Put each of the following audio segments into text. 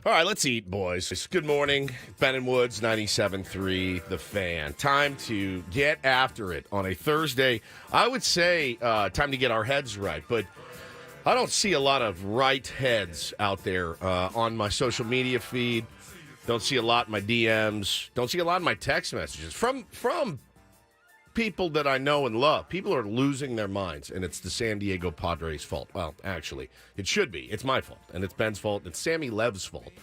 All right, let's eat, boys. Good morning. Ben and Woods, 97.3, The Fan. Time to get after it on a Thursday. I would say time to get our heads right, but I don't see a lot of right heads out there on my social media feed. Don't see a lot in my DMs. Don't see a lot in my text messages from people that I know and love. People are losing their minds, and it's the San Diego Padres' fault. Well, actually, it should be. It's my fault, and it's Ben's fault. It's Sammy Lev's fault.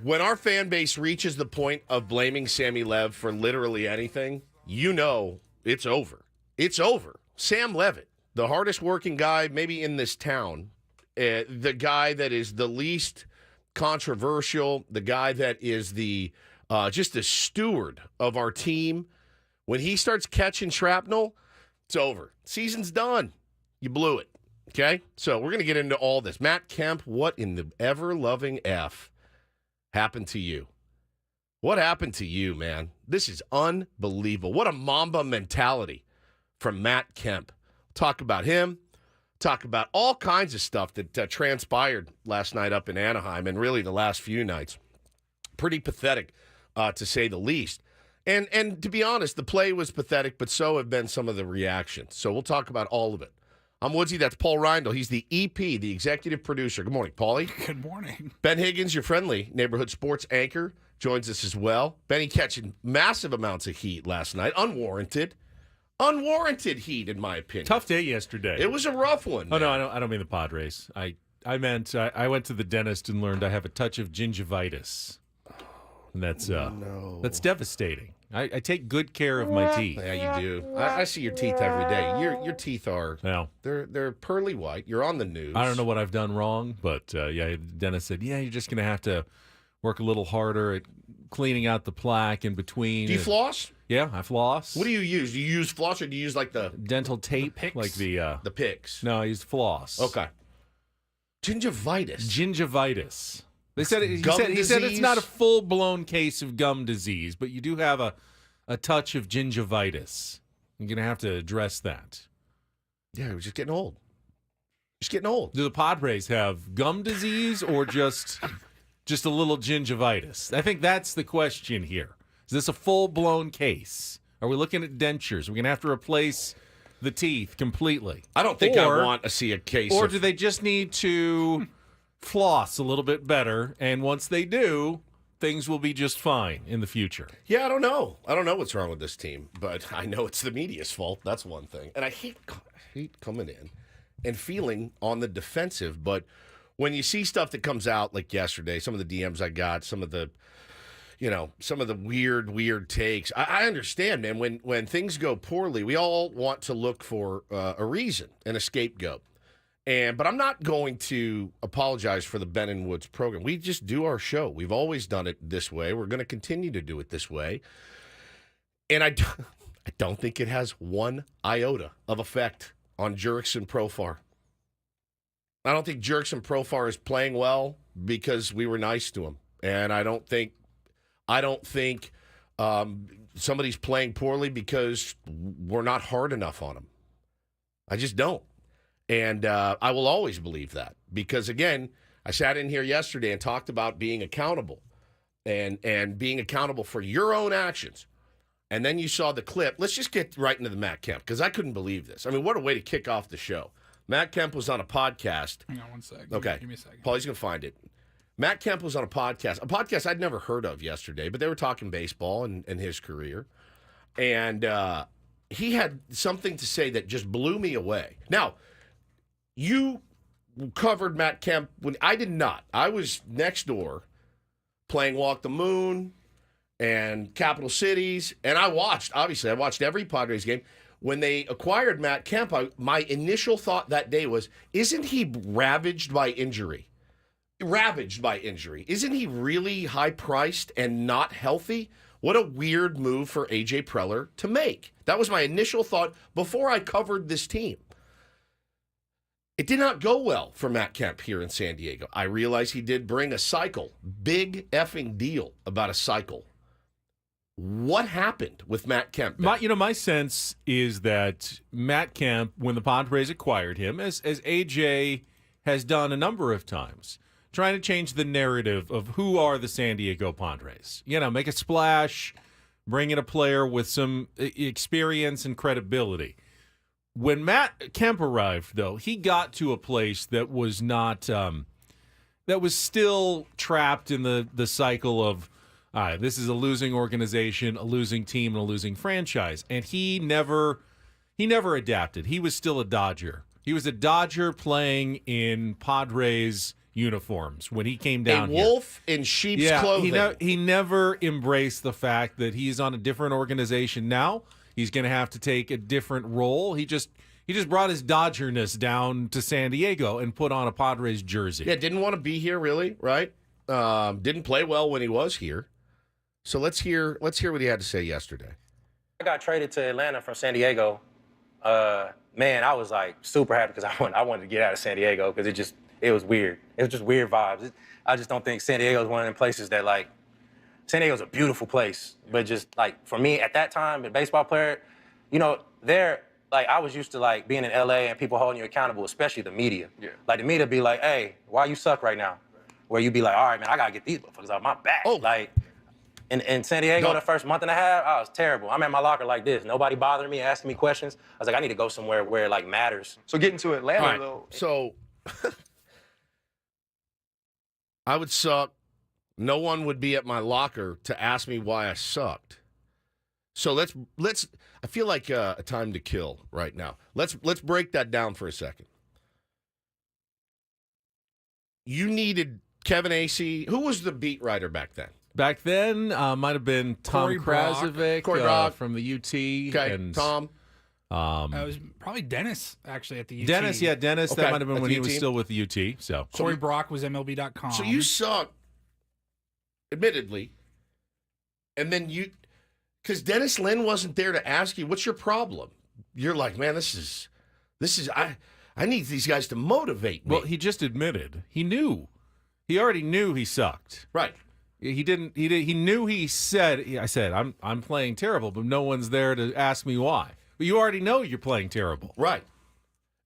When our fan base reaches the point of blaming Sammy Lev for literally anything, you know it's over. It's over. Sam Levitt, the hardest working guy maybe in this town, the guy that is the least controversial, the guy that is the just the steward of our team. When he starts catching shrapnel, it's over. Season's done. You blew it. Okay? So we're going to get into all this. Matt Kemp, what in the ever-loving F happened to you? What happened to you, man? This is unbelievable. What a Mamba mentality from Matt Kemp. Talk about him. Talk about all kinds of stuff that transpired last night up in Anaheim and really the last few nights. Pretty pathetic, to say the least. And to be honest, the play was pathetic, but so have been some of the reactions. So we'll talk about all of it. I'm Woodsy. That's Paul Reindl. He's the EP, the executive producer. Good morning, Paulie. Good morning. Ben Higgins, your friendly neighborhood sports anchor, joins us as well. Benny catching massive amounts of heat last night. Unwarranted heat, in my opinion. Tough day yesterday. It was a rough one. Oh, no, I don't mean the Padres. I meant I went to the dentist and learned I have a touch of gingivitis. And that's devastating. I take good care of my teeth. Yeah, you do. I see your teeth every day. Your teeth are they're pearly white. You're on the news. I don't know what I've done wrong, but the dentist said, you're just going to have to work a little harder at cleaning out the plaque in between. Do you floss? Yeah, I floss. What do you use? Do you use floss or do you use like the dental tape? Picks? Like the picks? No, I used floss. Okay. Gingivitis. He said it's not a full-blown case of gum disease, but you do have a touch of gingivitis. You're going to have to address that. Yeah, we're just getting old. Do the Padres have gum disease or just a little gingivitis? I think that's the question here. Is this a full-blown case? Are we looking at dentures? We're going to have to replace the teeth completely. I don't think I want to see a case Or do they just need to floss a little bit better, and once they do, things will be just fine in the future? Yeah, I don't know. I don't know what's wrong with this team, but I know it's the media's fault. That's one thing. And I hate coming in and feeling on the defensive, but when you see stuff that comes out like yesterday, some of the DMs I got, some of the weird takes, I understand, man. When things go poorly, we all want to look for a reason and a scapegoat. But I'm not going to apologize for the Ben and Woods program. We just do our show. We've always done it this way. We're going to continue to do it this way. And I don't think it has one iota of effect on Jurickson Profar. I don't think Jurickson Profar is playing well because we were nice to him. And I don't think somebody's playing poorly because we're not hard enough on him. I just don't. And I will always believe that because, again, I sat in here yesterday and talked about being accountable and being accountable for your own actions. And then you saw the clip. Let's just get right into the Matt Kemp because I couldn't believe this. I mean, what a way to kick off the show. Matt Kemp was on a podcast. Hang on one second. Okay. Give me a second. Paulie's going to find it. Matt Kemp was on a podcast I'd never heard of yesterday, but they were talking baseball and his career. And he had something to say that just blew me away. Now, you covered Matt Kemp when I did not. I was next door playing Walk the Moon and Capital Cities, and I watched every Padres game. When they acquired Matt Kemp, my initial thought that day was, isn't he ravaged by injury? Isn't he really high-priced and not healthy? What a weird move for A.J. Preller to make. That was my initial thought before I covered this team. It did not go well for Matt Kemp here in San Diego. I realize he did bring a cycle. Big effing deal about a cycle. What happened with Matt Kemp? My sense is that Matt Kemp, when the Padres acquired him, as AJ has done a number of times, trying to change the narrative of who are the San Diego Padres. Make a splash, bring in a player with some experience and credibility. When Matt Kemp arrived, though, he got to a place that was not that was still trapped in the cycle of, all right, this is a losing organization, a losing team, and a losing franchise. And he never adapted. He was still a Dodger. He was a Dodger playing in Padres uniforms when he came down here. A wolf in sheep's clothing. He never embraced the fact that he's on a different organization now. He's going to have to take a different role. He just brought his Dodgerness down to San Diego and put on a Padres jersey. Yeah, didn't want to be here really, right? Didn't play well when he was here. So let's hear what he had to say yesterday. I got traded to Atlanta from San Diego. Man, I was like super happy because I wanted to get out of San Diego because it was weird. It was just weird vibes. I just don't think San Diego is one of them places that like. San Diego's a beautiful place, but just like for me at that time, a baseball player, there, like I was used to like being in LA and people holding you accountable, especially the media. Yeah. Like the media be like, hey, why you suck right now? Where you be like, all right, man, I gotta get these motherfuckers off my back. Oh. Like in San Diego, the first month and a half, I was terrible. I'm at my locker like this. Nobody bothering me, asking me questions. I was like, I need to go somewhere where it like matters. So getting to Atlanta though. So I would suck. No one would be at my locker to ask me why I sucked. So let's. I feel like a time to kill right now. Let's break that down for a second. You needed Kevin Acee. Who was the beat writer back then? Back then, might have been Tom Krasovic from the UT. Okay, and Tom. It was probably Dennis, actually, at the UT. Dennis. Okay. That might have been when he was still with the UT. So Corey Brock was MLB.com. So you sucked. Admittedly, and then because Dennis Lin wasn't there to ask you, what's your problem? You're like, man, this is, I need these guys to motivate me. Well, he just admitted. He knew. He already knew he sucked. Right. He knew he said, I said, I'm playing terrible, but no one's there to ask me why. But you already know you're playing terrible. Right.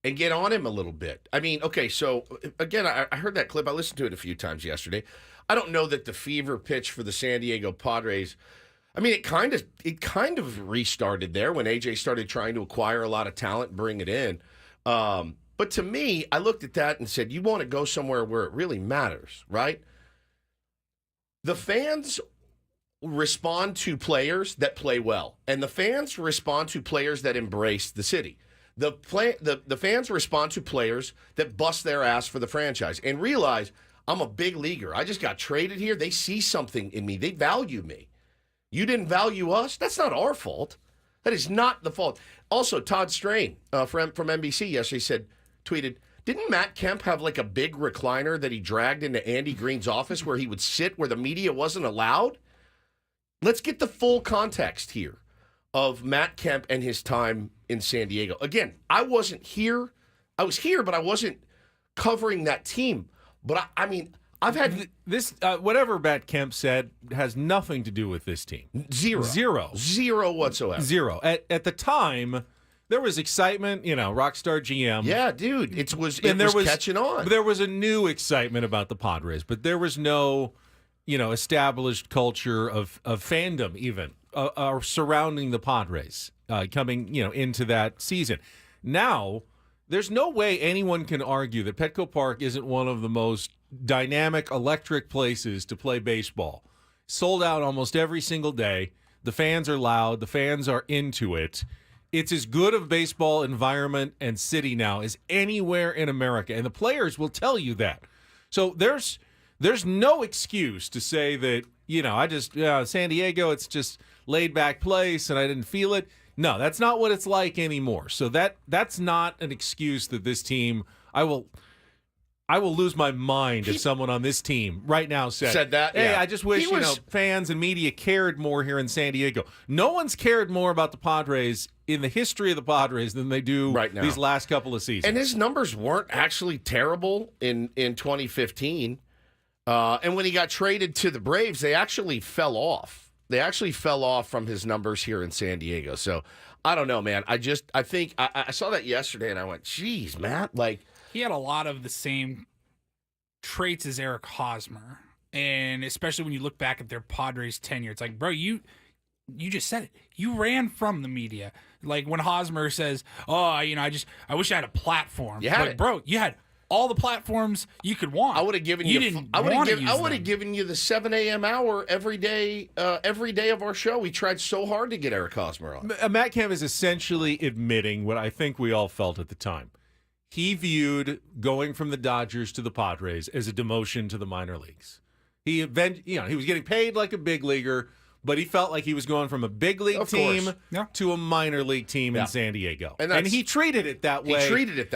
And get on him a little bit. I mean, okay, so, again, I heard that clip. I listened to it a few times yesterday. I don't know that the fever pitch for the San Diego Padres, I mean, it kind of restarted there when AJ started trying to acquire a lot of talent and bring it in. But to me, I looked at that and said, you want to go somewhere where it really matters, right? The fans respond to players that play well, and the fans respond to players that embrace the city. The fans respond to players that bust their ass for the franchise and realize I'm a big leaguer. I just got traded here. They see something in me. They value me. You didn't value us? That's not our fault. That is not the fault. Also, Todd Strain from NBC yesterday tweeted, didn't Matt Kemp have like a big recliner that he dragged into Andy Green's office where he would sit where the media wasn't allowed? Let's get the full context here of Matt Kemp and his time in San Diego. Again, I wasn't here. I was here, but I wasn't covering that team. But I mean, I've had this. Whatever Matt Kemp said has nothing to do with this team. Zero whatsoever. Zero. At the time, there was excitement. Rockstar GM. Yeah, dude, it was catching on. There was a new excitement about the Padres, but there was no, established culture of fandom even surrounding the Padres coming into that season. Now, there's no way anyone can argue that Petco Park isn't one of the most dynamic, electric places to play baseball. Sold out almost every single day. The fans are loud. The fans are into it. It's as good of a baseball environment and city now as anywhere in America, and the players will tell you that. So there's no excuse to say that, San Diego, it's just laid-back place and I didn't feel it. No, that's not what it's like anymore. So that's not an excuse that this team. I will lose my mind if someone on this team right now said that. Hey, yeah. I just wish fans and media cared more here in San Diego. No one's cared more about the Padres in the history of the Padres than they do right now. These last couple of seasons. And his numbers weren't actually terrible in 2015. And when he got traded to the Braves, they actually fell off. They actually fell off from his numbers here in San Diego. So I don't know, man. I think I saw that yesterday and I went, geez, Matt, like he had a lot of the same traits as Eric Hosmer. And especially when you look back at their Padres tenure, it's like, bro, you just said it. You ran from the media. Like when Hosmer says, "Oh, I wish I had a platform." You had it, bro. You had all the platforms you could want. I would have given you. I would have given you the 7 a.m. hour every day of our show. We tried so hard to get Eric Hosmer on. Matt Kemp is essentially admitting what I think we all felt at the time. He viewed going from the Dodgers to the Padres as a demotion to the minor leagues. He was getting paid like a big leaguer, but he felt like he was going from a big league team to a minor league team in San Diego. And he treated it that way. He treated it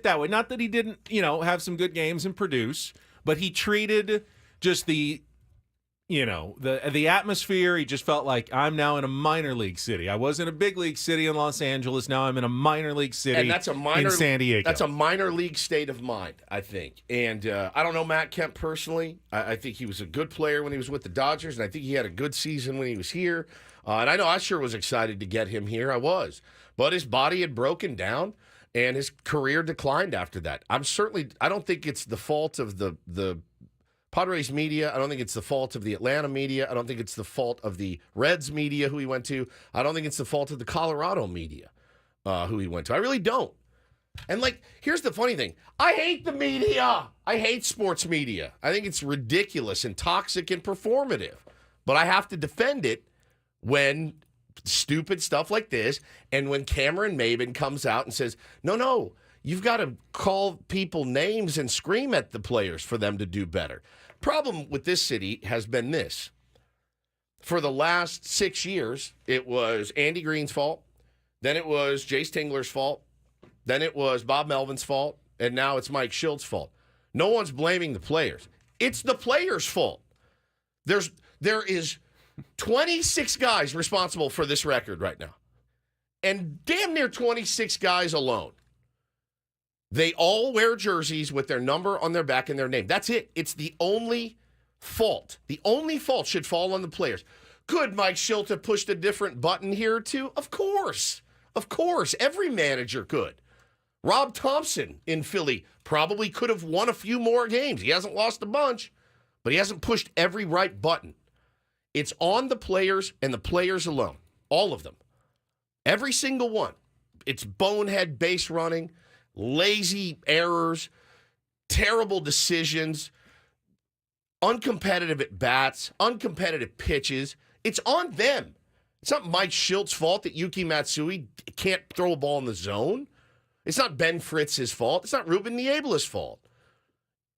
that way. Not that he didn't, have some good games and produce, but he treated just the atmosphere. He just felt like, I'm now in a minor league city. I was in a big league city in Los Angeles. Now I'm in a minor league city in San Diego. That's a minor league state of mind, I think. And I don't know Matt Kemp personally. I think he was a good player when he was with the Dodgers, and I think he had a good season when he was here. And I know I sure was excited to get him here. I was. But his body had broken down, and his career declined after that. I don't think it's the fault of the Padres media. I don't think it's the fault of the Atlanta media. I don't think it's the fault of the Reds media who he went to. I don't think it's the fault of the Colorado media who he went to. I really don't. And, here's the funny thing. I hate the media. I hate sports media. I think it's ridiculous and toxic and performative. But I have to defend it when stupid stuff like this and when Cameron Maybin comes out and says, no, you've got to call people names and scream at the players for them to do better. Problem with this city has been this. For the last 6 years, it was Andy Green's fault. Then it was Jace Tingler's fault. Then it was Bob Melvin's fault. And now it's Mike Schilt's fault. No one's blaming the players. It's the players' fault. There is 26 guys responsible for this record right now. And damn near 26 guys alone. They all wear jerseys with their number on their back and their name. That's it. It's the only fault. The only fault should fall on the players. Could Mike Schilt have pushed a different button here or two? Of course. Of course. Every manager could. Rob Thompson in Philly probably could have won a few more games. He hasn't lost a bunch, but he hasn't pushed every right button. It's on the players and the players alone. All of them. Every single one. It's bonehead base running, lazy errors, terrible decisions, uncompetitive at bats, uncompetitive pitches. It's on them. It's not Mike Schilt's fault that Yuki Matsui can't throw a ball in the zone. It's not Ben Fritz's fault. It's not Ruben Niebla's fault.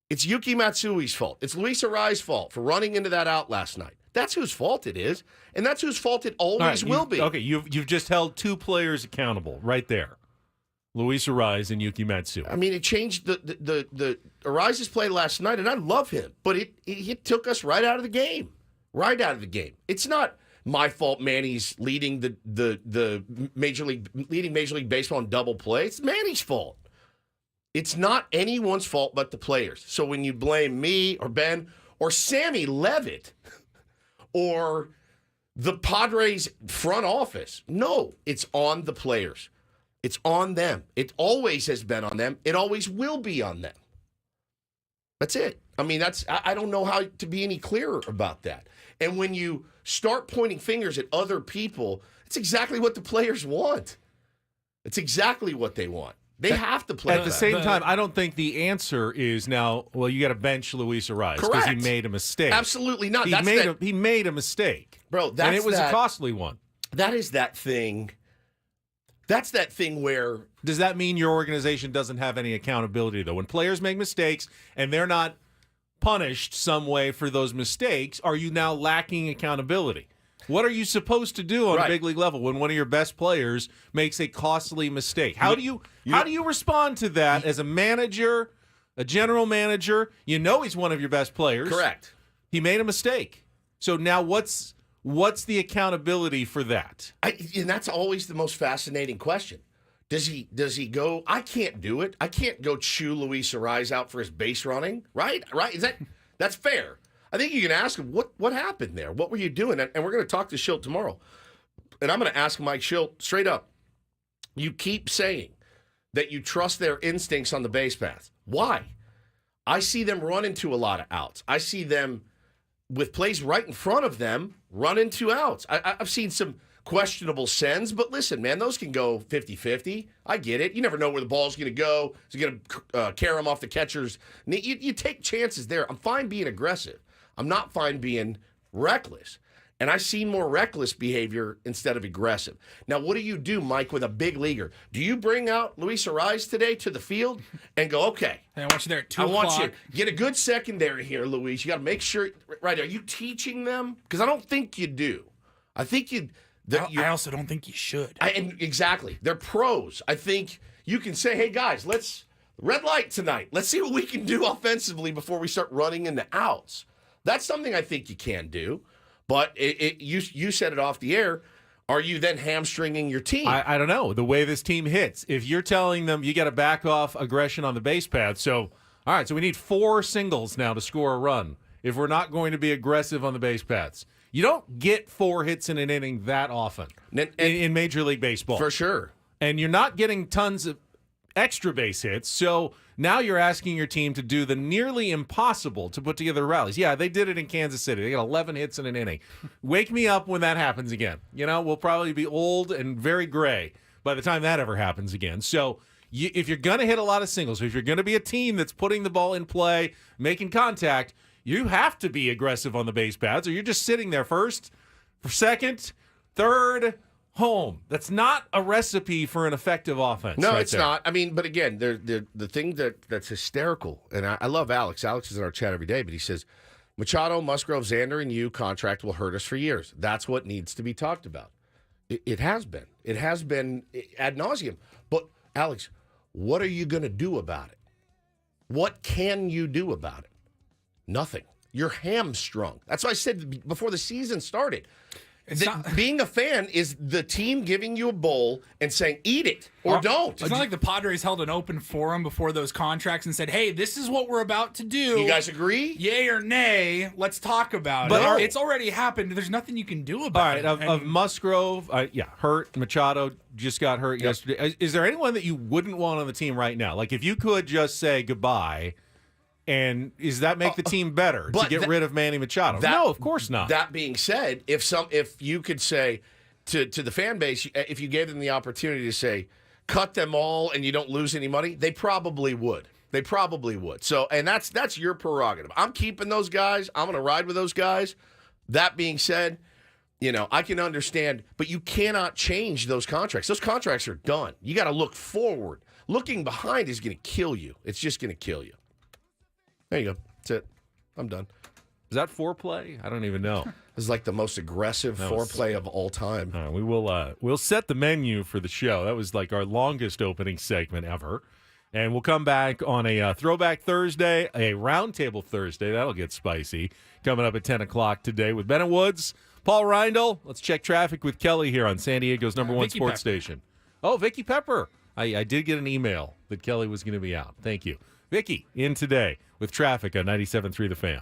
It's Yuki Matsui's fault. It's Luis Arraez's fault for running into that out last night. That's whose fault it is, and that's whose fault it always will be. Okay, you've just held two players accountable right there. Luis Arraez and Yuki Matsui. I mean, it changed the Arraez's play last night, and I love him, but it took us right out of the game. Right out of the game. It's not my fault Manny's leading the Major League Baseball in double play. It's Manny's fault. It's not anyone's fault but the players. So when you blame me or Ben or Sammy Levitt or the Padres front office, no, it's on the players. It's on them. It always has been on them. It always will be on them. That's it. I mean, I don't know how to be any clearer about that. And when you start pointing fingers at other people, it's exactly what the players want. It's exactly what they want. They have to play. At the same time, I don't think the answer is now, well, you got to bench Luis Arraez because he made a mistake. Absolutely not. He made a mistake. Bro, and it was a costly one. That is that thing. That's that thing where... Does that mean your organization doesn't have any accountability, though? When players make mistakes and they're not punished some way for those mistakes, are you now lacking accountability? What are you supposed to do on a big league level when one of your best players makes a costly mistake? How do you respond to that as a manager, a general manager? You know he's one of your best players. Correct. He made a mistake. So now what's the accountability for that? And that's always the most fascinating question. Does he go, I can't do it. I can't go chew Luis Arraez out for his base running. Right? That's fair. I think you can ask him, what happened there? What were you doing? And we're going to talk to Schilt tomorrow. And I'm going to ask Mike Schilt straight up. You keep saying that you trust their instincts on the base paths. Why? I see them run into a lot of outs. I see them, with plays right in front of them, run into outs. I've seen some questionable sends, but listen, man, those can go 50-50. I get it. You never know where the ball's going to go. Is it going to carry them off the catcher's knee? You take chances there. I'm fine being aggressive. I'm not fine being reckless. And I've seen more reckless behavior instead of aggressive. Now, what do you do, Mike, with a big leaguer? Do you bring out Luis Ariz today to the field and go, okay, Hey, I want you there at 2 o'clock. I want you get a good secondary here, Luis. You got to make sure, right? Are you teaching them? Because I don't think you do. I think you. I also don't think you should. Exactly. They're pros. I think you can say, hey, guys, let's red light tonight. Let's see what we can do offensively before we start running into outs. That's something I think you can do. But you said it off the air. Are you then hamstringing your team? I don't know. The way this team hits, if you're telling them you got to back off aggression on the base path, so, all right, so we need 4 singles now to score a run if we're not going to be aggressive on the base paths. You don't get 4 hits in an inning that often in Major League Baseball. For sure. And you're not getting tons of extra base hits, so now you're asking your team to do the nearly impossible to put together rallies. Yeah, they did it in Kansas City. They got 11 hits in an inning. Wake me up when that happens again. We'll probably be old and very gray by the time that ever happens again. So if you're going to hit a lot of singles, if you're going to be a team that's putting the ball in play, making contact, you have to be aggressive on the base paths, or you're just sitting there first, second, third, home. That's not a recipe for an effective offense. No, it's not. I mean, but again, the thing that's hysterical, and I love Alex. Alex is in our chat every day, but he says, Machado, Musgrove, Xander, and you contract will hurt us for years. That's what needs to be talked about. It has been. It has been ad nauseum. But, Alex, what are you going to do about it? What can you do about it? Nothing. You're hamstrung. That's why I said before the season started. Being a fan is the team giving you a bowl and saying, eat it or don't. It's not like the Padres held an open forum before those contracts and said, hey, this is what we're about to do. You guys agree? Yay or nay, let's talk about it. It's already happened. There's nothing you can do about it. All right, of Musgrove, hurt. Machado just got hurt yesterday. Is there anyone that you wouldn't want on the team right now? Like, if you could just say goodbye, and does that make the team better to get rid of Manny Machado? No, of course not. That being said, if you could say to the fan base, if you gave them the opportunity to say, cut them all and you don't lose any money, they probably would. They probably would. So, and that's your prerogative. I'm keeping those guys. I'm going to ride with those guys. That being said, I can understand, but you cannot change those contracts. Those contracts are done. You got to look forward. Looking behind is going to kill you. It's just going to kill you. There you go. That's it. I'm done. Is that foreplay? I don't even know. This is like the most aggressive foreplay of all time. All right, we'll set the menu for the show. That was like our longest opening segment ever. And we'll come back on a Throwback Thursday, a Roundtable Thursday. That'll get spicy. Coming up at 10 o'clock today with Bennett Woods, Paul Reindl. Let's check traffic with Kelly here on San Diego's #1 Vicky sports Pepper. station. Oh, Vicky Pepper. I did get an email that Kelly was going to be out. Thank you. Vicky in today with traffic on 97.3 The Fan.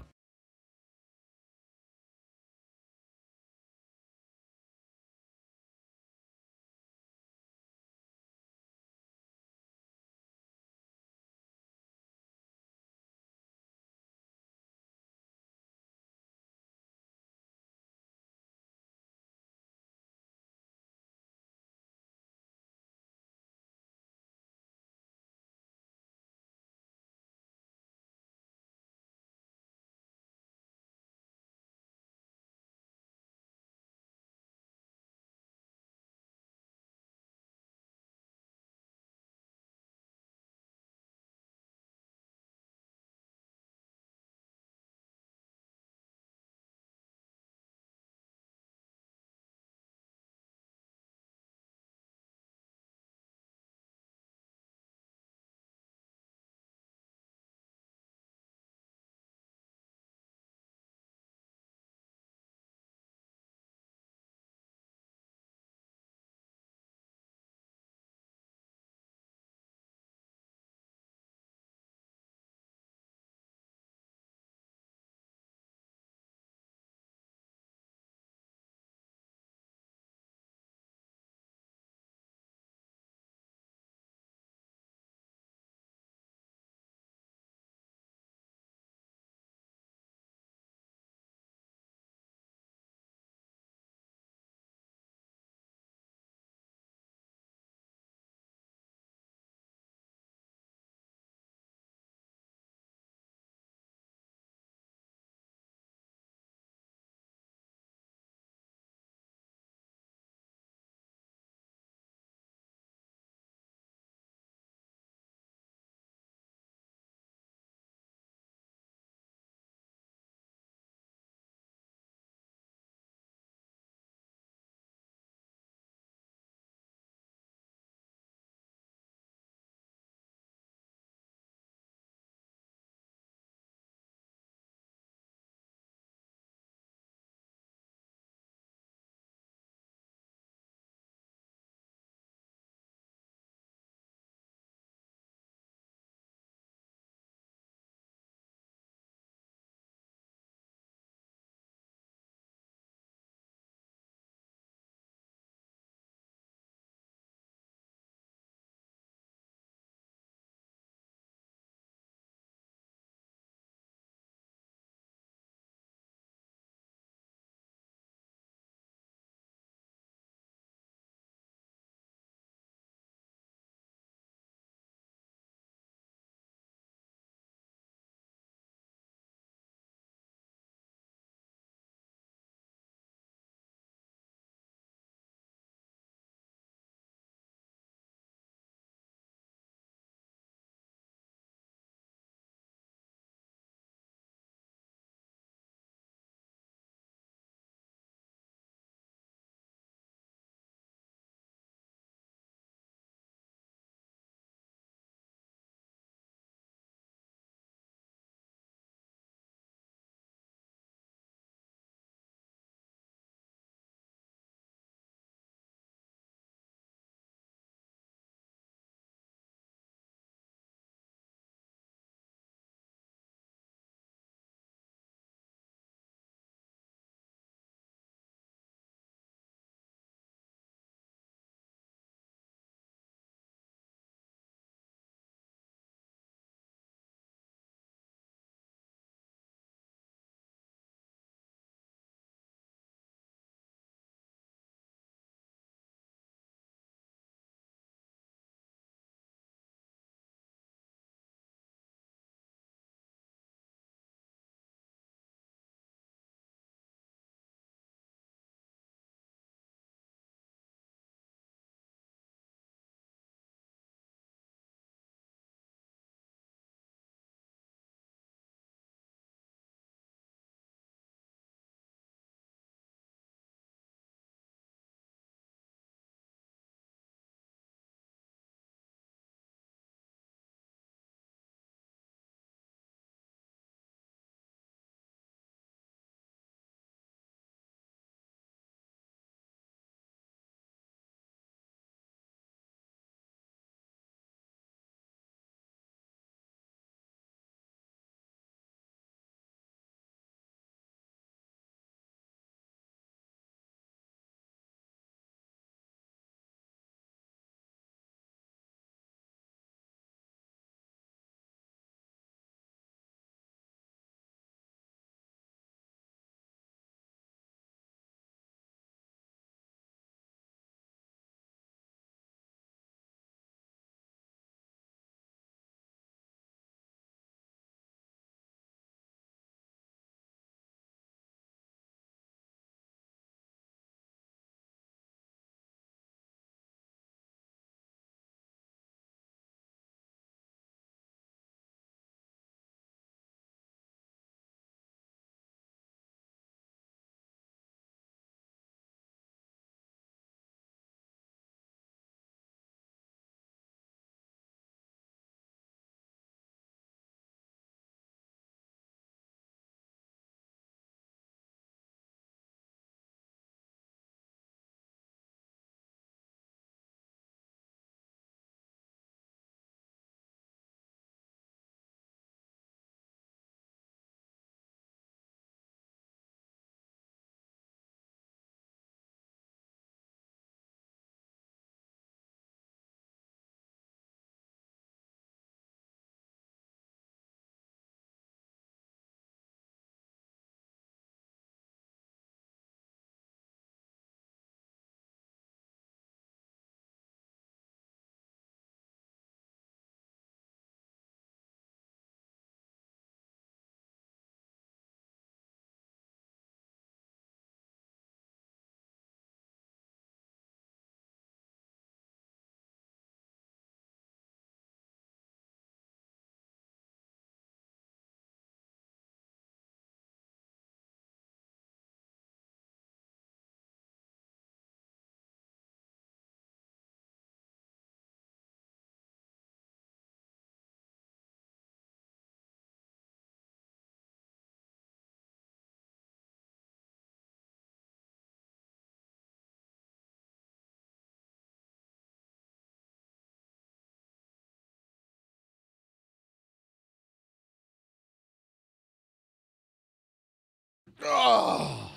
Oh,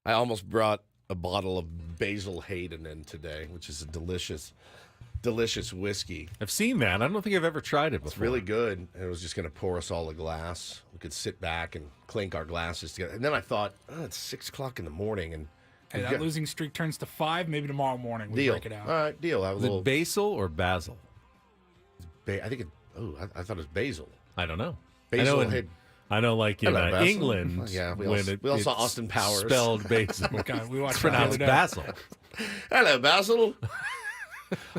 I almost brought a bottle of Basil Hayden in today, which is a delicious whiskey. I've seen that. I don't think I've ever tried it before. It's really good. And I was just going to pour us all a glass. We could sit back and clink our glasses together. And then I thought, it's 6 o'clock in the morning. And Hey, that losing streak turns to 5. Maybe tomorrow morning we deal. break it out. All right, deal. Is it basil or basil? I think I thought it was basil. I don't know. Basil. I know, like in Hello, basil. England, Yeah, we when all saw Austin Powers. Spelled basil. God, we watched It's that the pronounced other day. basil. Hello, Basil.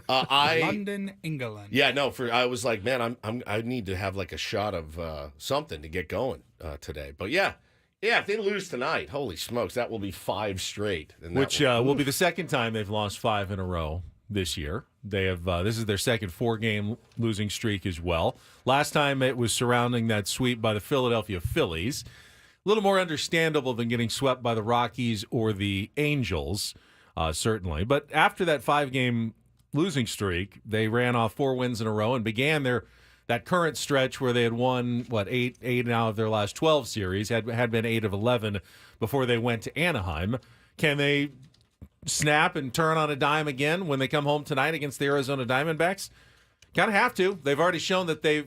London, England. Yeah, no. I was like, man, I need to have like a shot of something to get going today. But yeah, if they lose tonight, holy smokes, that will be 5 straight. And Which will be the second time they've lost 5 in a row this year. They have this is their second 4-game losing streak as well. Last time it was surrounding that sweep by the Philadelphia Phillies. A little more understandable than getting swept by the Rockies or the Angels, certainly. But after that 5-game losing streak, they ran off 4 wins in a row and began that current stretch where they had won, 8 out of their last 12 series, had been 8 of 11 before they went to Anaheim. Can they snap and turn on a dime again when they come home tonight against the Arizona Diamondbacks? Kind of have to. They've already shown that they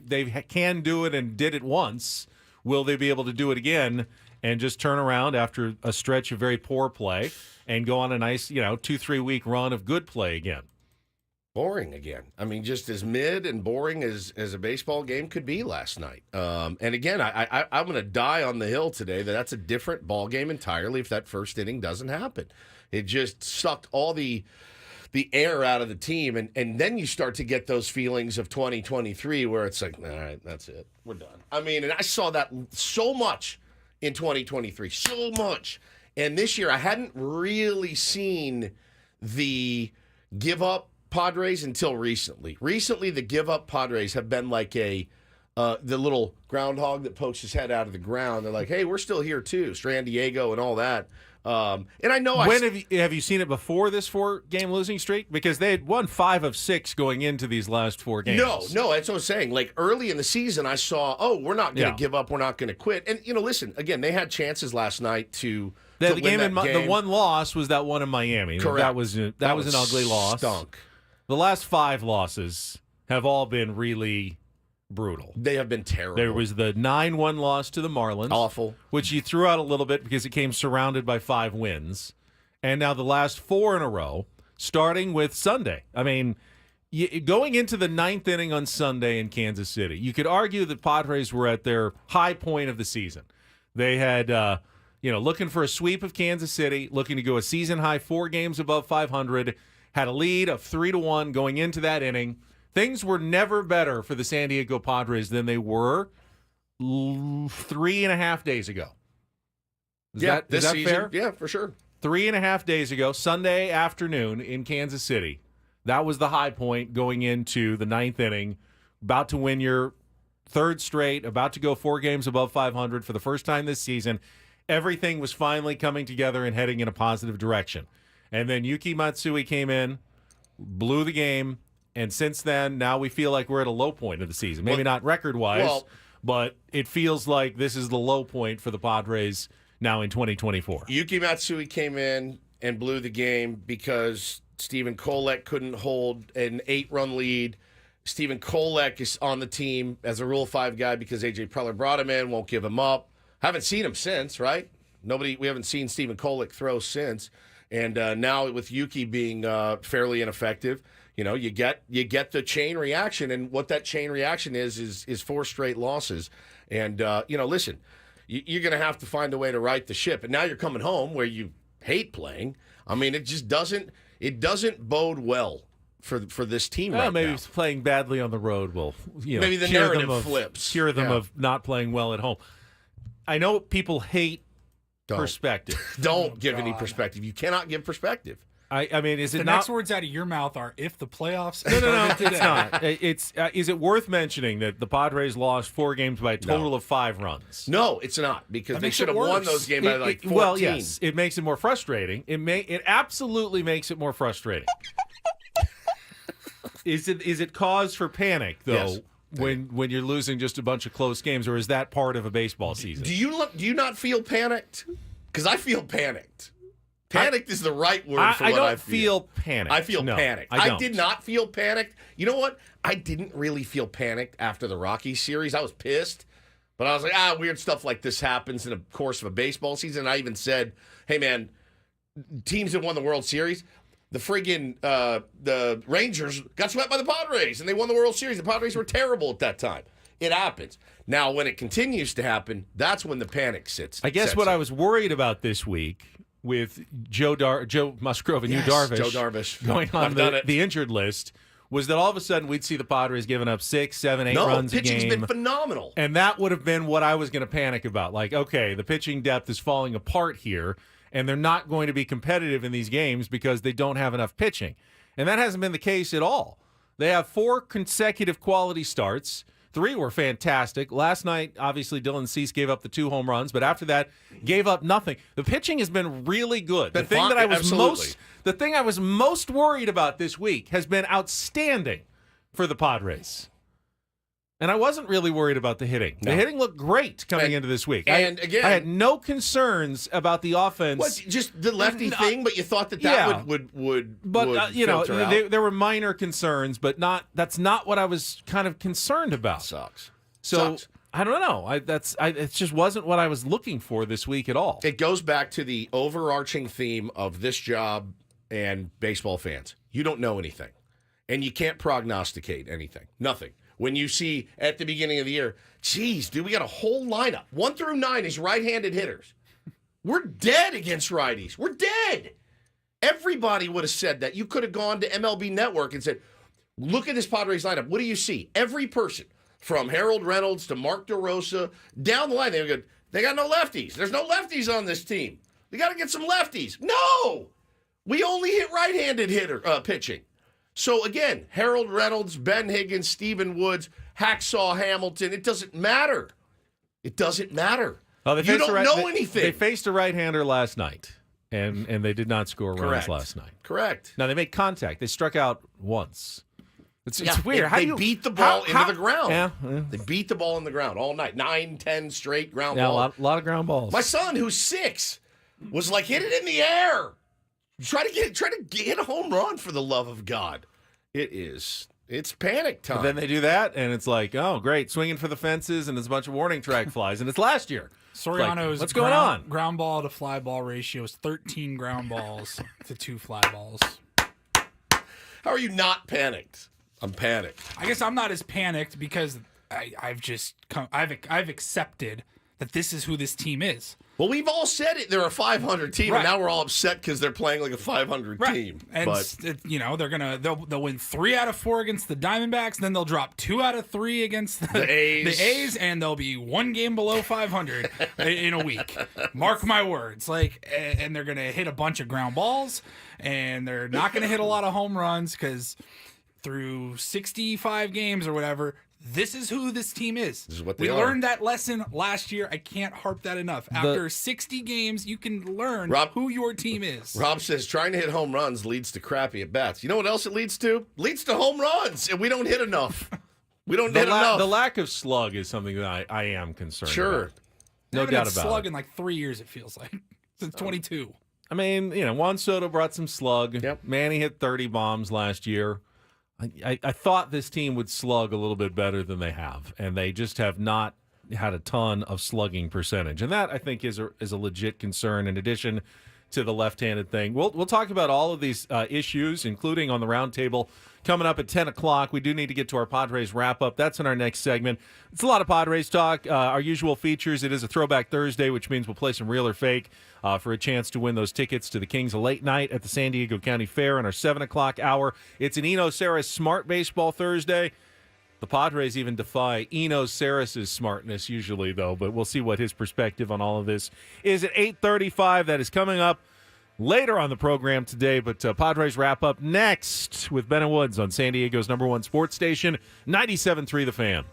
can do it and did it once. Will they be able to do it again and just turn around after a stretch of very poor play and go on a nice, 2-3 week run of good play again? boring again. I mean, just as mid and boring as a baseball game could be last night. And again, I'm going to die on the hill today that's a different ball game entirely if that first inning doesn't happen. It just sucked all the air out of the team, and then you start to get those feelings of 2023 where it's like, all right, that's it. We're done. I mean, and I saw that so much in 2023, so much. And this year I hadn't really seen the give up Padres until recently. Recently, the give up Padres have been like the little groundhog that pokes his head out of the ground. They're like, hey, we're still here too, San Diego and all that. And I know have you seen it before this 4-game losing streak? Because they had won 5 of 6 going into these last 4 games. No, that's what I'm saying. Like early in the season, I saw, we're not going to give up, we're not going to quit. And listen, again, they had chances last night to the win game that game. The one loss was that one in Miami. Correct. That was an ugly loss. Stunk. The last 5 losses have all been really brutal. They have been terrible. There was the 9-1 loss to the Marlins. Awful. Which you threw out a little bit because it came surrounded by 5 wins. And now the last 4 in a row, starting with Sunday. I mean, going into the 9th inning on Sunday in Kansas City, you could argue that Padres were at their high point of the season. They had, looking for a sweep of Kansas City, looking to go a season-high 4 games above 500, had a lead of 3-1 going into that inning. Things were never better for the San Diego Padres than they were 3.5 days ago. Is that fair? Yeah, for sure. 3.5 days ago, Sunday afternoon in Kansas City. That was the high point going into the 9th inning. About to win your 3rd straight, about to go 4 games above 500 for the first time this season. Everything was finally coming together and heading in a positive direction. And then Yuki Matsui came in, blew the game. And since then, now we feel like we're at a low point of the season. Maybe not record-wise, but it feels like this is the low point for the Padres now in 2024. Yuki Matsui came in and blew the game because Stephen Kolek couldn't hold an 8-run lead. Stephen Kolek is on the team as a Rule 5 guy because A.J. Preller brought him in, won't give him up. Haven't seen him since, right? We haven't seen Stephen Kolek throw since. And now with Yuki being fairly ineffective, you get the chain reaction, and what that chain reaction is 4 straight losses. And listen, you're going to have to find a way to right the ship. And now you're coming home where you hate playing. I mean, it just doesn't bode well for this team right maybe now. Playing badly on the road will maybe the narrative flips. Cure them of not playing well at home. I know people hate perspective. Don't give any perspective. You cannot give perspective. I mean, is it the not? Next words out of your mouth are if the playoffs. No, it's not. It's is it worth mentioning that the Padres lost 4 games by a total of 5 runs? No, it's not, because they should have won those games by like 14. Well, yes, it makes it more frustrating. It absolutely makes it more frustrating. Is it cause for panic though? Yes. when you're losing just a bunch of close games, or is that part of a baseball season? Do you not feel panicked? Because I feel panicked. Panicked is the right word for what I feel. I don't feel panicked. I feel panicked. I did not feel panicked. You know what? I didn't really feel panicked after the Rockies series. I was pissed. But I was like, weird stuff like this happens in the course of a baseball season. I even said, hey, man, teams that won the World Series, the friggin' the Rangers got swept by the Padres, and they won the World Series. The Padres were terrible at that time. It happens. Now, when it continues to happen, that's when the panic sits. I guess what I was worried about this week with Joe Musgrove and Yu Darvish going on the injured list was that all of a sudden we'd see the Padres giving up 6, 7, 8 runs a game. Pitching's been phenomenal. And that would have been what I was going to panic about. Like, okay, the pitching depth is falling apart here, and they're not going to be competitive in these games because they don't have enough pitching. And that hasn't been the case at all. They have 4 consecutive quality starts. 3 were fantastic. Last night, obviously, Dylan Cease gave up the 2 home runs, but after that, gave up nothing. The pitching has been really good. The thing I was most worried about this week has been outstanding for the Padres. And I wasn't really worried about the hitting. No. The hitting looked great coming into this week. And again, I had no concerns about the offense. Was just the lefty thing, but you thought that would there were minor concerns, but that's not what I was kind of concerned about. Sucks. I don't know. It just wasn't what I was looking for this week at all. It goes back to the overarching theme of this job and baseball fans. You don't know anything, and you can't prognosticate anything. Nothing. When you see at the beginning of the year, geez, dude, we got a whole lineup. 1 through 9 is right-handed hitters. We're dead against righties. We're dead. Everybody would have said that. You could have gone to MLB Network and said, look at this Padres lineup. What do you see? Every person, from Harold Reynolds to Mark DeRosa, down the line, they go, they got no lefties. There's no lefties on this team. We got to get some lefties. No! We only hit right-handed pitching. So, again, Harold Reynolds, Ben Higgins, Stephen Woods, Hacksaw Hamilton, it doesn't matter. It doesn't matter. Well, you don't know anything. They faced a right-hander last night, and they did not score runs last night. Correct. Now, they made contact. They struck out once. It's weird. They beat the ball into the ground. Yeah. They beat the ball in the ground all night. 9, 10 straight ground balls. A lot of ground balls. My son, who's 6, was like, hit it in the air. Try to get a home run, for the love of God. It's panic time. But then they do that, and it's like, oh, great, swinging for the fences, and there's a bunch of warning track flies, and it's last year. Soriano's what's going on? Ground ball to fly ball ratio is 13 ground balls to 2 fly balls. How are you not panicked? I'm panicked. I guess I'm not as panicked because I've accepted that this is who this team is. Well, we've all said it. They're a 500 team, and now we're all upset because they're playing like a 500 team. And they'll win 3 out of 4 against the Diamondbacks, then they'll drop 2 out of 3 against the A's, and they'll be 1 game below 500 in a week. Mark my words. And they're gonna hit a bunch of ground balls, and they're not gonna hit a lot of home runs because through 65 games or whatever, this is who this team is. This is what we learned that lesson last year. I can't harp that enough. After 60 games, you can learn who your team is. Rob says trying to hit home runs leads to crappy at bats. You know what else it leads to? Leads to home runs, and we don't hit enough. We don't hit enough. The lack of slug is something that I am concerned about. No doubt about it. Slug in like 3 years, it feels like. Since 22. I mean, Juan Soto brought some slug. Yep. Manny hit 30 bombs last year. I thought this team would slug a little bit better than they have, and they just have not had a ton of slugging percentage. And that, I think, is a legit concern in addition to the left-handed thing. We'll talk about all of these issues, including on the roundtable, coming up at 10 o'clock. We do need to get to our Padres wrap-up. That's in our next segment. It's a lot of Padres talk. Our usual features, it is a Throwback Thursday, which means we'll play some real or fake for a chance to win those tickets to the Kings late night at the San Diego County Fair in our 7 o'clock hour. It's an Eno Sarris Smart Baseball Thursday. The Padres even defy Eno Sarris' smartness usually, though, but we'll see what his perspective on all of this is at 8:35. That is coming up later on the program today, but Padres wrap up next with Ben and Woods on San Diego's #1 sports station, 97.3 The Fan.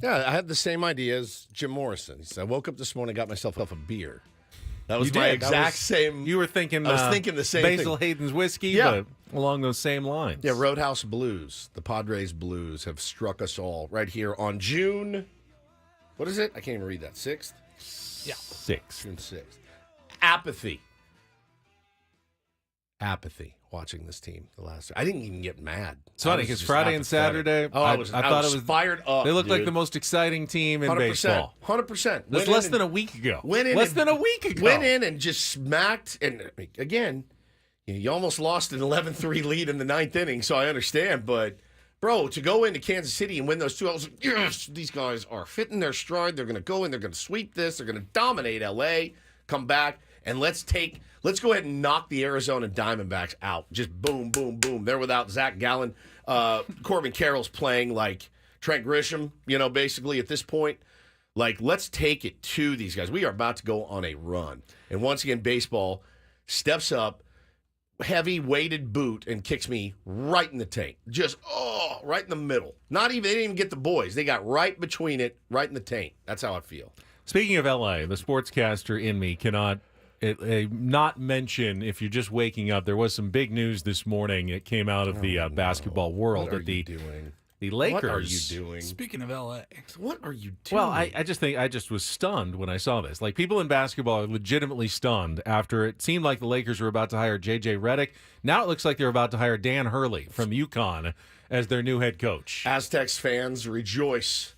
Yeah, I had the same idea as Jim Morrison. He said, I woke up this morning, got myself a beer. That was my exact same. You were thinking. I was thinking the same Basil thing. Hayden's whiskey, Yeah. but along those same lines. Yeah, Roadhouse Blues. The Padres Blues have struck us all right here on June. What is it? I can't even read that. 6th? Yeah. 6. June 6th. Apathy. Watching this team the last. I didn't even get mad. It's funny because Friday and Saturday, I thought it was fired up. They looked dude. like the most exciting team in 100%, baseball. 100%. That's less than a week ago. Went in and just smacked. And again, you almost lost an 11-3 lead in the 9th inning, so I understand. But, bro, to go into Kansas City and win those two, I was like, yes, these guys are fitting their stride. They're going to go in. They're going to sweep this. They're going to dominate L.A., come back, and let's go ahead and knock the Arizona Diamondbacks out. Just boom, boom, boom. They're without Zach Gallen. Corbin Carroll's playing like Trent Grisham, basically at this point. Like, let's take it to these guys. We are about to go on a run. And once again, baseball steps up, heavy weighted boot, and kicks me right in the tank. Just, right in the middle. They didn't even get the boys. They got right between it, right in the tank. That's how I feel. Speaking of LA, the sportscaster in me cannot not mention, if you're just waking up, there was some big news this morning. It came out of the basketball world. What are you doing? The Lakers. What are you doing? Speaking of LA. What are you doing? Well, I just was stunned when I saw this. Like, people in basketball are legitimately stunned after it seemed like the Lakers were about to hire J.J. Redick. Now it looks like they're about to hire Dan Hurley from UConn as their new head coach. Aztecs fans rejoice.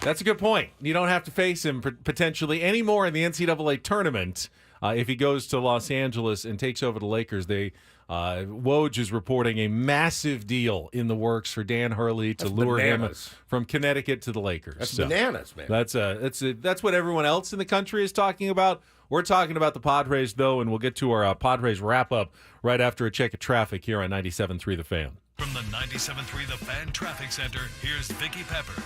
That's a good point. You don't have to face him potentially anymore in the NCAA tournament. If he goes to Los Angeles and takes over the Lakers, Woj is reporting a massive deal in the works for Dan Hurley to lure him from Connecticut to the Lakers. That's bananas, man. That's what everyone else in the country is talking about. We're talking about the Padres, though, and we'll get to our Padres wrap-up right after a check of traffic here on 97.3 The Fan. From the 97.3 The Fan Traffic Center, here's Vicki Pepper.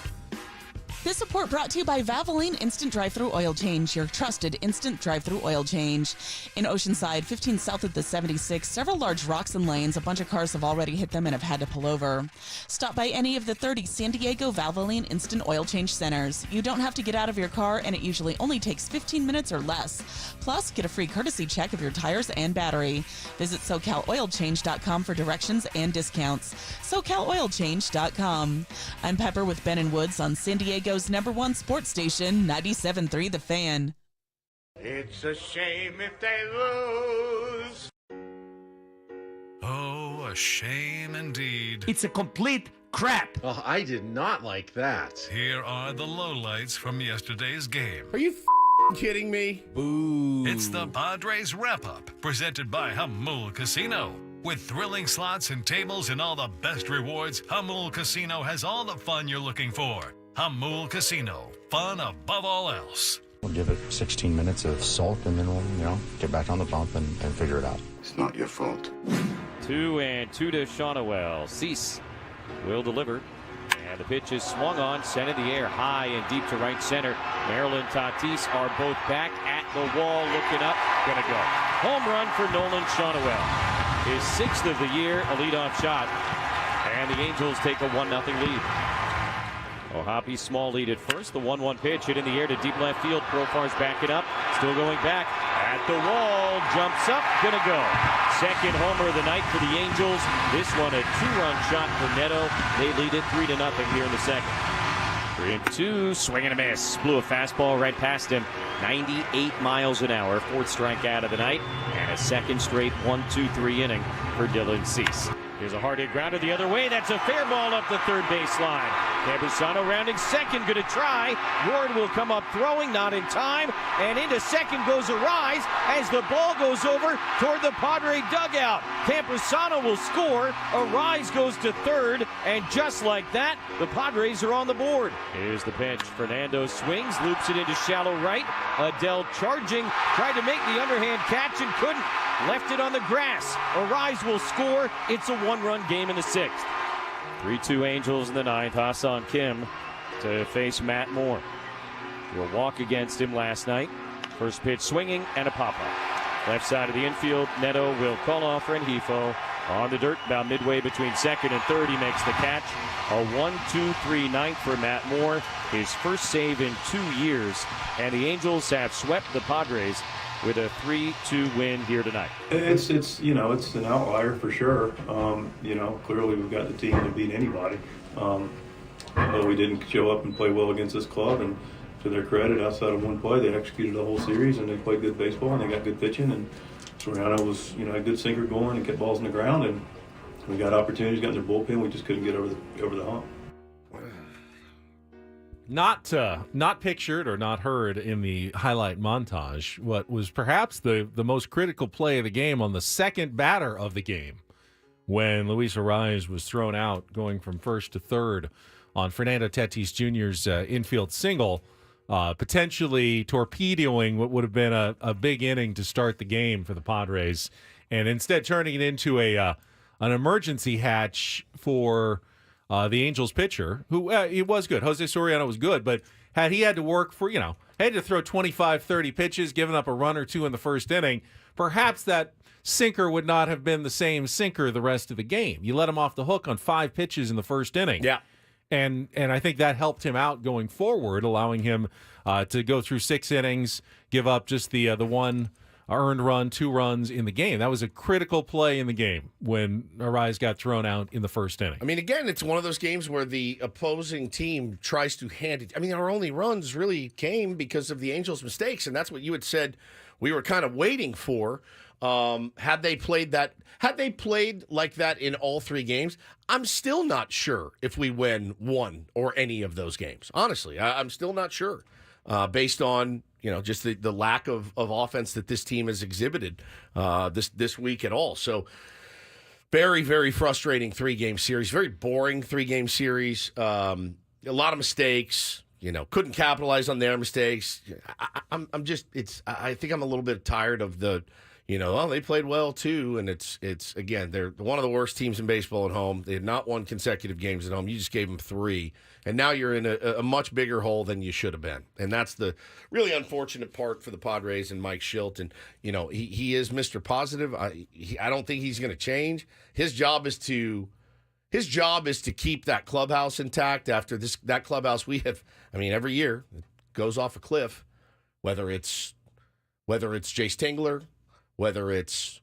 This report brought to you by Valvoline Instant Drive-Thru Oil Change, your trusted instant drive-thru oil change. In Oceanside, 15 south of the 76, several large rocks and lanes. A bunch of cars have already hit them and have had to pull over. Stop by any of the 30 San Diego Valvoline Instant Oil Change centers. You don't have to get out of your car, and it usually only takes 15 minutes or less. Plus, get a free courtesy check of your tires and battery. Visit SoCalOilChange.com for directions and discounts. SoCalOilChange.com. I'm Pepper with Ben and Woods on San Diego's #1 sports station, 97.3 The Fan. It's a shame if they lose. Oh, a shame indeed. It's a complete crap. Oh, I did not like that. Here are the lowlights from yesterday's game. Are you kidding me? Boo. It's the Padres Wrap-Up, presented by Hamul Casino. With thrilling slots and tables and all the best rewards, Hamul Casino has all the fun you're looking for. Hamul Casino, fun above all else. We'll give it 16 minutes of sulk, and then we'll, get back on the bump and figure it out. It's not your fault. 2-2 to Shawnuel. Cease will deliver. And the pitch is swung on, sent in the air, high and deep to right center. Maryland Tatis are both back at the wall, looking up, gonna go. Home run for Nolan Shawnuel. His 6th of the year, a leadoff shot. And the Angels take a 1-0 lead. O'Hoppe small lead at first. The 1-1 pitch hit in the air to deep left field. Profar's backing up. Still going back. At the wall. Jumps up. Gonna go. Second homer of the night for the Angels. This one a 2-run shot for Neto. They lead it 3-0 here in the second. 3-2. Swing and a miss. Blew a fastball right past him. 98 miles an hour. 4th strikeout of the night. And a second straight 1-2-3 inning for Dylan Cease. Here's a hard hit grounder the other way. That's a fair ball up the third baseline. Campusano rounding second, going to try. Ward will come up throwing, not in time. And into second goes Arise as the ball goes over toward the Padre dugout. Campusano will score. Arise goes to third. And just like that, the Padres are on the board. Here's the pitch. Fernando swings, loops it into shallow right. Adele charging, tried to make the underhand catch and couldn't. Left it on the grass. Arise will score. It's a 1-run game in the 6th. 3-2 Angels in the 9th. Hassan Kim to face Matt Moore. He'll walk against him last night. First pitch swinging and a pop-up. Left side of the infield. Neto will call off Rengifo. On the dirt, about midway between second and third, he makes the catch. A 1-2-3 ninth for Matt Moore, his first save in 2 years. And the Angels have swept the Padres with a 3-2 win here tonight. It's an outlier for sure. Clearly we've got the team to beat anybody. But we didn't show up and play well against this club, and to their credit, outside of one play, they executed the whole series, and they played good baseball, and they got good pitching, and Soriano was, a good sinker going and kept balls in the ground, and we got opportunities, got in their bullpen, we just couldn't get over the hump. Not pictured or not heard in the highlight montage, what was perhaps the most critical play of the game on the second batter of the game, when Luis Arraez was thrown out going from first to third on Fernando Tatis Jr.'s infield single, potentially torpedoing what would have been a big inning to start the game for the Padres, and instead turning it into an emergency hatch for the Angels pitcher, who he was good. Jose Soriano was good, but had to work for, had to throw 25, 30 pitches, giving up a run or two in the first inning, perhaps that sinker would not have been the same sinker the rest of the game. You let him off the hook on 5 pitches in the first inning. Yeah. And I think that helped him out going forward, allowing him to go through 6 innings, give up just the one earned run, 2 runs in the game. That was a critical play in the game when Arraez got thrown out in the first inning. I mean, again, it's one of those games where the opposing team tries to hand it. I mean, our only runs really came because of the Angels' mistakes, and that's what you had said we were kind of waiting for. Had they played like that in all 3 games, I'm still not sure if we win one or any of those games. Honestly, I'm still not sure based on just the lack of offense that this team has exhibited this week at all. So very, very frustrating 3-game series, very boring 3-game series. A lot of mistakes. Couldn't capitalize on their mistakes. I think I'm a little bit tired of the. They played well too, and it's again, they're one of the worst teams in baseball at home. They had not won consecutive games at home. You just gave them 3, and now you're in a much bigger hole than you should have been. And that's the really unfortunate part for the Padres and Mike Schilt. And he is Mr. Positive. I don't think he's going to change. His job is to keep that clubhouse intact. After that clubhouse, every year it goes off a cliff. Whether it's Jace Tingler, whether it's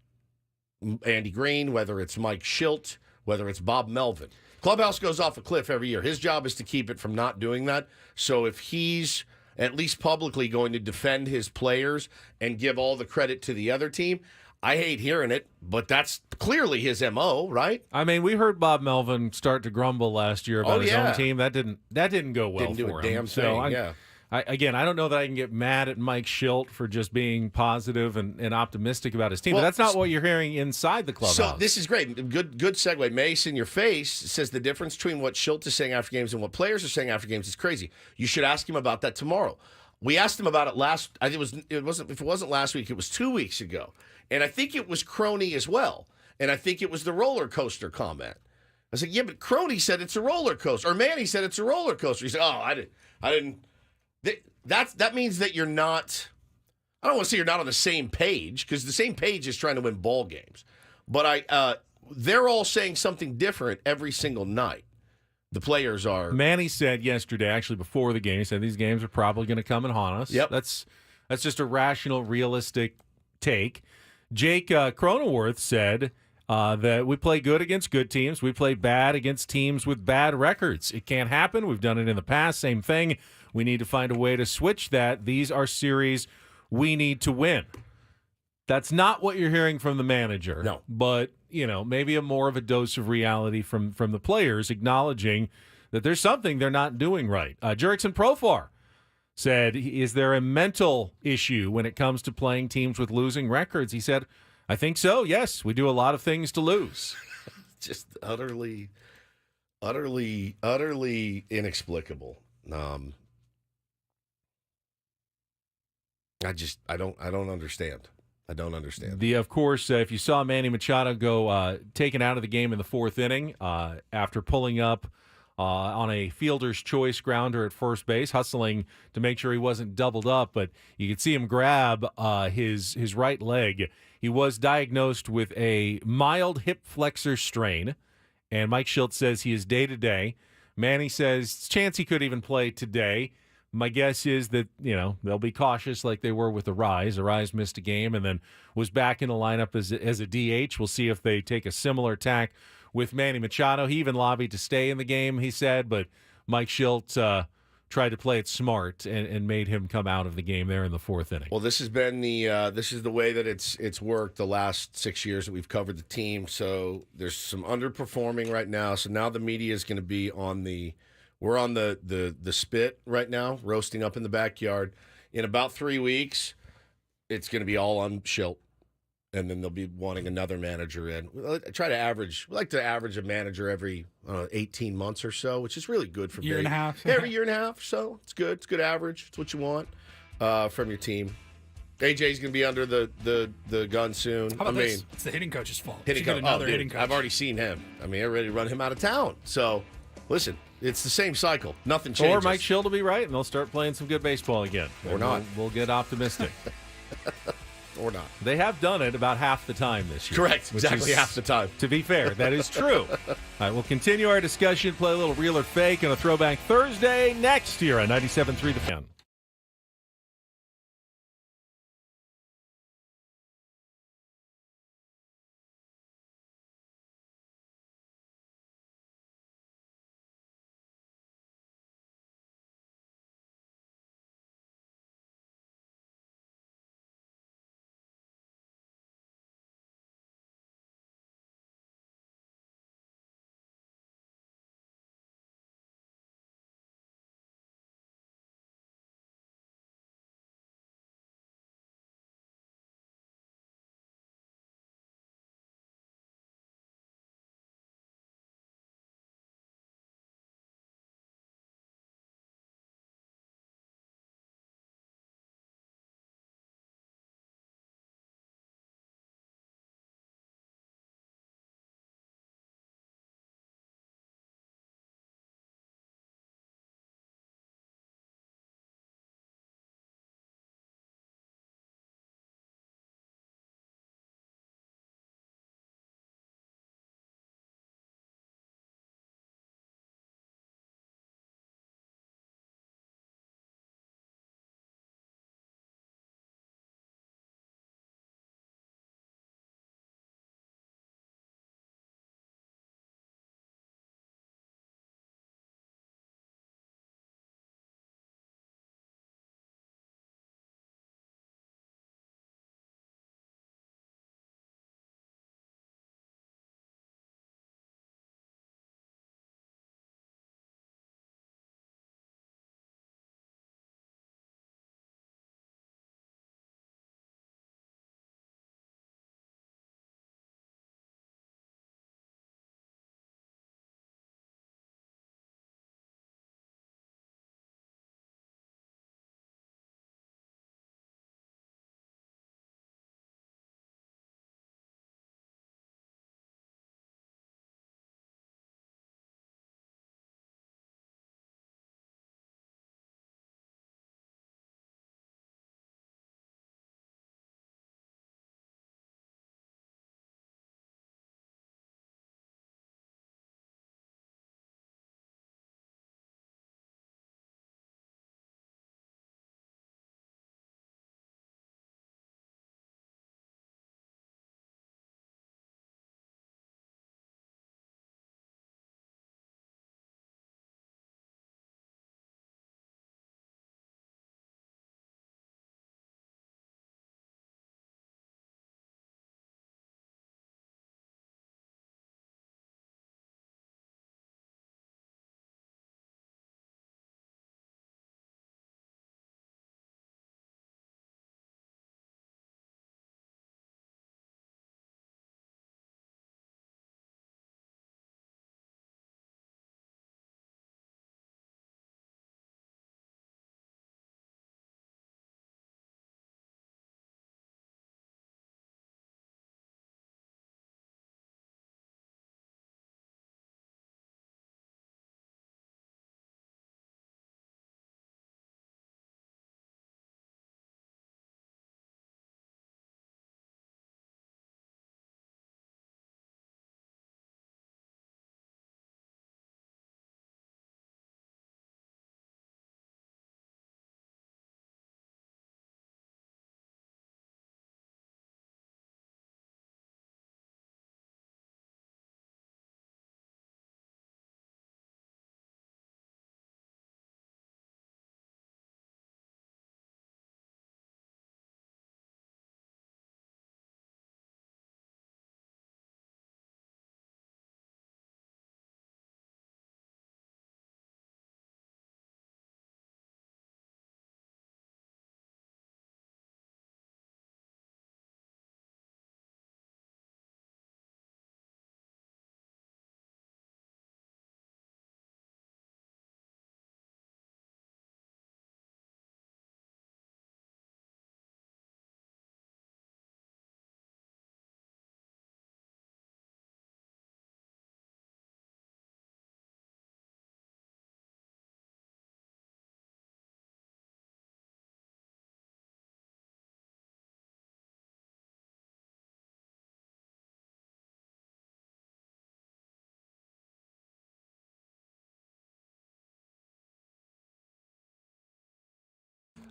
Andy Green, whether it's Mike Schilt, whether it's Bob Melvin. Clubhouse goes off a cliff every year. His job is to keep it from not doing that. So if he's at least publicly going to defend his players and give all the credit to the other team, I hate hearing it, but that's clearly his MO, right? I mean, we heard Bob Melvin start to grumble last year about his own team. That didn't go well for him. Didn't do a damn thing, I don't know that I can get mad at Mike Schilt for just being positive and optimistic about his team, but that's not what you're hearing inside the clubhouse. So this is great. Good segue. Mace in your face says the difference between what Schilt is saying after games and what players are saying after games is crazy. You should ask him about that tomorrow. We asked him about it last. I think if it wasn't last week, it was 2 weeks ago, and I think it was Crony as well, and I think it was the roller coaster comment. I said, yeah, but Crony said it's a roller coaster, or Manny said it's a roller coaster. He said, oh, I didn't. That means that you're not. I don't want to say you're not on the same page, because the same page is trying to win ball games. But they're all saying something different every single night. The players are. Manny said yesterday, actually before the game, he said these games are probably going to come and haunt us. Yep. That's just a rational, realistic take. Jake Cronenworth said that we play good against good teams. We play bad against teams with bad records. It can't happen. We've done it in the past. Same thing. We need to find a way to switch that. These are series we need to win. That's not what you're hearing from the manager. No. But, maybe more of a dose of reality from the players, acknowledging that there's something they're not doing right. Jurickson Profar said, is there a mental issue when it comes to playing teams with losing records? He said, I think so, yes. We do a lot of things to lose. Just utterly inexplicable. I don't understand. I don't understand. Of course, if you saw Manny Machado go taken out of the game in the 4th inning after pulling up on a fielder's choice grounder at first base, hustling to make sure he wasn't doubled up. But you could see him grab his right leg. He was diagnosed with a mild hip flexor strain, and Mike Shildt says he is day-to-day. Manny says chance he could even play today. My guess is that, they'll be cautious like they were with Arise. Arise missed a game and then was back in the lineup as a DH. We'll see if they take a similar tack with Manny Machado. He even lobbied to stay in the game, he said, but Mike Shildt tried to play it smart and made him come out of the game there in the fourth inning. Well, this has been this is the way that it's worked the last 6 years that we've covered the team. So there's some underperforming right now. So now the media is going to be we're on the spit right now, roasting up in the backyard. In about 3 weeks, it's going to be all on Shildt. And then they'll be wanting another manager in. We like to average a manager every 18 months or so, which is really good for year and a half. Every year and a half or so. It's good. It's good average. It's what you want from your team. AJ's going to be under the gun soon. How about this? It's the hitting coach's fault. Hitting coach. Hitting coach. I've already seen him. I mean, they're ready to run him out of town. So, listen, it's the same cycle. Nothing changes. Or Mike Shildt will be right, and they'll start playing some good baseball again. Or not. We'll get optimistic. Or not. They have done it about half the time this year. Correct. Exactly half the time. To be fair, that is true. All right, we'll continue our discussion, play a little Real or Fake on a Throwback Thursday next year on 97.3 The Fan.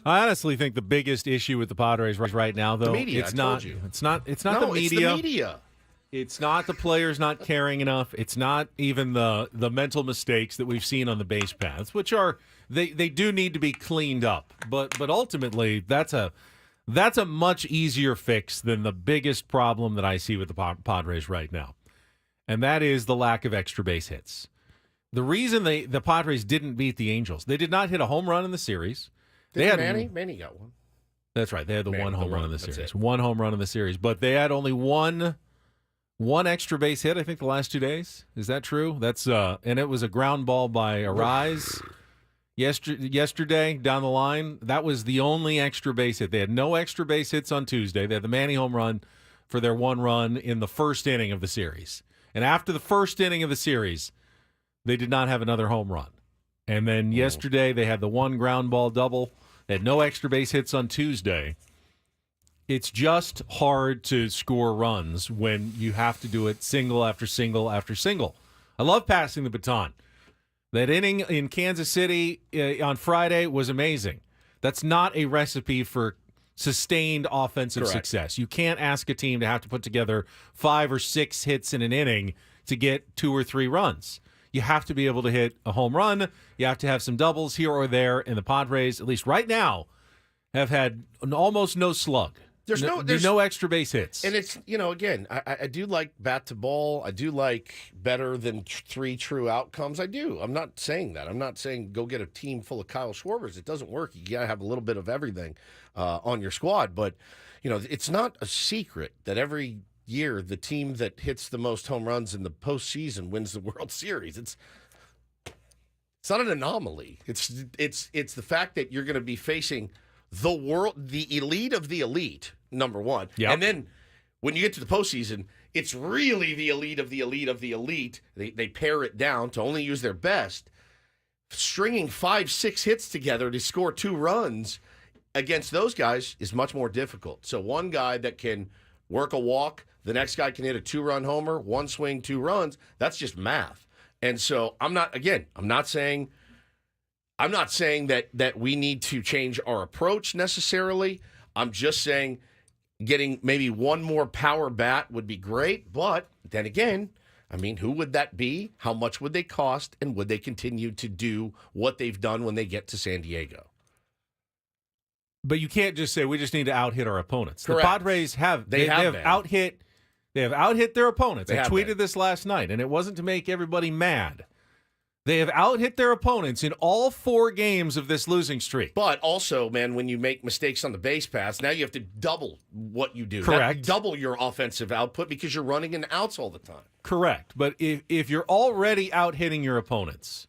I honestly think the biggest issue with the Padres right now, though, The media, it's I not. told you. It's not the No, media. it's the media. It's not the players not caring enough. It's not even the mental mistakes that we've seen on the base paths, which are they do need to be cleaned up. But ultimately, that's a much easier fix than the biggest problem that I see with the Padres right now, and that is the lack of extra base hits. The reason the Padres didn't beat the Angels, they did not hit a home run in the series. Manny got one. That's right. They had the one home run in the that's series. it. One home run in the series, but they had only one extra base hit, I think, the last 2 days. Is that true? That's and it was a ground ball by Arise yesterday down the line. That was the only extra base hit. They had no extra base hits on Tuesday. They had the Manny home run for their one run in the first inning of the series. And after the first inning of the series, they did not have another home run. And then yesterday they had the one ground ball double. They had no extra base hits on Tuesday. It's just hard to score runs when you have to do it single after single after single. I love passing the baton. That inning in Kansas City on Friday was amazing. That's not a recipe for sustained offensive success. You can't ask a team to have to put together 5 or 6 hits in an inning to get 2 or 3 runs. You have to be able to hit a home run. You have to have some doubles here or there. And the Padres, at least right now, have had almost no slug. There's no extra base hits. And it's, again, I do like bat to ball. I do like better than 3 true outcomes. I do. I'm not saying that. I'm not saying go get a team full of Kyle Schwarbers. It doesn't work. You got to have a little bit of everything on your squad. But, it's not a secret that every year the team that hits the most home runs in the postseason wins the World Series. It's not an anomaly. It's the fact that you're going to be facing the elite of the elite, number one. Yep. And then when you get to the postseason, it's really the elite of the elite of the elite. They pare it down to only use their best. Stringing 5-6 hits together to score 2 runs against those guys is much more difficult. So one guy that can work a walk, the next guy can hit a 2-run homer, 1 swing, 2 runs. That's just math. And so I'm not saying that we need to change our approach necessarily. I'm just saying getting maybe one more power bat would be great. But then again, who would that be? How much would they cost? And would they continue to do what they've done when they get to San Diego? But you can't just say we just need to out-hit our opponents. Correct. The Padres have out-hit their opponents. I tweeted this last night, and it wasn't to make everybody mad. They have out-hit their opponents in all 4 games of this losing streak. But also, man, when you make mistakes on the base paths, now you have to double what you do. Correct. Double your offensive output because you're running in outs all the time. Correct. But if you're already out-hitting your opponents,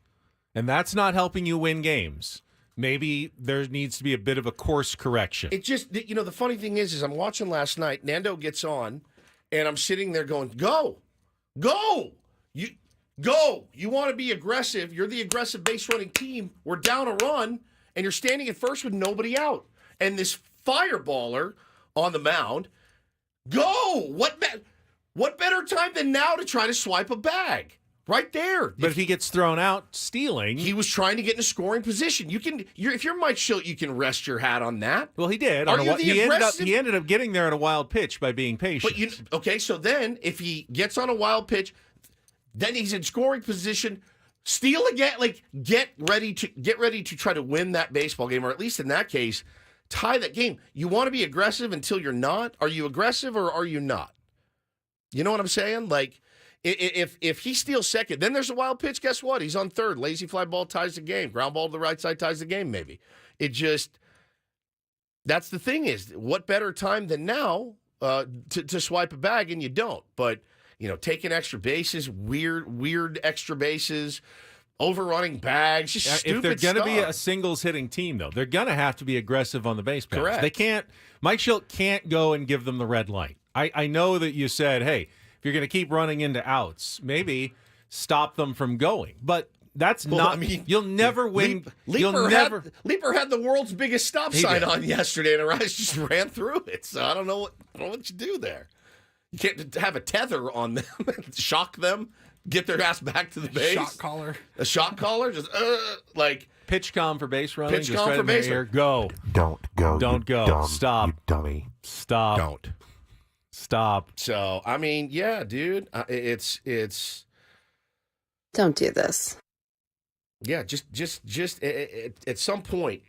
and that's not helping you win games, maybe there needs to be a bit of a course correction. It just, the funny thing is I'm watching last night, Nando gets on, and I'm sitting there going, go. Go. You want to be aggressive. You're the aggressive base running team. We're down a run, and you're standing at first with nobody out. And this fireballer on the mound, go. What better time than now to try to swipe a bag? Right there. But if he gets thrown out stealing, he was trying to get in a scoring position. If you're Mike Schilt, you can rest your hat on that. Well, he did. He ended up getting there on a wild pitch by being patient. But so then if he gets on a wild pitch, then he's in scoring position, steal again, get ready to try to win that baseball game, or at least in that case, tie that game. You want to be aggressive until you're not. Are you aggressive or are you not? You know what I'm saying? If he steals second, then there's a wild pitch. Guess what? He's on third. Lazy fly ball ties the game. Ground ball to the right side ties the game. Maybe that's the thing is what better time than now to swipe a bag, and you don't. But taking extra bases, weird extra bases, overrunning bags, just stupid stuff. If they're going to be a stuff. singles hitting team, though, they're going to have to be aggressive on the base paths. Correct. They can't. Mike Schilt can't go and give them the red light. I know that you said, hey, if you're going to keep running into outs, maybe stop them from going. But that's you'll never win. Leaper had the world's biggest stop sign on yesterday, and Arise just ran through it. So I don't know what you do there. You can't have a tether on them, shock them. get their ass back to the base. Shot caller. A shot caller? Just, like. Pitch com for base running. Pitch just com right for in their base ear. Go. Don't go. Don't you go. Dumb, Stop. You dummy. Stop. Don't. Stop. So, I mean, yeah, dude. It's. Don't do this. Yeah, just at some point,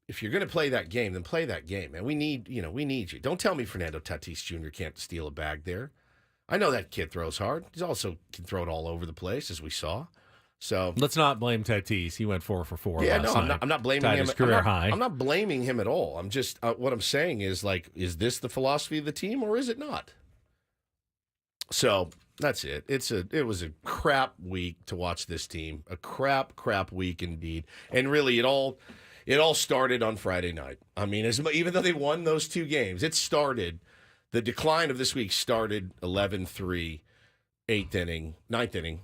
if you're going to play that game, then play that game, man. We need you. Don't tell me Fernando Tatis Jr. can't steal a bag there. I know that kid throws hard. He also can throw it all over the place, as we saw. So let's not blame Tatis. He went 4 for 4. Yeah, last no, night. I'm not blaming Tied him. His career high. I'm not blaming him at all. I'm just what I'm saying is is this the philosophy of the team or is it not? So that's it. It was a crap week to watch this team. A crap week indeed. And really, it all started on Friday night. I mean, even though they won those 2 games, it started. The decline of this week started 11-3, 8th inning, 9th inning.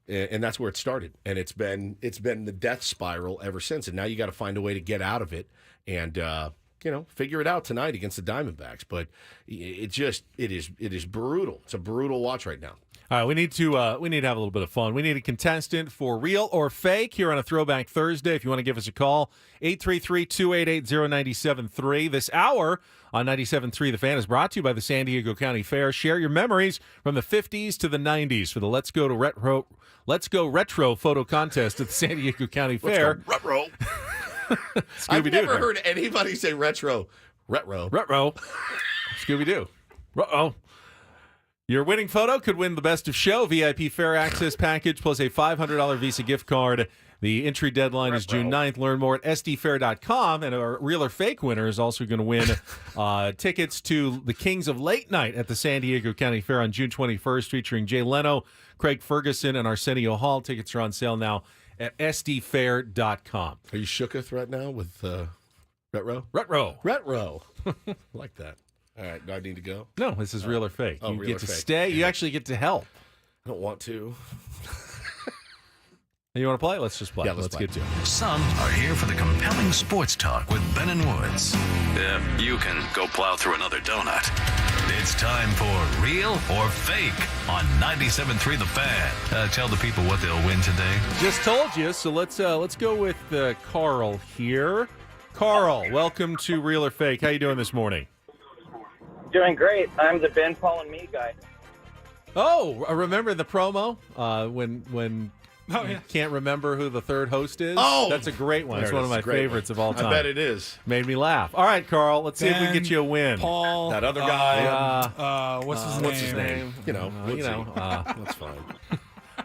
And that's where it started, and it's been the death spiral ever since. And now you got to find a way to get out of it, and figure it out tonight against the Diamondbacks. But it is brutal. It's a brutal watch right now. All right, we need to have a little bit of fun. We need a contestant for real or fake here on a Throwback Thursday. If you want to give us a call, 833-288-0973. This hour on 97.3 The Fan is brought to you by the San Diego County Fair. Share your memories from the 50s to the 90s for the Let's Go Retro photo contest at the San Diego County Fair. Let's go retro. I've never heard anybody say retro. Retro. Scooby-Doo. Uh-oh. Your winning photo could win the Best of Show VIP Fair Access Package plus a $500 Visa gift card. The entry deadline is June 9th. Learn more at sdfair.com. And our real or fake winner is also going to win tickets to the Kings of Late Night at the San Diego County Fair on June 21st, featuring Jay Leno, Craig Ferguson, and Arsenio Hall. Tickets are on sale now at sdfair.com. Are you shooketh right now with retro? Retro. Like that. All right, do I need to go? No, this is real or fake. You real get or to fake. stay. You actually get to help. I don't want to. You want to play? Let's just play. Yeah, let's play. get to it. Some are here for the compelling sports talk with Ben and Woods. If you can go plow through another donut. It's time for Real or Fake on 97.3 The Fan. Tell the people what they'll win today. Just told you, so let's go with Carl here. Carl, welcome to Real or Fake. How you doing this morning? Doing great. I'm the Ben, Paul, and me guy. Oh, remember the promo when you can't remember who the third host is? Oh! That's a great one. It's one of my Great favorites one. of all time. I bet it is. Made me laugh. All right, Carl, let's see if we can get you a win. Paul. That other guy. What's his name? What's his name? That's fine.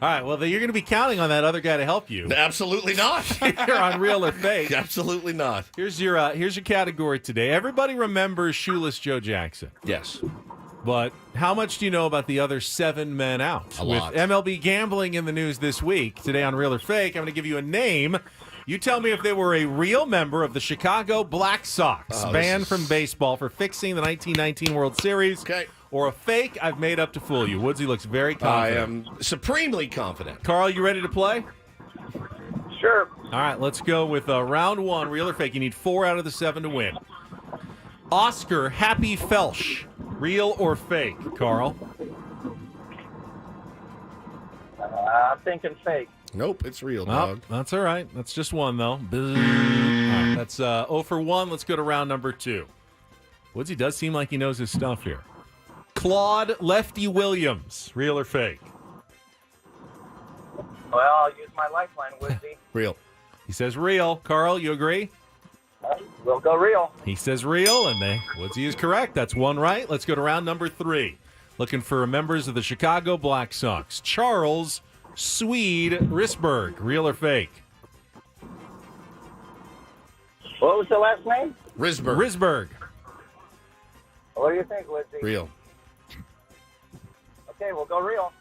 All right, well, you're going to be counting on that other guy to help you. Absolutely not. Here on Real or Fake. Absolutely not. Here's your category today. Everybody remembers Shoeless Joe Jackson. Yes. But how much do you know about the other 7 men out? A lot. With MLB gambling in the news this week, today on Real or Fake, I'm going to give you a name. You tell me if they were a real member of the Chicago Black Sox, banned from baseball for fixing the 1919 World Series. Okay. Or a fake I've made up to fool you. Woodsy looks very confident. I am supremely confident. Carl, you ready to play? Sure. All right, let's go with round 1, Real or Fake. You need 4 out of the 7 to win. Oscar Happy Felsch, real or fake, Carl? I'm thinking fake. Nope, it's real, Oh, dog. that's all right. That's just one, though. All right, that's 0 for 1. Let's go to round number 2. Woodsy does seem like he knows his stuff here. Claude Lefty Williams, real or fake? Well, I'll use my lifeline, Woodsy. Real. He says real. Carl, you agree? We'll go real. He says real, and Woodsy is correct. That's one right. Let's go to round number 3. Looking for members of the Chicago Black Sox. Charles Swede Risberg, real or fake? What was the last name? Risberg. What do you think, Woodsy? Real. Okay, we'll go real.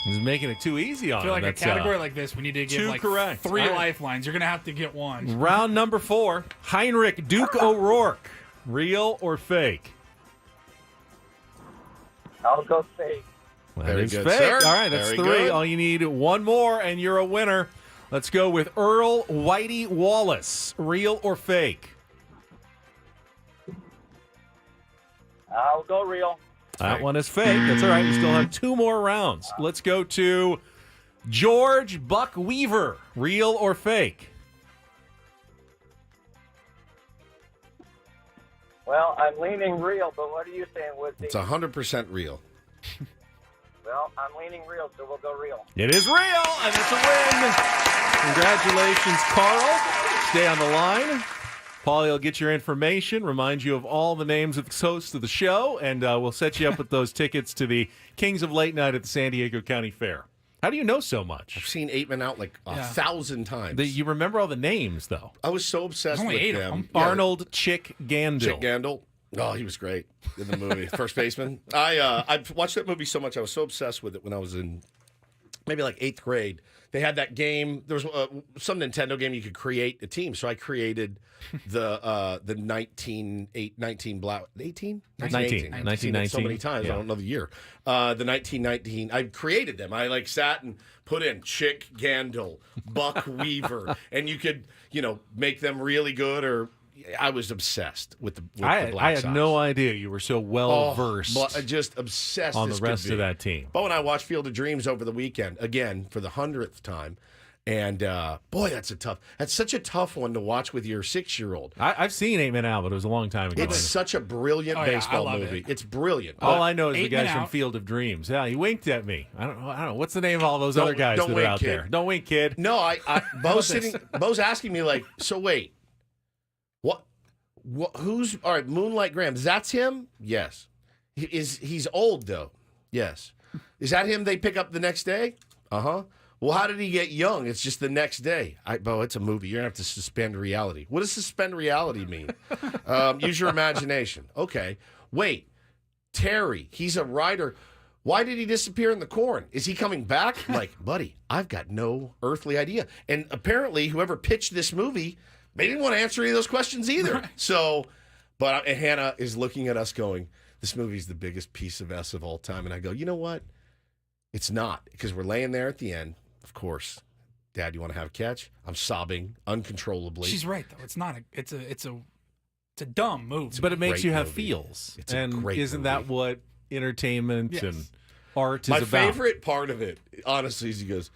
He's making it too easy on I feel him. like a category like this, we need to give two like correct. 3 All right. lifelines. You're going to have to get one. Round number 4. Heinrich Duke O'Rourke, real or fake? I'll go fake. That Very is good, fake. sir. All right, that's Very 3. good. All you need, 1 more, and you're a winner. Let's go with Earl Whitey Wallace, real or fake? I'll go real. That one is fake. That's all right. We still have 2 more rounds. Let's go to George Buck Weaver. Real or fake? Well, I'm leaning real, but what are you saying, Woodsy? It's 100% real. Well, I'm leaning real, so we'll go real. It is real, and it's a win. Congratulations, Carl. Stay on the line. Paulie will get your information, remind you of all the names of the hosts of the show, and we'll set you up with those tickets to the Kings of Late Night at the San Diego County Fair. How do you know so much? I've seen 8 Men Out like 1,000 times. You remember all the names, though. I was so obsessed with them. Arnold Chick Gandil. Chick Gandil. Oh, he was great in the movie. First baseman. I watched that movie so much. I was so obsessed with it when I was in maybe like 8th grade. They had that game. There was some Nintendo game you could create a team. So I created the 1919 Black 18 1919 so many times. I don't know the year. The 1919. I created them. I sat and put in Chick Gandil, Buck Weaver, and you could make them really good or. I was obsessed with the Black Sox. I had no idea you were so well versed. Just obsessed on the rest of that team. But when I watched Field of Dreams over the weekend again for the 100th time, and boy, that's such a tough one to watch with your 6-year-old. I've seen 8 Men Out, but it was a long time ago. It's such a brilliant baseball movie. It's brilliant. All I know is the guys from Field of Dreams. Yeah, he winked at me. I don't know. What's the name of all those other guys that are out there? Don't wink, kid. No, Bo's asking me so wait. What? Who's all right? Moonlight Graham. That's him. Yes. He's old though. Yes. Is that him? They pick up the next day. Well, how did he get young? It's just the next day. Bo, it's a movie. You're gonna have to suspend reality. What does suspend reality mean? Use your imagination. Okay. Wait. Terry. He's a writer. Why did he disappear in the corn? Is he coming back? Buddy, I've got no earthly idea. And apparently, whoever pitched this movie. They didn't want to answer any of those questions either. Right. So, but Hannah is looking at us going, this movie's the biggest piece of S of all time. And I go, you know what? It's not. Because we're laying there at the end. Of course. Dad, you want to have a catch? I'm sobbing uncontrollably. She's right, though. It's not. It's a dumb movie. But it makes you have feels. It's a great isn't movie. That what entertainment and art is My about? My favorite part of it, honestly, is he goes,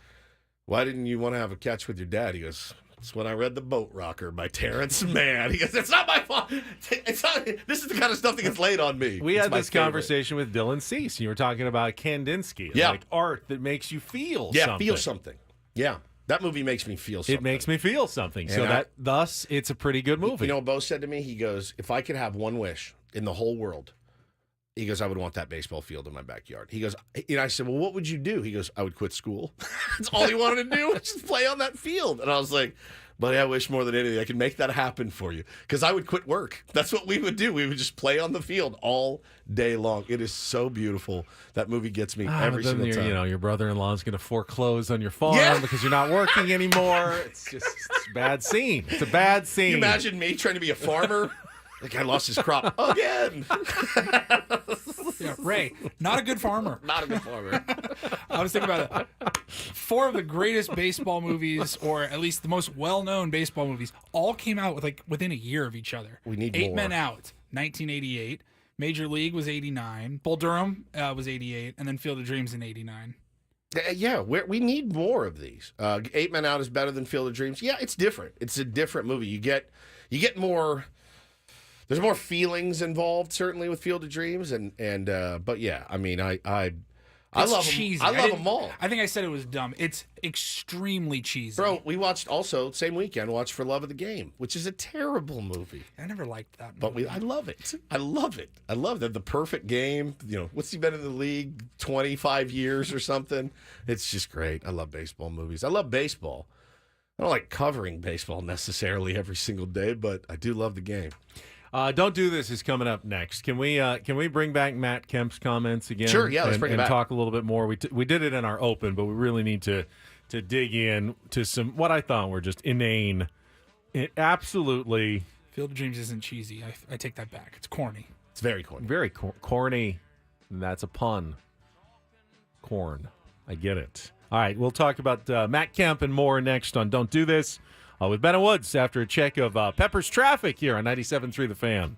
why didn't you want to have a catch with your dad? He goes, it's when I read The Boat Rocker by Terrence Mann. He goes, it's not my fault. It's not. This is the kind of stuff that gets laid on me. We had this conversation with Dylan Cease. You were talking about Kandinsky. Like art that makes you feel something. Yeah, feel something. Yeah. That movie makes me feel something. It makes me feel something. So thus, it's a pretty good movie. You know what Bo said to me? He goes, if I could have one wish in the whole world, he goes, I would want that baseball field in my backyard. He goes, I said, well, what would you do? He goes, I would quit school. That's all he wanted to do was just play on that field. And I was like, buddy, I wish more than anything I could make that happen for you. Because I would quit work. That's what we would do. We would just play on the field all day long. It is so beautiful. That movie gets me every single time. Your brother-in-law is going to foreclose on your farm because you're not working anymore. It's a bad scene. It's a bad scene. Can you imagine me trying to be a farmer? The guy lost his crop again. Yeah, Ray, not a good farmer. Not a good farmer. I was thinking about it. 4 of the greatest baseball movies, or at least the most well-known baseball movies, all came out within a year of each other. We need 8 more. Men Out, 1988. Major League was 89. Bull Durham was 88, and then Field of Dreams in 89. Yeah, we need more of these. 8 Men Out is better than Field of Dreams. Yeah, it's different. It's a different movie. You get more. There's more feelings involved, certainly, with Field of Dreams, but yeah, I mean, I love cheesy. them. I love them all. I think I said it was dumb. It's extremely cheesy. Bro, we watched also same weekend. Watched For Love of the Game, which is a terrible movie. I never liked that movie. But I love it. I love it. I love that. The perfect game. What's he been in the league 25 years or something? It's just great. I love baseball movies. I love baseball. I don't like covering baseball necessarily every single day, but I do love the game. Don't Do This is coming up next. Can we bring back Matt Kemp's comments again? Sure, yeah, let's bring it back. And talk a little bit more. We did it in our open, but we really need to dig in to some what I thought were just inane. Absolutely. Field of Dreams isn't cheesy. I take that back. It's corny. It's very corny. Very corny. And that's a pun. Corn. I get it. All right, we'll talk about Matt Kemp and more next on Don't Do This. With Ben Woods after a check of Pepper's traffic here on 97.3 The Fan.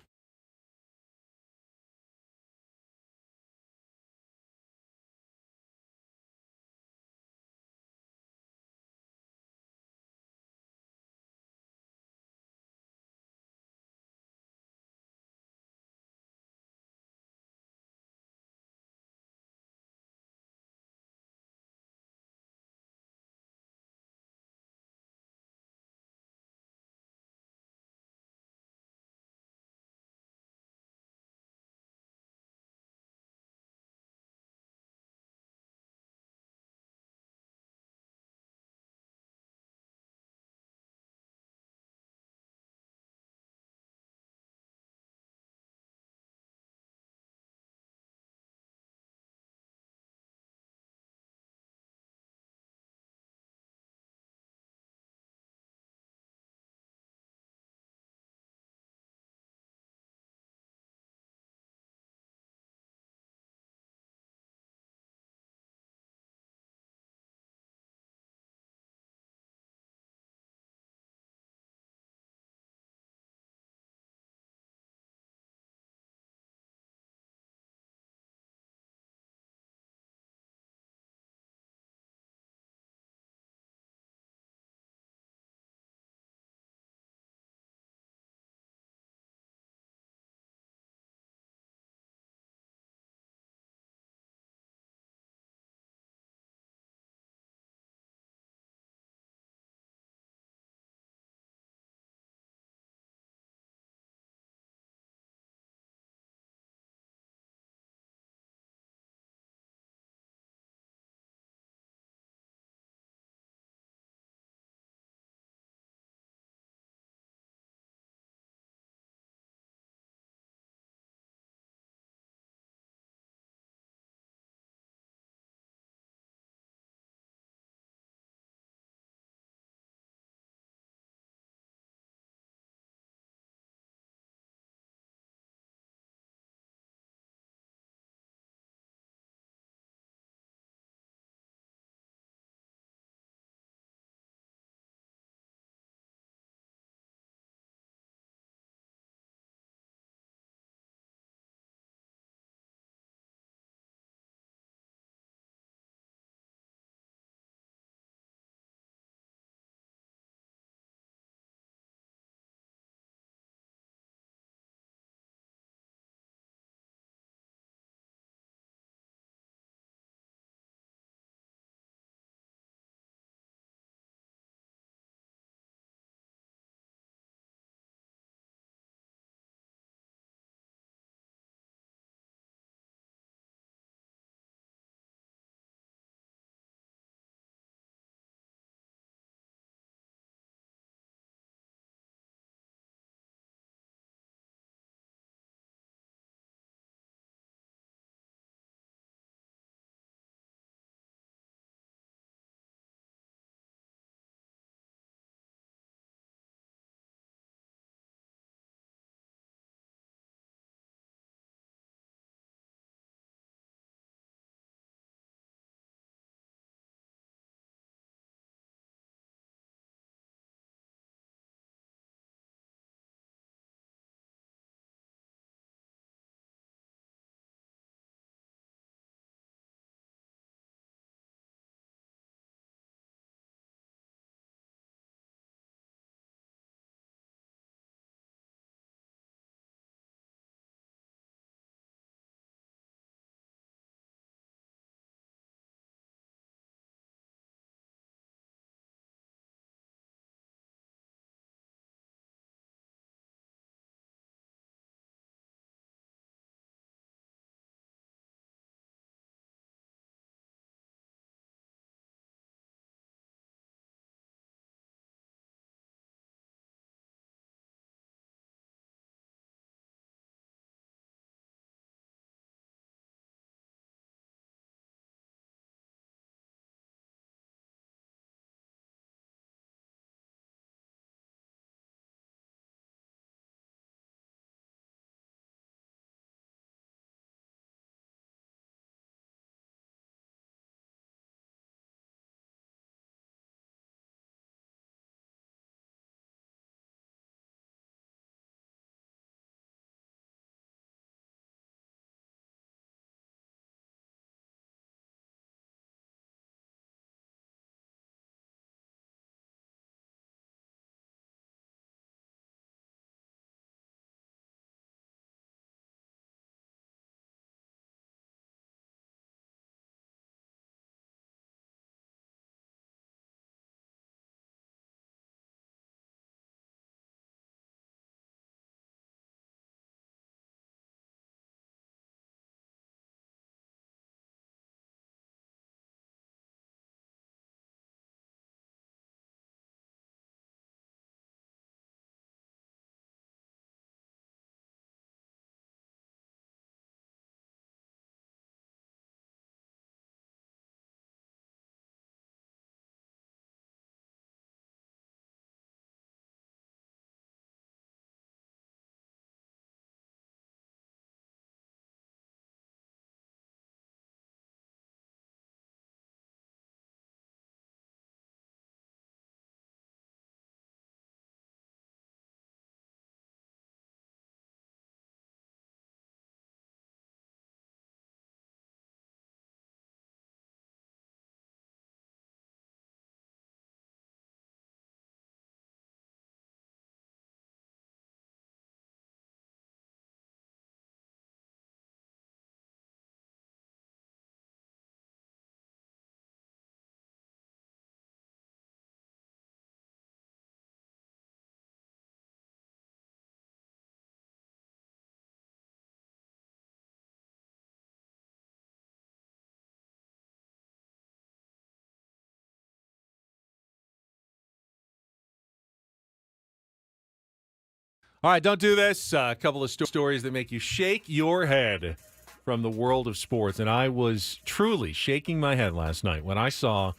All right, don't do this. A couple of stories that make you shake your head from the world of sports. And I was truly shaking my head last night when I saw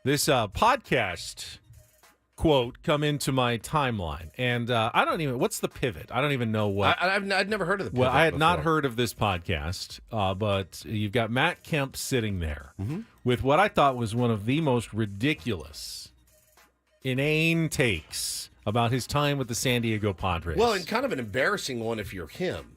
this podcast quote come into my timeline. And I don't even, what's the pivot? I don't even know what. I'd never heard of the pivot. Well, I had before. not heard of this podcast, but you've got Matt Kemp sitting there with what I thought was one of the most ridiculous, inane takes about his time with the San Diego Padres. Well, and kind of an embarrassing one if you're him,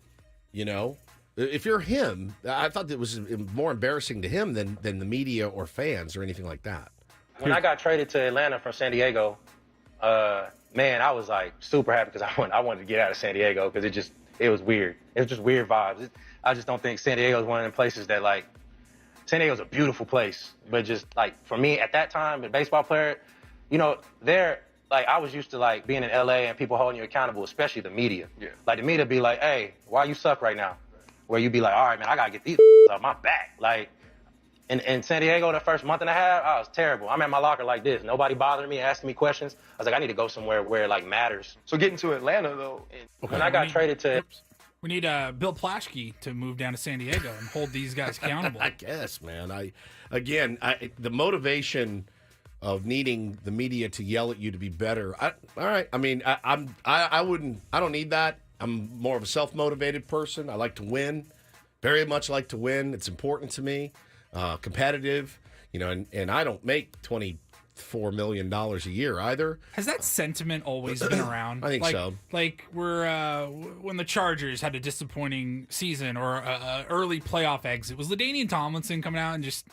you know? If you're him, I thought it was more embarrassing to him than the media or fans or anything like that. When I got traded to Atlanta from San Diego, man, I was like super happy because I wanted to get out of San Diego because it was weird. It was just weird vibes. I just don't think San Diego is one of the places that like, San Diego's a beautiful place, but just like for me at that time, a baseball player, you know, like I was used to like being in LA and people holding you accountable, especially the media. Yeah. Like the media be like, hey, why you suck right now? Where you be like, all right, man, I gotta get these off my back. Like in San Diego, the first month and a half, I was terrible. I'm at my locker like this. Nobody bothering me, asking me questions. I was like, I need to go somewhere where it like matters. So getting to Atlanta though. When I got traded to We need Bill Plaschke to move down to San Diego and hold these guys accountable. I guess, man. The motivation of needing the media to yell at you to be better. All right. I mean, I don't need that. I'm more of a self-motivated person. I like to win. Very much like to win. It's important to me. Competitive, you know, and I don't make $24 million a year either. Has that sentiment always been around? I think so. Like when the Chargers had a disappointing season or a early playoff exit, was LaDainian Tomlinson coming out and just,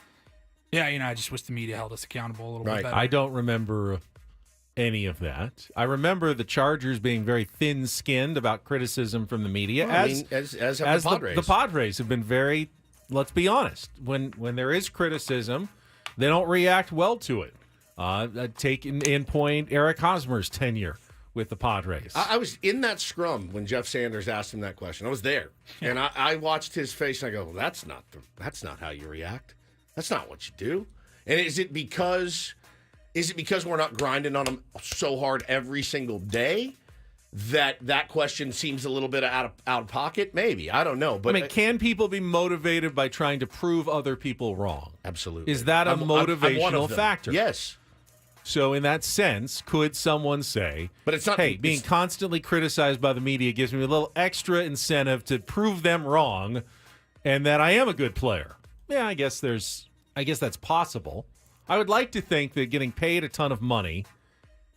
I just wish the media held us accountable a little bit better. I don't remember any of that. I remember the Chargers being very thin-skinned about criticism from the media. Well, as have the Padres. The Padres have been very, let's be honest, when there is criticism, they don't react well to it. Take in point Eric Hosmer's tenure with the Padres. I was in that scrum when Jeff Sanders asked him that question. I was there, and I watched his face, and I go, well, that's not how you react. That's not what you do. And is it because we're not grinding on them so hard every single day that question seems a little bit out of pocket? Maybe. I don't know. But I mean, can people be motivated by trying to prove other people wrong? Absolutely. Is that a motivational factor? Yes. So in that sense, could someone say, but it's not, hey, being constantly criticized by the media gives me a little extra incentive to prove them wrong and that I am a good player? Yeah, I guess that's possible. I would like to think that getting paid a ton of money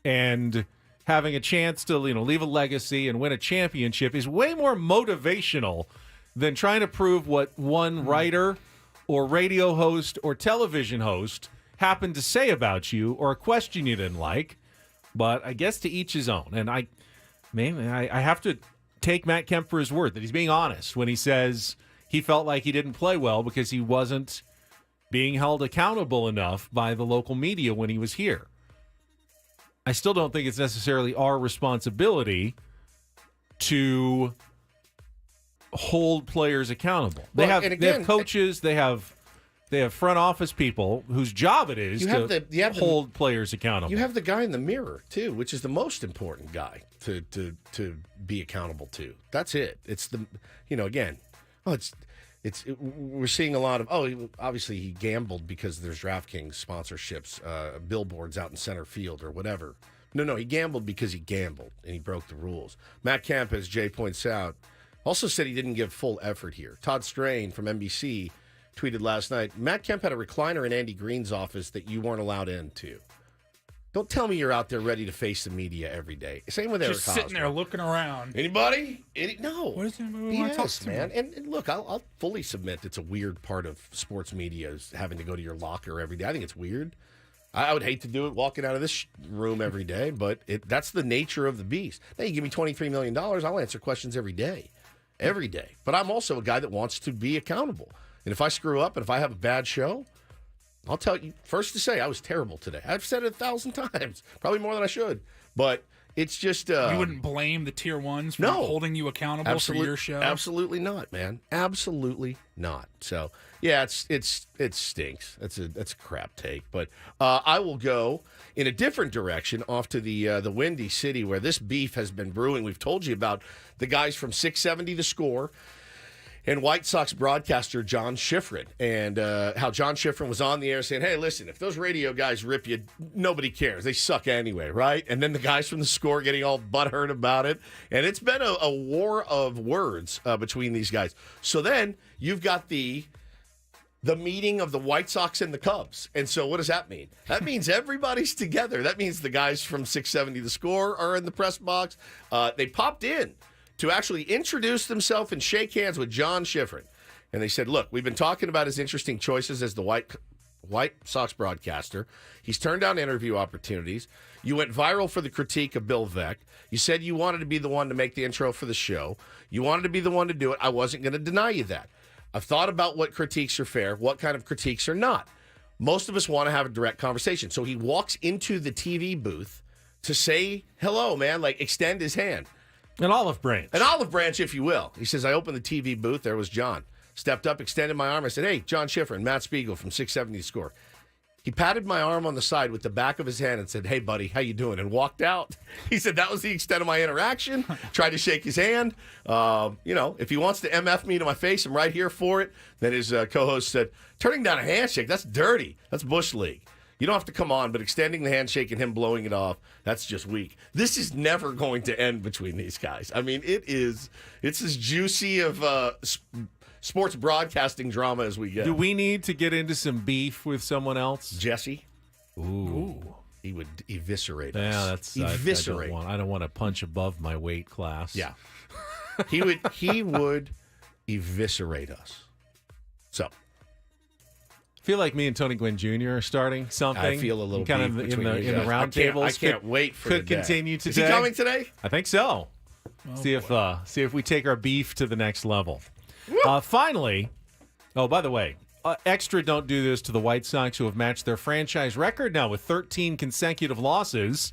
and having a chance to, leave a legacy and win a championship is way more motivational than trying to prove what one writer or radio host or television host happened to say about you or a question you didn't like. But I guess to each his own. And I have to take Matt Kemp for his word that he's being honest when he says he felt like he didn't play well because he wasn't being held accountable enough by the local media when he was here. I still don't think it's necessarily our responsibility to hold players accountable. They have coaches, they have front office people whose job it is to hold players accountable. You have the guy in the mirror too, which is the most important guy to be accountable to. That's it. It's we're seeing a lot of, obviously he gambled because there's DraftKings sponsorships, billboards out in center field or whatever. No, he gambled because he gambled and he broke the rules. Matt Kemp, as Jay points out, also said he didn't give full effort here. Todd Strain from NBC tweeted last night, Matt Kemp had a recliner in Andy Green's office that you weren't allowed into. Don't tell me you're out there ready to face the media every day. Same with Eric Hosmer. Just sitting there looking around. Anybody? No. What is anybody want to talk to man. And look, I'll fully submit it's a weird part of sports media is having to go to your locker every day. I think it's weird. I would hate to do it walking out of this room every day, but that's the nature of the beast. Now, you give me $23 million, I'll answer questions every day. Every day. But I'm also a guy that wants to be accountable. And if I screw up and if I have a bad show, I'll tell you, first to say, I was terrible today. I've said it 1,000 times, probably more than I should. But it's just... you wouldn't blame the Tier 1s for not holding you accountable for your show? Absolutely not, man. Absolutely not. So Yeah, it stinks. That's a crap take. But I will go in a different direction, off to the Windy City, where this beef has been brewing. We've told you about the guys from 670 The Score and White Sox broadcaster John Schifrin, and how John Schifrin was on the air saying, hey, listen, if those radio guys rip you, nobody cares. They suck anyway, right? And then the guys from The Score getting all butthurt about it. And it's been a war of words between these guys. So then you've got the meeting of the White Sox and the Cubs. And so what does that mean? That means everybody's together. That means the guys from 670 The Score are in the press box. They popped in to actually introduce themselves and shake hands with John Schifrin. And they said, look, we've been talking about his interesting choices as the White Sox broadcaster. He's turned down interview opportunities. You went viral for the critique of Bill Veeck. You said you wanted to be the one to make the intro for the show. You wanted to be the one to do it. I wasn't going to deny you that. I've thought about what critiques are fair, what kind of critiques are not. Most of us want to have a direct conversation. So he walks into the TV booth to say, hello, man, like extend his hand. An olive branch. An olive branch, if you will. He says, I opened the TV booth. There was John. Stepped up, extended my arm. I said, hey, John Schifrin, Matt Spiegel from 670 The Score. He patted my arm on the side with the back of his hand and said, hey, buddy, how you doing? And walked out. He said, that was the extent of my interaction. Tried to shake his hand. If he wants to MF me to my face, I'm right here for it. Then his co-host said, turning down a handshake, that's dirty. That's Bush League. You don't have to come on, but extending the handshake and him blowing it off, that's just weak. This is never going to end between these guys. I mean, it's as juicy of sports broadcasting drama as we get. Do we need to get into some beef with someone else? Jesse? Ooh. He would eviscerate us. Yeah, that's eviscerate. I don't want to punch above my weight class. Yeah. He would eviscerate us. So I feel like me and Tony Gwynn Jr. are starting something. I feel a little kind of in the round tables. I can't wait for could the day. Continue today. Is he coming today? I think so. See if we take our beef to the next level. Finally, by the way, extra don't do this to the White Sox, who have matched their franchise record now with 13 consecutive losses,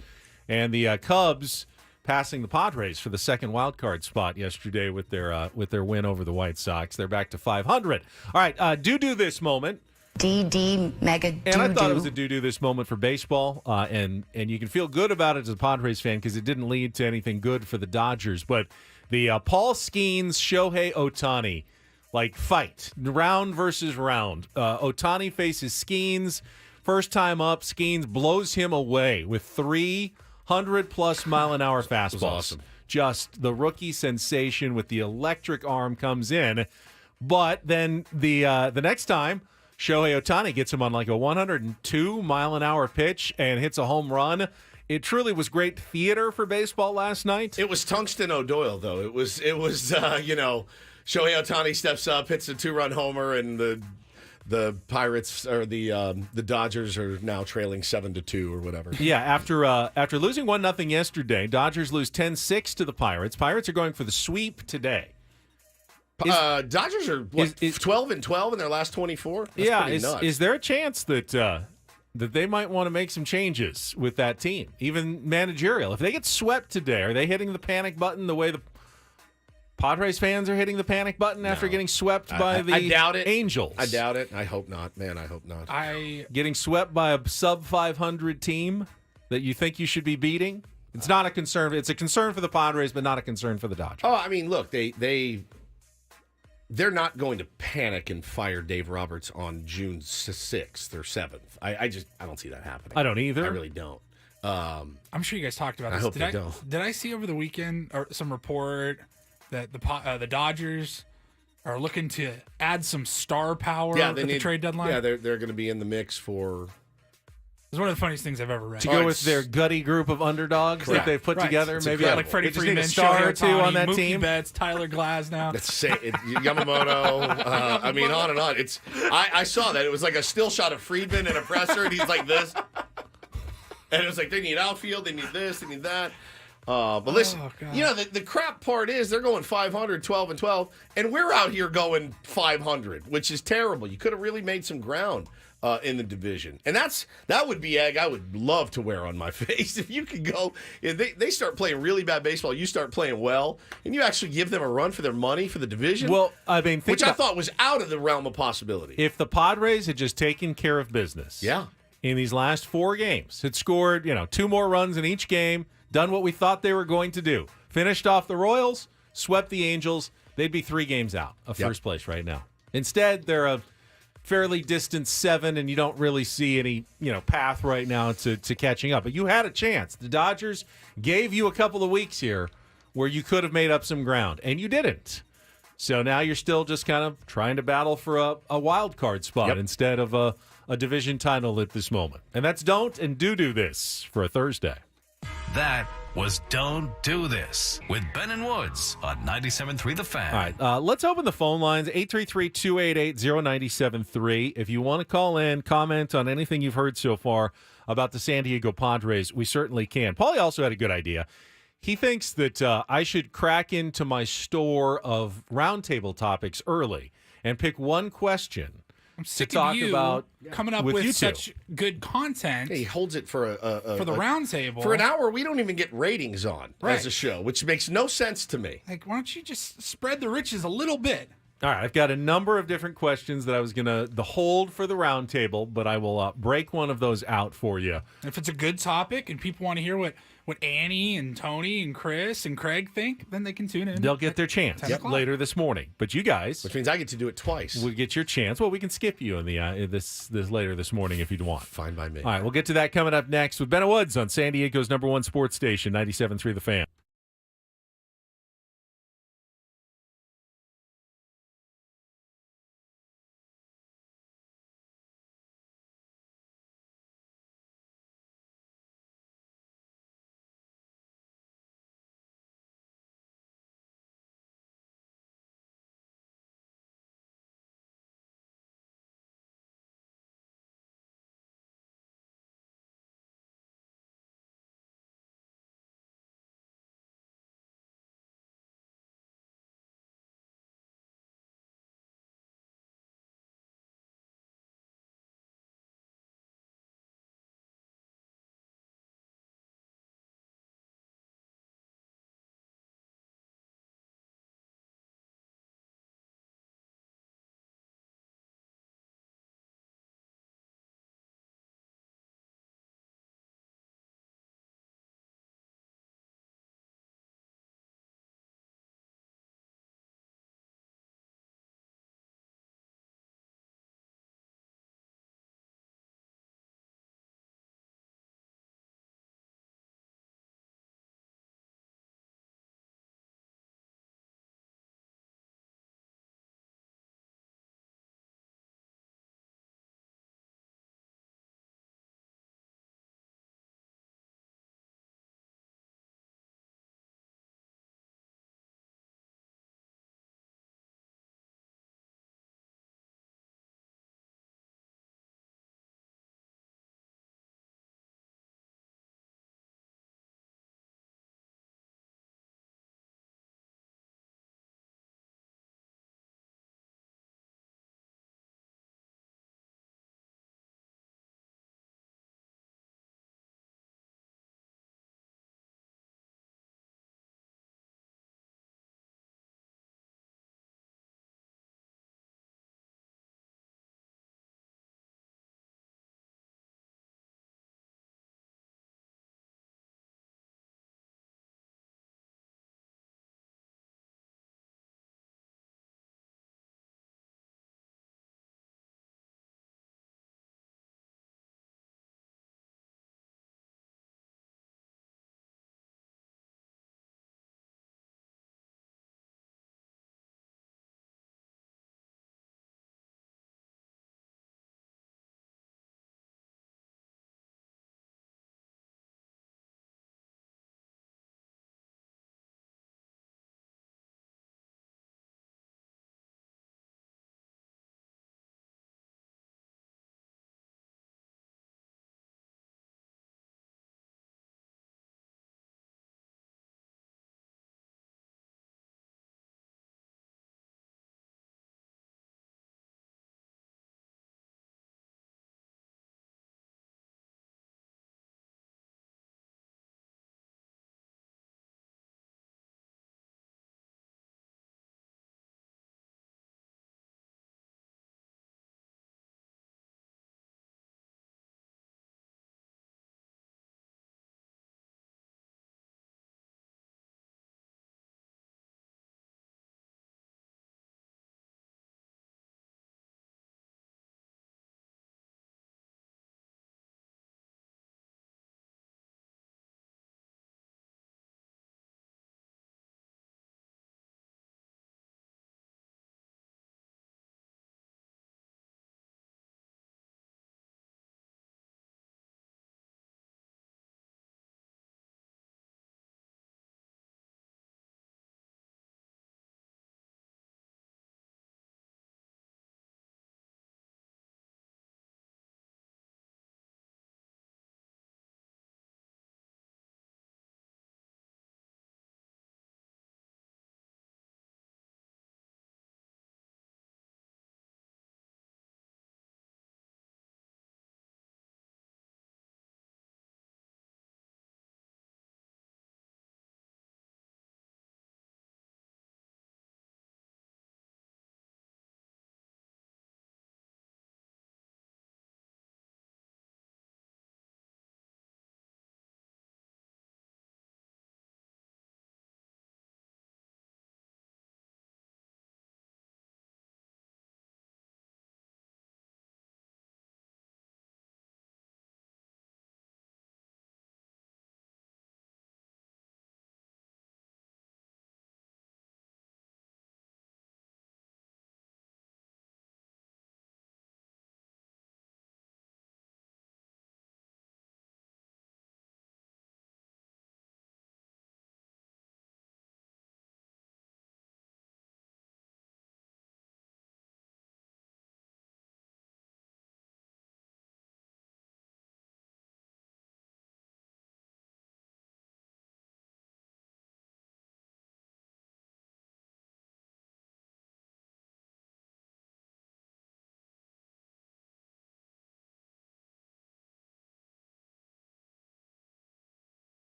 and the Cubs passing the Padres for the second wild card spot yesterday with their win over the White Sox. They're back to 500. All right, do this moment. DD mega doo-doo. And I thought it was a do this moment for baseball, and you can feel good about it as a Padres fan because it didn't lead to anything good for the Dodgers. But the Paul Skeens, Shohei Ohtani, fight, round versus round. Ohtani faces Skeens, first time up. Skeens blows him away with 300-plus mile-an-hour fastballs. Awesome. Just the rookie sensation with the electric arm comes in. But then the next time, Shohei Ohtani gets him on a 102-mile-an-hour pitch and hits a home run. It truly was great theater for baseball last night. It was Tungsten O'Doyle, though. It was Shohei Ohtani steps up, hits a 2-run homer, and the Pirates or the Dodgers are now trailing 7-2 or whatever. Yeah, after losing 1-0 yesterday, Dodgers lose 10-6 to the Pirates. Pirates are going for the sweep today. Dodgers are 12-12 in their last 24. That's nuts. Is there a chance that they might want to make some changes with that team, even managerial? If they get swept today, are they hitting the panic button the way the Padres fans are hitting the panic button after getting swept by the I doubt it. Angels? I doubt it. I hope not. Man, I hope not. Getting swept by a sub-500 team that you think you should be beating? It's not a concern. It's a concern for the Padres, but not a concern for the Dodgers. Oh, I mean, look, they're not going to panic and fire Dave Roberts on June 6th or 7th. I don't see that happening. I don't either. I really don't. I'm sure you guys talked about this. I hope they don't. Did I see over the weekend or some report that the Dodgers are looking to add some star power at the trade deadline? Yeah, they're going to be in the mix for. It's one of the funniest things I've ever read. To go with their gutty group of underdogs that they've put together, it's maybe incredible. Like Freddie just need Freeman, a star Shohei or two Ohtani, on that Mookie team. Betts, Tyler Glasnow. Yamamoto. I mean, on and on. I saw that. It was like a still shot of Friedman in a presser, and he's like this. And it was like, they need outfield, they need this, they need that. But listen, the crap part is they're going 500, 12-12, and we're out here going 500, which is terrible. You could have really made some ground in the division. And that would be egg I would love to wear on my face. If you could go, if they start playing really bad baseball, you start playing well, and you actually give them a run for their money for the division. Well, I mean, which I thought was out of the realm of possibility. If the Padres had just taken care of business, in these last 4 games, had scored 2 more runs in each game, done what we thought they were going to do, finished off the Royals, swept the Angels, they'd be 3 games out of first place right now. Instead, they're a fairly distant 7, and you don't really see any path right now to catching up. But you had a chance. The Dodgers gave you a couple of weeks here where you could have made up some ground, and you didn't. So now you're still just kind of trying to battle for a wild card spot instead of a division title at this moment. And that's Don't and Do this for a Thursday. That was Don't Do This with Ben and Woods on 97.3 The Fan. All right, let's open the phone lines, 833-288-0973. If you want to call in, comment on anything you've heard so far about the San Diego Padres, we certainly can. Paulie also had a good idea. He thinks that I should crack into my store of roundtable topics early and pick one question I'm sick to talk of you about coming up with such good content. He holds it for for the roundtable for an hour. We don't even get ratings on as a show, which makes no sense to me. Like, why don't you just spread the riches a little bit? All right, I've got a number of different questions that I was going to hold for the roundtable, but I will break one of those out for you. If it's a good topic and people want to hear what Annie and Tony and Chris and Craig think, then they can tune in. They'll get their chance later this morning. But you guys, which means I get to do it twice, will get your chance. Well, we can skip you in the this later this morning if you'd want. Fine by me. All right, we'll get to that coming up next with Ben and Woods on San Diego's #1 sports station, 97.3 The Fan.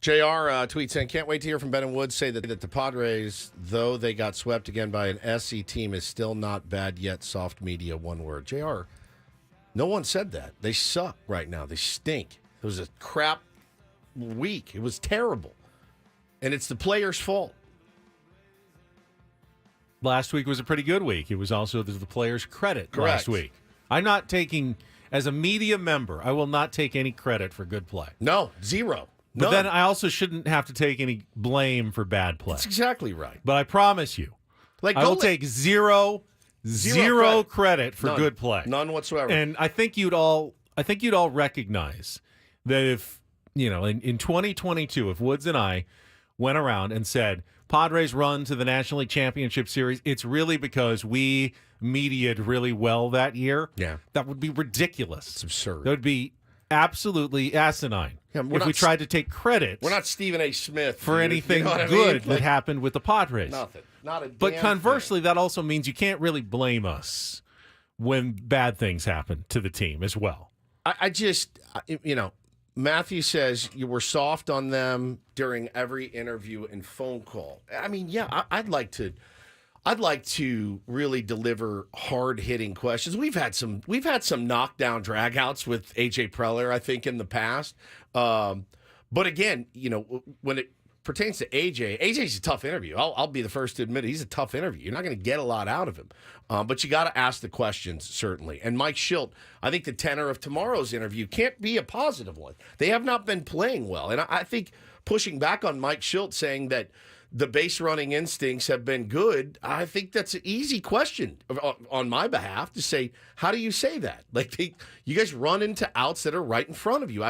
JR tweets saying, can't wait to hear from Ben and Woods say that the Padres, though they got swept again by an SC team, is still not bad yet. Soft media, one word. JR, no one said that. They suck right now. They stink. It was a crap week. It was terrible. And it's the players' fault. Last week was a pretty good week. It was also the players' credit. Correct. Last week. I'm not taking, as a media member, I will not take any credit for good play. No, zero. But None. then I also shouldn't have to take any blame for bad play. That's exactly right. But I promise you, I will take zero credit for None. good play. None whatsoever. And I think you'd all recognize that if, in 2022, if Woods and I went around and said, Padres run to the National League Championship Series, it's really because we mediated really well that year. Yeah. That would be ridiculous. It's absurd. That would be absolutely asinine if we tried to take credit. We're not Stephen A. Smith for anything good that happened with the Padres. Nothing. Not a But damn conversely, thing. that also means you can't really blame us when bad things happen to the team as well. I just, Matthew says you were soft on them during every interview and phone call. I mean, yeah, I'd like to really deliver hard-hitting questions. We've had some knockdown dragouts with AJ Preller, I think, in the past. But again, when it pertains to AJ's a tough interview. I'll be the first to admit it. He's a tough interview. You're not going to get a lot out of him. But you got to ask the questions, certainly. And Mike Schilt, I think the tenor of tomorrow's interview can't be a positive one. They have not been playing well. And I think pushing back on Mike Schilt saying that the base running instincts have been good, I think that's an easy question on my behalf to say, how do you say that? Like, you guys run into outs that are right in front of you.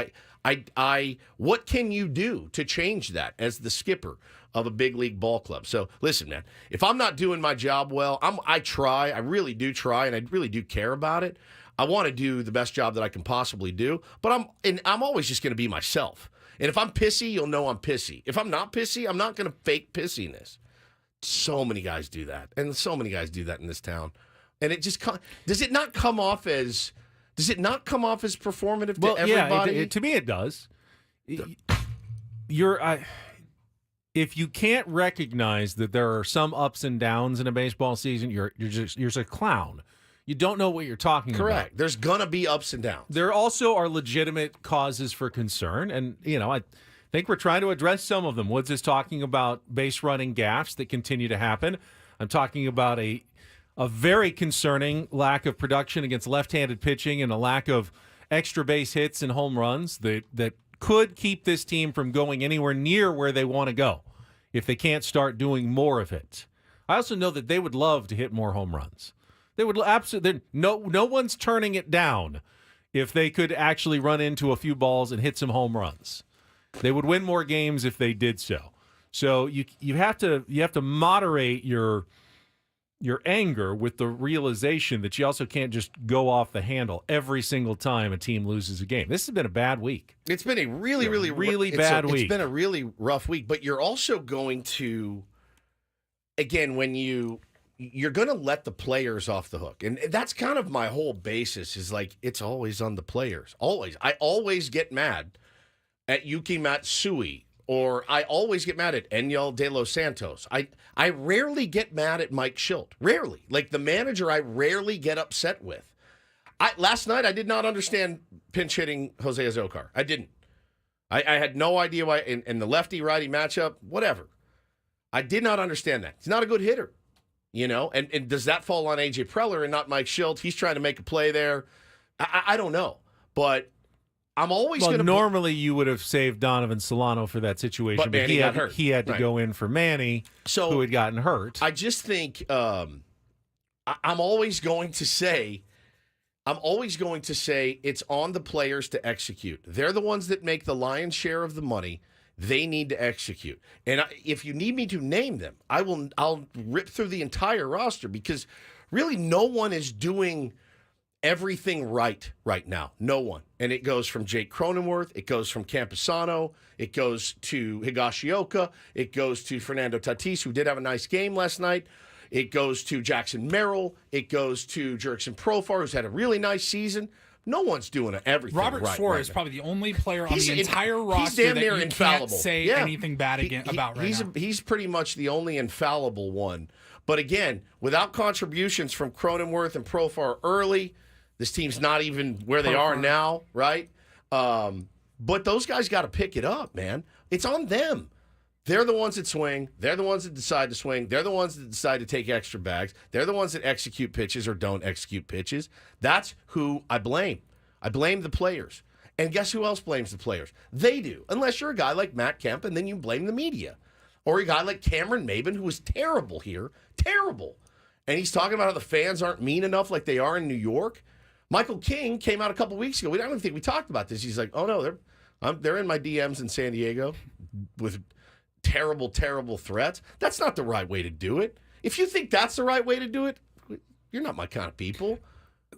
What can you do to change that as the skipper of a big league ball club? So listen, man, if I'm not doing my job well, I try. I really do try, and I really do care about it. I want to do the best job that I can possibly do, but I'm always just going to be myself. And if I'm pissy, you'll know I'm pissy. If I'm not pissy, I'm not going to fake pissiness. So many guys do that, and so many guys do that in this town. And it just does it not come off as performative to everybody? Yeah, to me it does. If you can't recognize that there are some ups and downs in a baseball season, you're just a clown. You don't know what you're talking about. Correct. There's going to be ups and downs. There also are legitimate causes for concern, and I think we're trying to address some of them. Woods is talking about base running gaffes that continue to happen. I'm talking about a very concerning lack of production against left-handed pitching and a lack of extra base hits and home runs that could keep this team from going anywhere near where they want to go if they can't start doing more of it. I also know that they would love to hit more home runs. They would absolutely. No one's turning it down if they could actually run into a few balls and hit some home runs. They would win more games if they did so. So you have to moderate your anger with the realization that you also can't just go off the handle every single time a team loses a game. This has been a bad week. It's been a really bad week. It's been a really rough week. But you're also going to, again, when you're going to let the players off the hook. And that's kind of my whole basis is like, it's always on the players. Always. I always get mad at Yuki Matsui, or I always get mad at Enyel De Los Santos. I rarely get mad at Mike Schilt. Rarely. Like the manager, I rarely get upset with. Last night, I did not understand pinch hitting Jose Azocar. I didn't. I had no idea why in the lefty-righty matchup, whatever. I did not understand that. He's not a good hitter. And does that fall on AJ Preller and not Mike Schilt? He's trying to make a play there. I don't know, but I'm always going to. Normally, you would have saved Donovan Solano for that situation, but Manny got hurt. He had to go in for Manny, who had gotten hurt. I just think I'm always going to say it's on the players to execute. They're the ones that make the lion's share of the money. They need to execute. And if you need me to name them, I'll rip through the entire roster because really no one is doing everything right now. No one. And it goes from Jake Cronenworth. It goes from Camposano. It goes to Higashioka. It goes to Fernando Tatis, who did have a nice game last night. It goes to Jackson Merrill. It goes to Jurickson Profar, who's had a really nice season. No one's doing everything Robert right. Suarez right is now. probably the only player on He's the entire roster damn that near you infallible. can't say Yeah. anything bad about right now. He's pretty much the only infallible one. But again, without contributions from Cronenworth and Profar early, this team's not even where they are now, right? But those guys got to pick it up, man. It's on them. They're the ones that swing. They're the ones that decide to swing. They're the ones that decide to take extra bags. They're the ones that execute pitches or don't execute pitches. That's who I blame. I blame the players. And guess who else blames the players? They do. Unless you're a guy like Matt Kemp, and then you blame the media. Or a guy like Cameron Maben, who was terrible here. Terrible. And he's talking about how the fans aren't mean enough like they are in New York. Michael King came out a couple weeks ago. I don't even think we talked about this. He's like, oh, no, they're in my DMs in San Diego with terrible, terrible threats. That's not the right way to do it. If you think that's the right way to do it, you're not my kind of people.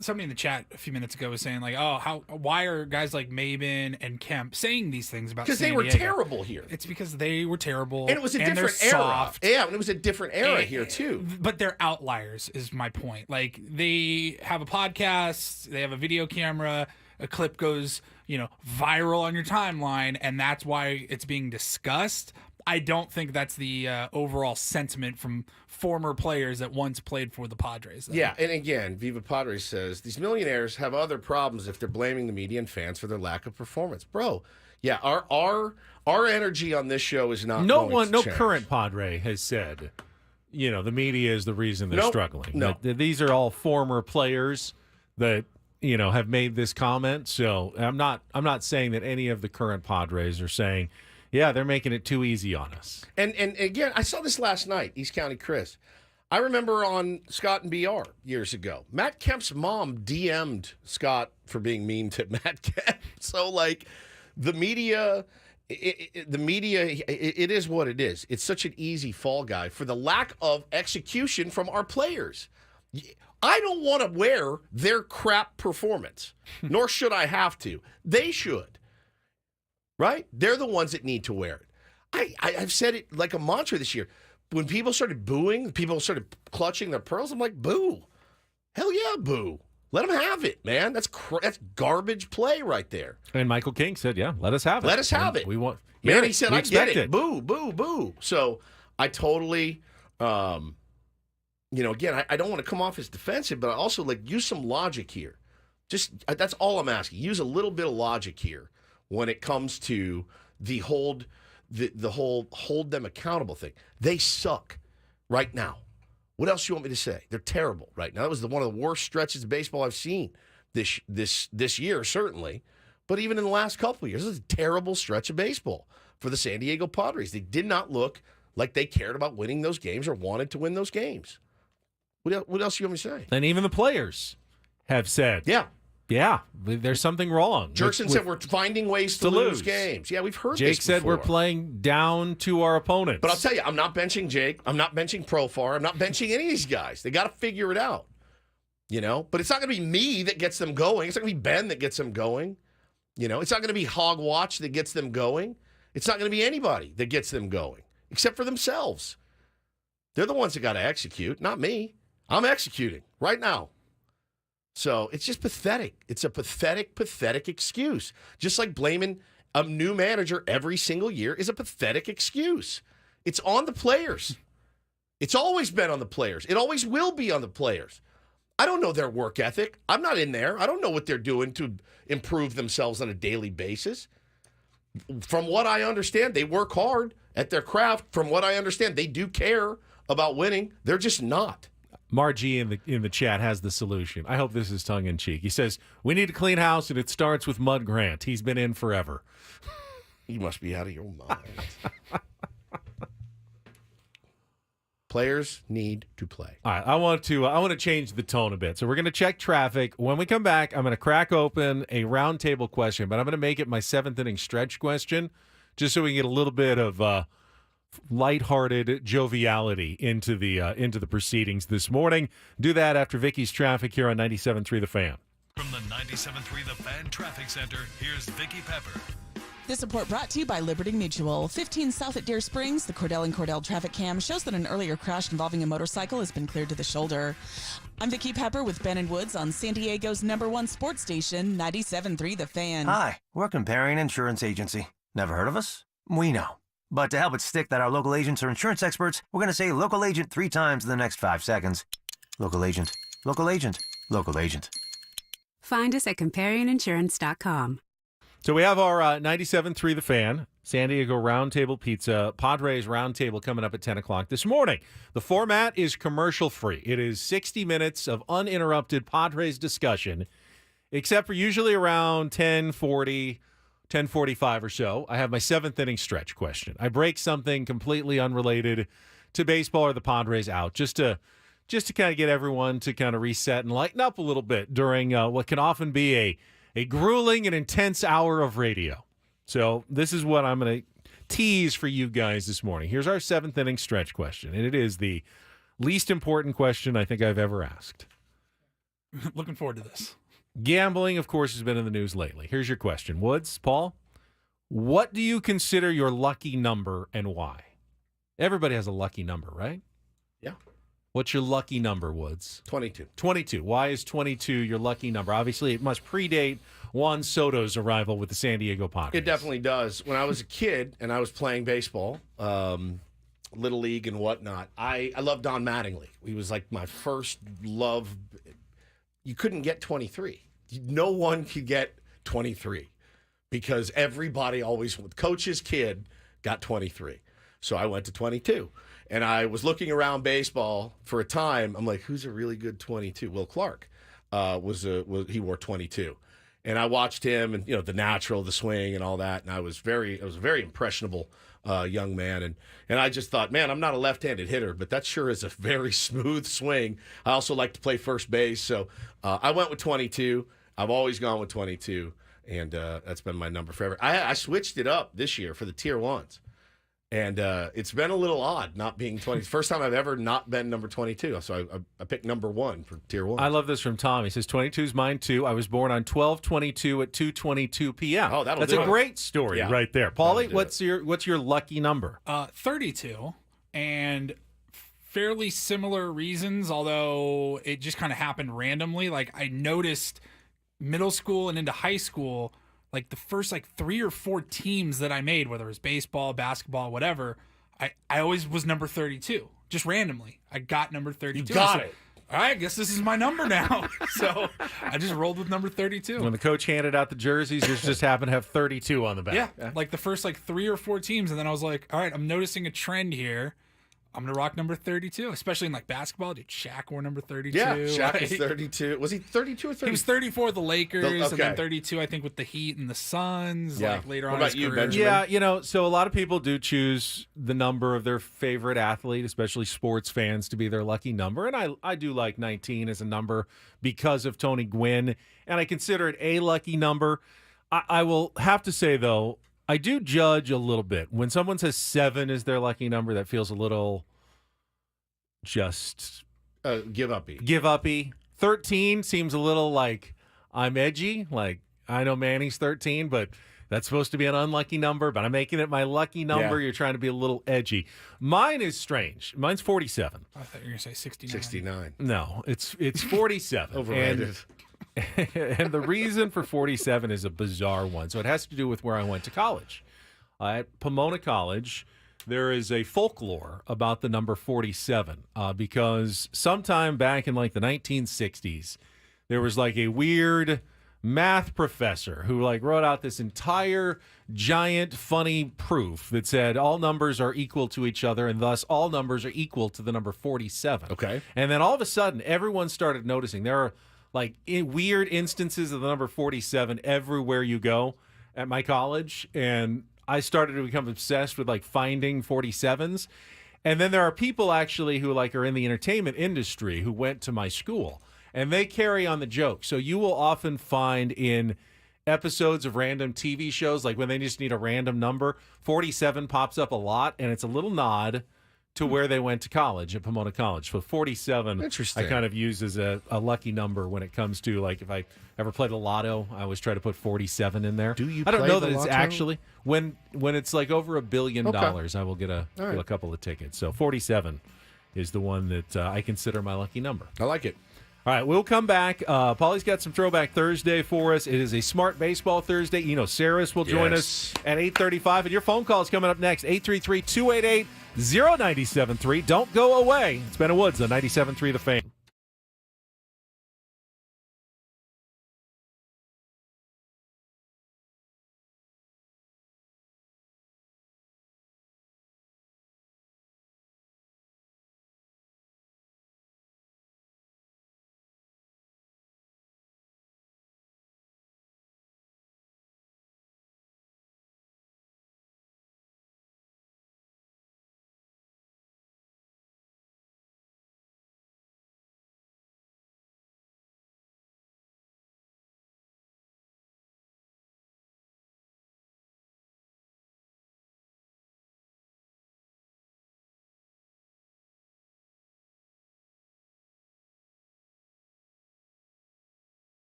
Somebody in the chat a few minutes ago was saying, like, oh, why are guys like Maben and Kemp saying these things about San Diego? Because they were terrible here. It's because they were terrible. And it was a different era. Soft. Yeah, and it was a different era here, too. But they're outliers, is my point. Like, they have a podcast, they have a video camera, a clip goes, viral on your timeline, and that's why it's being discussed. I don't think that's the overall sentiment from former players that once played for the Padres. Though. Yeah, and again, Viva Padres says, these millionaires have other problems if they're blaming the media and fans for their lack of performance. Bro, yeah, our energy on this show is not no change. current Padre has said, the media is the reason they're struggling. No. These are all former players that, have made this comment. So I'm not saying that any of the current Padres are saying, yeah, they're making it too easy on us. And again, I saw this last night, East County Chris. I remember on Scott and BR years ago, Matt Kemp's mom DM'd Scott for being mean to Matt Kemp. So, like, the media, it is what it is. It's such an easy fall guy for the lack of execution from our players. I don't want to wear their crap performance, nor should I have to. They should. Right? They're the ones that need to wear it. I've said it like a mantra this year. When people started booing, people started clutching their pearls, I'm like, boo. Hell yeah, boo. Let them have it, man. That's garbage play right there. And Michael King said, yeah, let us have it. Let us have it. We want. Man, he said, I get it. it. Boo, boo, boo. So I totally, again, I don't want to come off as defensive, but I also use some logic here. That's all I'm asking. Use a little bit of logic here. When it comes to the whole hold them accountable thing. They suck right now. What else do you want me to say? They're terrible right now. That was one of the worst stretches of baseball I've seen this year, certainly. But even in the last couple of years, this is a terrible stretch of baseball for the San Diego Padres. They did not look like they cared about winning those games or wanted to win those games. What else do you want me to say? And even the players have said, yeah, there's something wrong. Jerkson said we're finding ways to lose games. Yeah, we've heard this before. Jake said we're playing down to our opponents. But I'll tell you, I'm not benching Jake. I'm not benching Profar. I'm not benching any of these guys. They got to figure it out. But it's not going to be me that gets them going. It's not going to be Ben that gets them going. It's not going to be Hog Watch that gets them going. It's not going to be anybody that gets them going, except for themselves. They're the ones that got to execute, not me. I'm executing right now. So it's just pathetic. It's a pathetic excuse. Just like blaming a new manager every single year is a pathetic excuse. It's on the players. It's always been on the players. It always will be on the players. I don't know their work ethic. I'm not in there. I don't know what they're doing to improve themselves on a daily basis. From what I understand, they work hard at their craft. From what I understand, they do care about winning. They're just not. Margie in the chat has the solution. I hope this is tongue-in-cheek. He says, we need a clean house, and it starts with Mud Grant. He's been in forever. You must be out of your mind. Players need to play. All right, I want to change the tone a bit. So we're going to check traffic. When we come back, I'm going to crack open a roundtable question, but I'm going to make it my seventh inning stretch question, just so we can get a little bit of lighthearted joviality into the proceedings this morning. Do that after Vicky's traffic here on 97.3 The Fan. From the 97.3 The Fan Traffic Center, here's Vicky Pepper. This report brought to you by Liberty Mutual. 15 South at Deer Springs, the Cordell and Cordell traffic cam shows that an earlier crash involving a motorcycle has been cleared to the shoulder. I'm Vicki Pepper with Ben and Woods on San Diego's #1 sports station, 97.3 The Fan. Hi, we're Comparion Insurance Agency. Never heard of us? We know. But to help it stick that our local agents are insurance experts, we're going to say local agent 3 times in the next 5 seconds. Local agent, local agent, local agent. Find us at ComparionInsurance.com. So we have our 97.3 The Fan, San Diego Roundtable Pizza, Padres Roundtable coming up at 10 o'clock this morning. The format is commercial-free. It is 60 minutes of uninterrupted Padres discussion, except for usually around 10:40, 10:45 or so. I have my 7th inning stretch question. I break something completely unrelated to baseball or the Padres out just to kind of get everyone to kind of reset and lighten up a little bit during what can often be a grueling and intense hour of radio. So this is what I'm going to tease for you guys this morning. Here's our 7th inning stretch question, and it is the least important question I think I've ever asked. Looking forward to this. Gambling, of course, has been in the news lately. Here's your question. Woods, Paul, what do you consider your lucky number and why? Everybody has a lucky number, right? Yeah. What's your lucky number, Woods? 22. 22. Why is 22 your lucky number? Obviously, it must predate Juan Soto's arrival with the San Diego Padres. It definitely does. When I was a kid and I was playing baseball, Little League and whatnot, I loved Don Mattingly. He was like my first love. You couldn't get 23. No one could get 23 because everybody always, coach's kid got 23. So I went to 22. And I was looking around baseball for a time. I'm like, who's a really good 22? Will Clark he wore 22. And I watched him and, the natural, the swing and all that. And I was a very impressionable young man. And I just thought, man, I'm not a left-handed hitter, but that sure is a very smooth swing. I also like to play first base. So I went with 22. I've always gone with 22. And that's been my number forever. I switched it up this year for the Tier 1s. And it's been a little odd not being 20. First time I've ever not been number 22. So I picked number 1 for Tier 1. I love this from Tom. He says, 22 is mine too. I was born on 12/22 at 2:22 p.m. Oh, that's a great story right there. Paulie, what's your lucky number? 32, and fairly similar reasons, although it just kind of happened randomly. Like I noticed middle school and into high school, like the first 3 or 4 teams that I made, whether it was baseball, basketball, whatever, I always was number 32. Just randomly. I got number 32. You got it. All right, I guess this is my number now. So I just rolled with number 32. When the coach handed out the jerseys, yours just happened to have 32 on the back. Yeah, like the first 3 or 4 teams, and then I was like, all right, I'm noticing a trend here. I'm going to rock number 32, especially in basketball. Dude, Shaq wore number 32. Yeah, Shaq is 32. Was he 32 or 30? He was 34 with the Lakers, and then 32, I think, with the Heat and the Suns. Yeah. Later what on about in his you, career. Benjamin? Yeah, so a lot of people do choose the number of their favorite athlete, especially sports fans, to be their lucky number. And I do like 19 as a number because of Tony Gwynn, and I consider it a lucky number. I will have to say, though, I do judge a little bit. When someone says 7 is their lucky number, that feels a little just give uppy. 13 seems a little like I'm edgy. Like I know Manning's 13, but that's supposed to be an unlucky number, but I'm making it my lucky number. Yeah. You're trying to be a little edgy. Mine is strange. Mine's 47. I thought you were going to say 69. 69. No, it's 47. Overrated. And the reason for 47 is a bizarre one. So it has to do with where I went to college. At Pomona College, there is a folklore about the number 47 because sometime back in the 1960s, there was a weird math professor who wrote out this entire giant funny proof that said all numbers are equal to each other and thus all numbers are equal to the number 47. Okay. And then all of a sudden, everyone started noticing there are weird instances of the number 47 everywhere you go at my college, and I started to become obsessed with finding 47s. And then there are people actually who are in the entertainment industry who went to my school, and they carry on the joke. So you will often find in episodes of random TV shows, when they just need a random number, 47 pops up a lot, and it's a little nod to where they went to college at Pomona College. So 47, Interesting. I kind of use as a lucky number when it comes to, like, if I ever play the lotto, I always try to put 47 in there. Do you I don't play know the that it's lotto? actually, when it's like over $1 billion, Okay. I will get All right. a couple of tickets. So 47 is the one that I consider my lucky number. I like it. All right, we'll come back. Paulie's got some Throwback Thursday for us. It is a Smart Baseball Thursday. Eno Sarris will join us at 8:35. And your phone call is coming up next, 833-288-0973. Don't go away. It's Ben and Woods on 97.3 The Fan.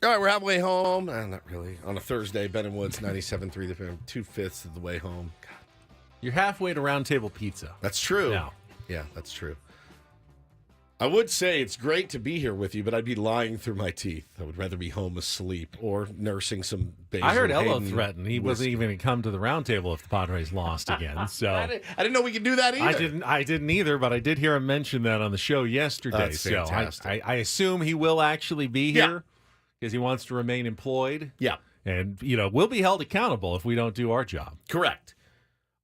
All right, we're halfway home. Not really. On a Thursday, Ben and Woods, 97.3 The Fan, 2/5 of the way home. God. You're halfway to Round Table Pizza. That's true. Now. Yeah, that's true. I would say it's great to be here with you, but I'd be lying through my teeth. I would rather be home asleep or nursing some basil. I heard Ello Hayden threaten he wasn't even going to come to the round table if the Padres lost again. So I didn't know we could do that either. I didn't either, but I did hear him mention that on the show yesterday. That's so fantastic. I assume he will actually be here because he wants to remain employed. Yeah. And, we'll be held accountable if we don't do our job. Correct.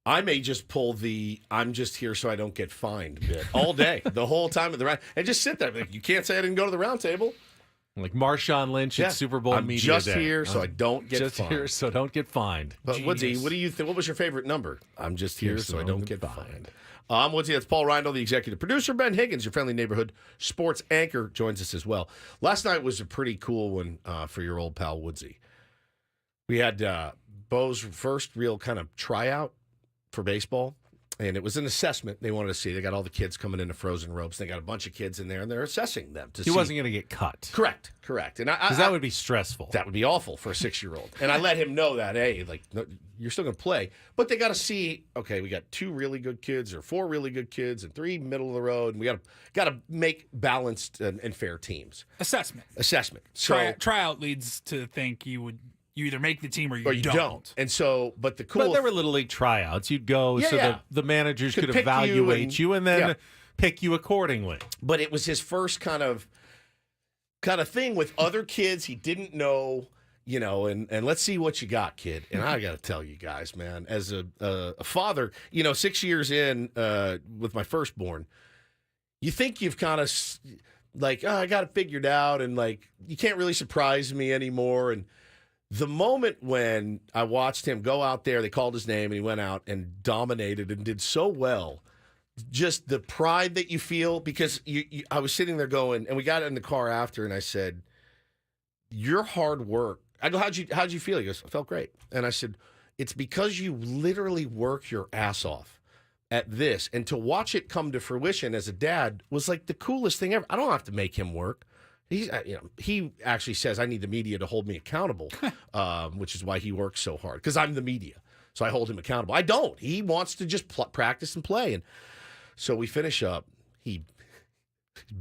I may just pull the "I'm just here so I don't get fined" bit all day, the whole time of the round, and just sit there. Like, you can't say I didn't go to the round table. Like Marshawn Lynch at Super Bowl I'm Media just Day. here so I don't get just fined. here so don't get fined. But Woodsy, what do you think? What was your favorite number? I'm just here so I don't get fined. I'm Woodsy. That's Paul Reindl, the executive producer. Ben Higgins, your friendly neighborhood sports anchor, joins us as well. Last night was a pretty cool one for your old pal Woodsy. We had Bo's first real kind of tryout for baseball, and it was an assessment they wanted to see. They got all the kids coming into frozen ropes. They got a bunch of kids in there, and they're assessing them to see. He wasn't going to get cut. Correct. And because that would be stressful. That would be awful for a 6-year-old. And I let him know that, hey, no, you're still going to play, but they got to see. Okay, we got 2 really good kids, or 4 really good kids, and 3 middle of the road, and we got to make balanced and fair teams. Assessment. So Tryout leads to think you either make the team or you don't. And so, but there were little league tryouts. You'd go that the managers could evaluate you and then pick you accordingly. But it was his first kind of thing with other kids he didn't know, and let's see what you got, kid. And I got to tell you guys, man, as a father, 6 years in with my firstborn, you think you've kind of like, I got it figured out, and like you can't really surprise me anymore. And the moment when I watched him go out there, they called his name, and he went out and dominated and did so well. Just the pride that you feel, because I was sitting there going, and we got in the car after, and I said, your hard work. I go, how'd you feel? He goes, I felt great. And I said, it's because you literally work your ass off at this. And to watch it come to fruition as a dad was like the coolest thing ever. I don't have to make him work. He actually says I need the media to hold me accountable, which is why he works so hard, because I'm the media. So I hold him accountable. I don't. He wants to just practice and play. And so we finish up. He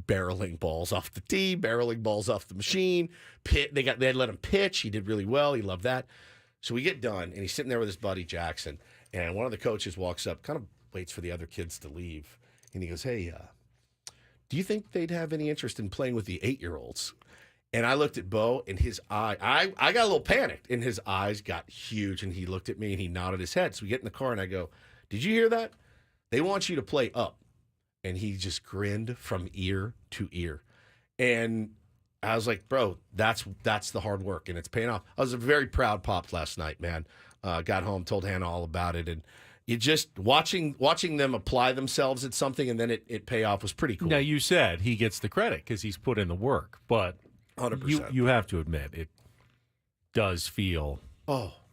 barreling balls off the tee, barreling balls off the machine. They had let him pitch. He did really well. He loved that. So we get done, and he's sitting there with his buddy Jackson. And one of the coaches walks up, kind of waits for the other kids to leave. And he goes, hey, do you think they'd have any interest in playing with the 8-year-olds? And I looked at Bo, and his eye, I got a little panicked, and his eyes got huge, and he looked at me, and he nodded his head. So we get in the car, and I go, did you hear that? They want you to play up. And he just grinned from ear to ear. And I was like, bro, that's the hard work, and it's paying off. I was a very proud pop last night, man. Got home, told Hannah all about it, and you just watching them apply themselves at something and then it pay off was pretty cool. Now, you said he gets the credit because he's put in the work, but 100%. You have to admit it does feel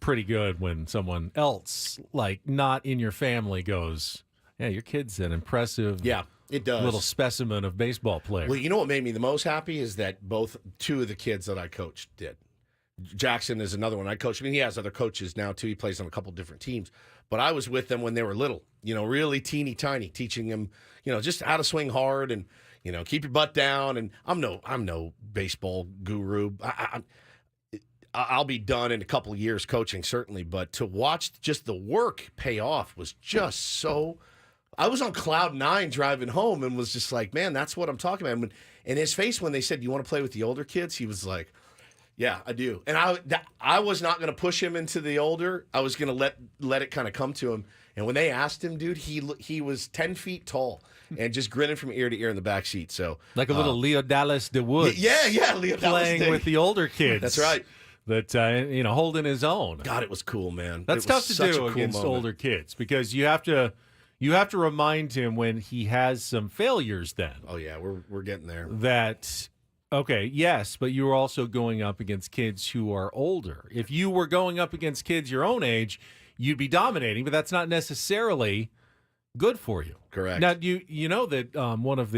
pretty good when someone else, like not in your family, goes, yeah, your kid's an impressive it does. little specimen of baseball player. Well, you know what made me the most happy is that two of the kids that I coached did. Jackson is another one I coached. I mean, he has other coaches now, too. He plays on a couple different teams. But I was with them when they were little, really teeny tiny, teaching them, just how to swing hard and, keep your butt down. And I'm no baseball guru. I'll be done in a couple of years coaching, certainly. But to watch just the work pay off was just so. I was on cloud 9 driving home and was just like, man, that's what I'm talking about. And his face when they said, you want to play with the older kids? He was like, yeah, I do. And I was not going to push him into the older. I was going to let it kind of come to him. And when they asked him, dude, he was 10 feet tall and just grinning from ear to ear in the back seat. So like a little Leo Dallas DeWoods. Yeah, Leo playing Dallas with the older kids. That's right. That holding his own. God, it was cool, man. That's tough to do against older kids because you have to remind him when he has some failures. Then, oh yeah, we're getting there. That. Okay, yes, but you were also going up against kids who are older. If you were going up against kids your own age, you'd be dominating, but that's not necessarily good for you. Correct. Now, you know that one of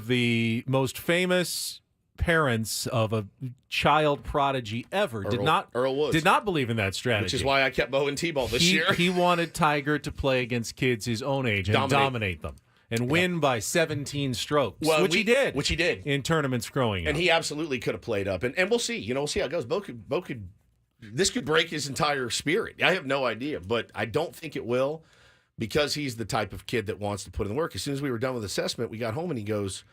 the most famous parents of a child prodigy ever did not believe in that strategy. Which is why I kept mowing T-ball this year. He wanted Tiger to play against kids his own age and dominate them and win by 17 strokes, which he did. Which he did in tournaments growing up. And he absolutely could have played up. And we'll see. We'll see how it goes. This could break his entire spirit. I have no idea, but I don't think it will, because he's the type of kid that wants to put in the work. As soon as we were done with assessment, we got home and he goes,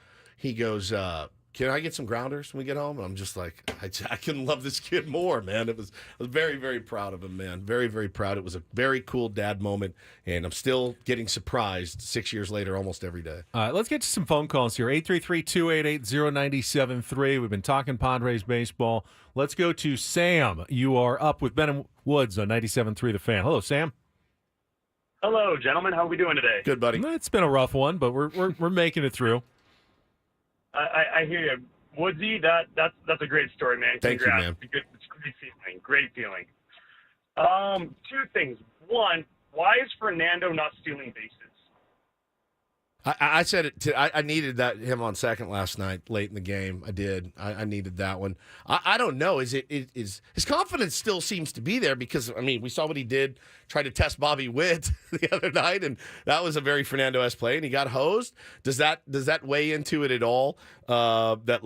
can I get some grounders when we get home? And I'm just like, I couldn't love this kid more, man. I was very, very proud of him, man. Very, very proud. It was a very cool dad moment, and I'm still getting surprised 6 years later almost every day. All right, let's get to some phone calls here. 833-288-0973. We've been talking Padres baseball. Let's go to Sam. You are up with Ben and Woods on 97.3 The Fan. Hello, Sam. Hello, gentlemen. How are we doing today? Good, buddy. It's been a rough one, but we're making it through. I hear you, Woodsy. That's a great story, man. Thank you, man. It's great feeling. Great feeling. Two things. One, why is Fernando not stealing bases? I said it. I needed him on second last night, late in the game. I did. I needed that one. I don't know. Is his confidence still seems to be there? Because we saw what he did, try to test Bobby Witt the other night, and that was a very Fernando-esque play, and he got hosed. Does that weigh into it at all? That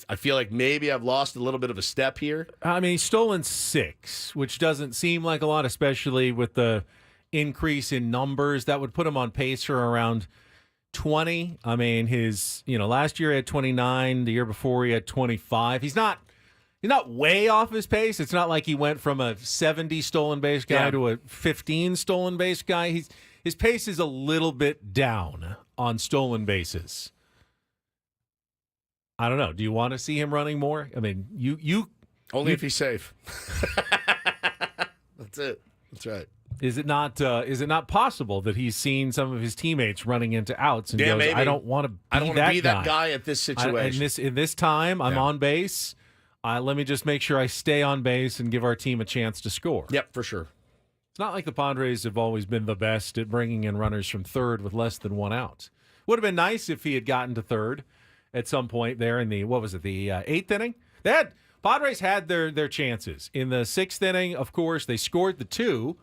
I feel like maybe I've lost a little bit of a step here. He's stolen 6, which doesn't seem like a lot, especially with the increase in numbers. That would put him on pace for around 20. His last year he had 29. The year before he had 25. He's not way off his pace. It's not like he went from a 70 stolen base guy to a 15 stolen base guy. His pace is a little bit down on stolen bases. I don't know. Do you want to see him running more? You only if he's safe. That's it. That's right. Is it not possible that he's seen some of his teammates running into outs and goes, maybe. I don't want to be that guy at this situation. In this time, I'm on base. Let me just make sure I stay on base and give our team a chance to score. Yep, for sure. It's not like the Padres have always been the best at bringing in runners from third with less than one out. Would have been nice if he had gotten to third at some point there in the 8th inning? Padres had their chances. In the 6th inning, of course, they scored the 2,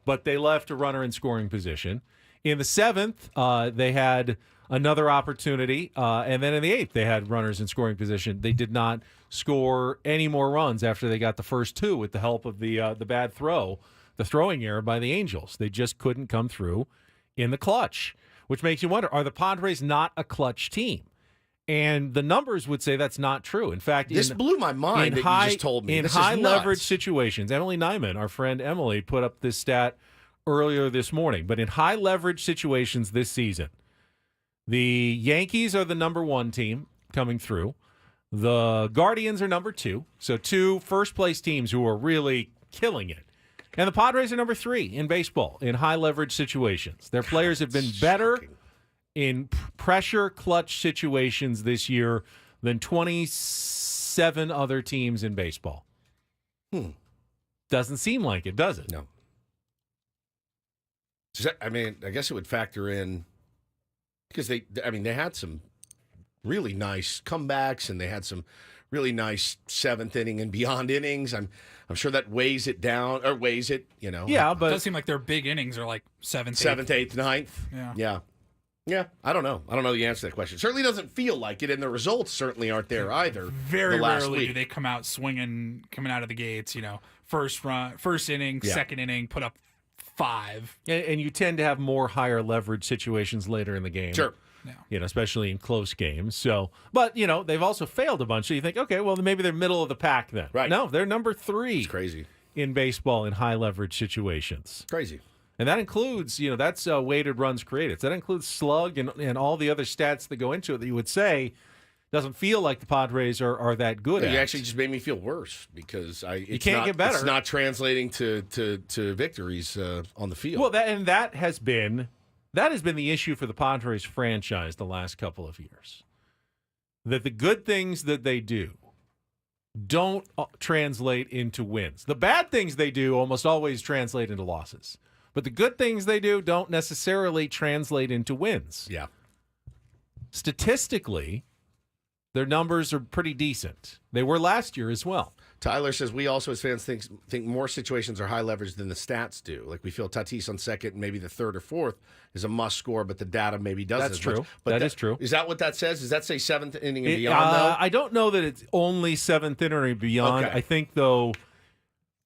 but they left a runner in scoring position. In the 7th, they had another opportunity, and then in the 8th, they had runners in scoring position. They did not score any more runs after they got the first 2 with the help of the bad throw, the throwing error by the Angels. They just couldn't come through in the clutch, which makes you wonder, are the Padres not a clutch team? And the numbers would say that's not true. In fact, this blew my mind that you just told me. In high-leverage situations, Emily Nyman, our friend Emily, put up this stat earlier this morning. But in high-leverage situations this season, the Yankees are the number 1 team coming through. The Guardians are number 2. So 2 first-place teams who are really killing it. And the Padres are number 3 in baseball in high-leverage situations. Their players have been better in pressure clutch situations this year than 27 other teams in baseball. Doesn't seem like it, does it? No. I guess it would factor in because they had some really nice comebacks and they had some really nice 7th inning and beyond innings. I'm sure that weighs it down or weighs it, Yeah, but it does seem like their big innings are like 7th, 8th, 9th. Yeah, I don't know. I don't know the answer to that question. It certainly doesn't feel like it, and the results certainly aren't there either. Very rarely do they come out swinging, coming out of the gates. First inning, second inning, put up 5. And you tend to have more higher leverage situations later in the game. Sure. Especially in close games. So, but they've also failed a bunch. So you think, okay, well maybe they're middle of the pack then. Right. No, they're number 3. It's crazy in baseball in high leverage situations. Crazy. And that includes, that's weighted runs created. So that includes slug and all the other stats that go into it that you would say doesn't feel like the Padres are that good at. You actually just made me feel worse because you can't get better. It's not translating to victories on the field. Well, that has been the issue for the Padres franchise the last couple of years. That the good things that they do don't translate into wins. The bad things they do almost always translate into losses. But the good things they do don't necessarily translate into wins. Yeah. Statistically, Their numbers are pretty decent. They were last year as well. Tyler says, we also as fans think more situations are high leverage than the stats do. Like we feel Tatis on second and maybe the third or fourth is a must score, but the data maybe doesn't. That's as true. much. But that is true. Is that what that says? Does that say seventh inning and beyond, though? I don't know that it's only seventh inning and beyond. Okay. I think, though,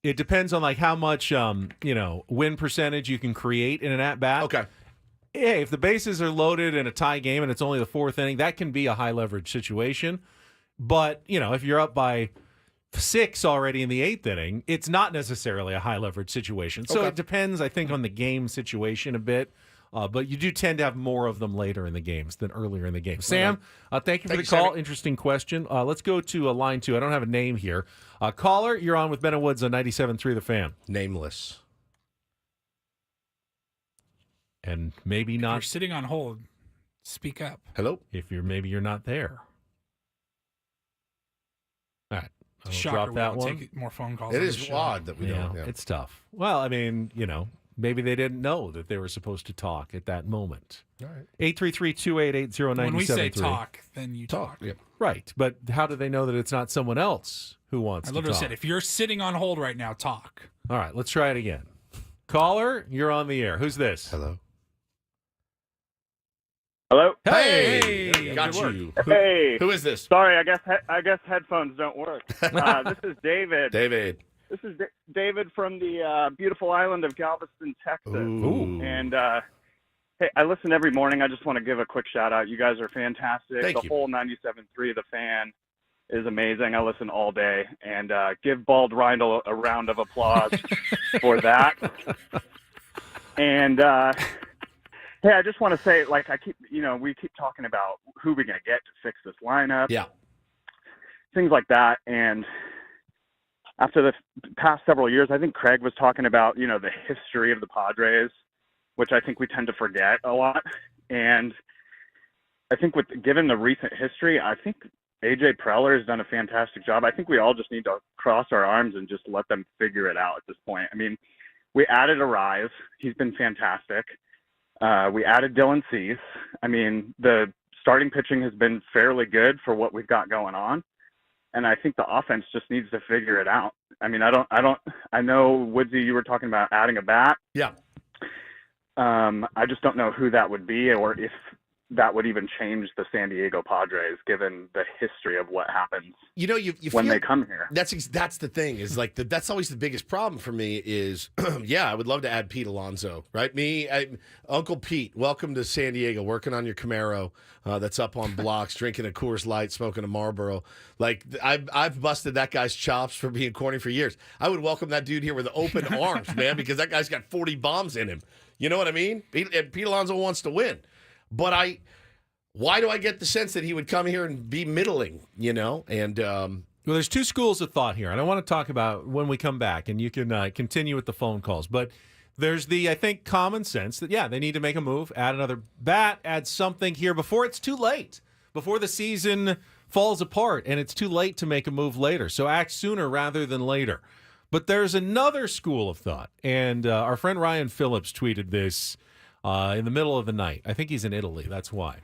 it depends on like how much win percentage you can create in an at-bat. Okay. Hey, if the bases are loaded in a tie game and it's only the fourth inning, that can be a high leverage situation. But, if you're up by 6 already in the 8th inning, it's not necessarily a high leverage situation. So It depends, I think, on the game situation a bit. But you do tend to have more of them later in the games than earlier in the game. Sam, thank you for the call. Sammy. Interesting question. Let's go to line 2. I don't have a name here. Caller, you're on with Ben and Woods on 97.3 The Fan. Nameless. And maybe not. If you're sitting on hold, speak up. Hello? If maybe you're not there. All right. I'll Shocker, drop we that don't one. take more phone calls. It on the is show. odd that we Yeah, don't. Yeah. it's tough. Well, I mean, maybe they didn't know that they were supposed to talk at that moment. All right. 833-288-0973. When we say talk, then you talk. Yep. Right, but how do they know that it's not someone else who wants I to literally talk? said, if you're sitting on hold right now, talk. All right, let's try it again. Caller, you're on the air. Who's this? Hello. Hello. Hey, got good work. you. Hey. Who is this? Sorry, I guess headphones don't work. This is David. David. This is David from the beautiful island of Galveston, Texas. Ooh. And hey, I listen every morning. I just want to give a quick shout out. You guys are fantastic. Thank the you. whole 97.3 The Fan is amazing. I listen all day. And give Bald Reindl a round of applause for that. And hey, I just want to say, like, we keep talking about who we're going to get to fix this lineup. Yeah. Things like that. And after the past several years, I think Craig was talking about, the history of the Padres, which I think we tend to forget a lot. And I think given the recent history, I think AJ Preller has done a fantastic job. I think we all just need to cross our arms and just let them figure it out at this point. I mean, we added Arise. He's been fantastic. We added Dylan Cease. I mean, the starting pitching has been fairly good for what we've got going on. And I think the offense just needs to figure it out. I mean, I know, Woodsy, you were talking about adding a bat. Yeah. I just don't know who that would be or if that would even change the San Diego Padres, given the history of what happens You when feel, they come here. That's the thing is like that's always the biggest problem for me is I would love to add Pete Alonso, right? Uncle Pete, welcome to San Diego, working on your Camaro that's up on blocks, drinking a Coors Light, smoking a Marlboro. Like I've busted that guy's chops for being corny for years. I would welcome that dude here with open arms, man, because that guy's got 40 bombs in him. You know what I mean? Pete Alonso wants to win. But why do I get the sense that he would come here and be middling, And Well, there's two schools of thought here, and I want to talk about when we come back, and you can continue with the phone calls. But there's I think, common sense that, they need to make a move, add another bat, add something here before it's too late, before the season falls apart, and it's too late to make a move later. So act sooner rather than later. But there's another school of thought, and our friend Ryan Phillips tweeted this in the middle of the night. I think he's in Italy, that's why.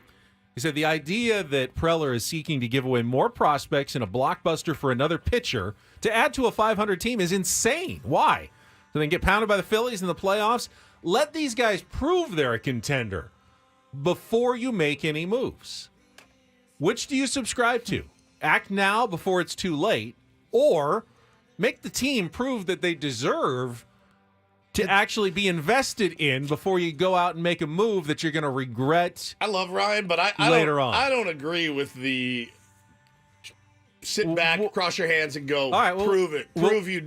He said, the idea that Preller is seeking to give away more prospects in a blockbuster for another pitcher to add to a 500 team is insane. Why? So they can get pounded by the Phillies in the playoffs? Let these guys prove they're a contender before you make any moves. Which do you subscribe to? Act now before it's too late, or make the team prove that they deserve to actually be invested in before you go out and make a move that you're going to regret. I love Ryan, but I don't agree with the sit back, cross your hands, and go. All right, prove it. Prove you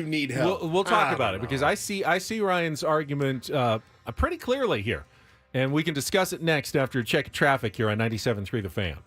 need help. We'll talk about it because I see Ryan's argument pretty clearly here, and we can discuss it next after check traffic here on 97.3 The Fan.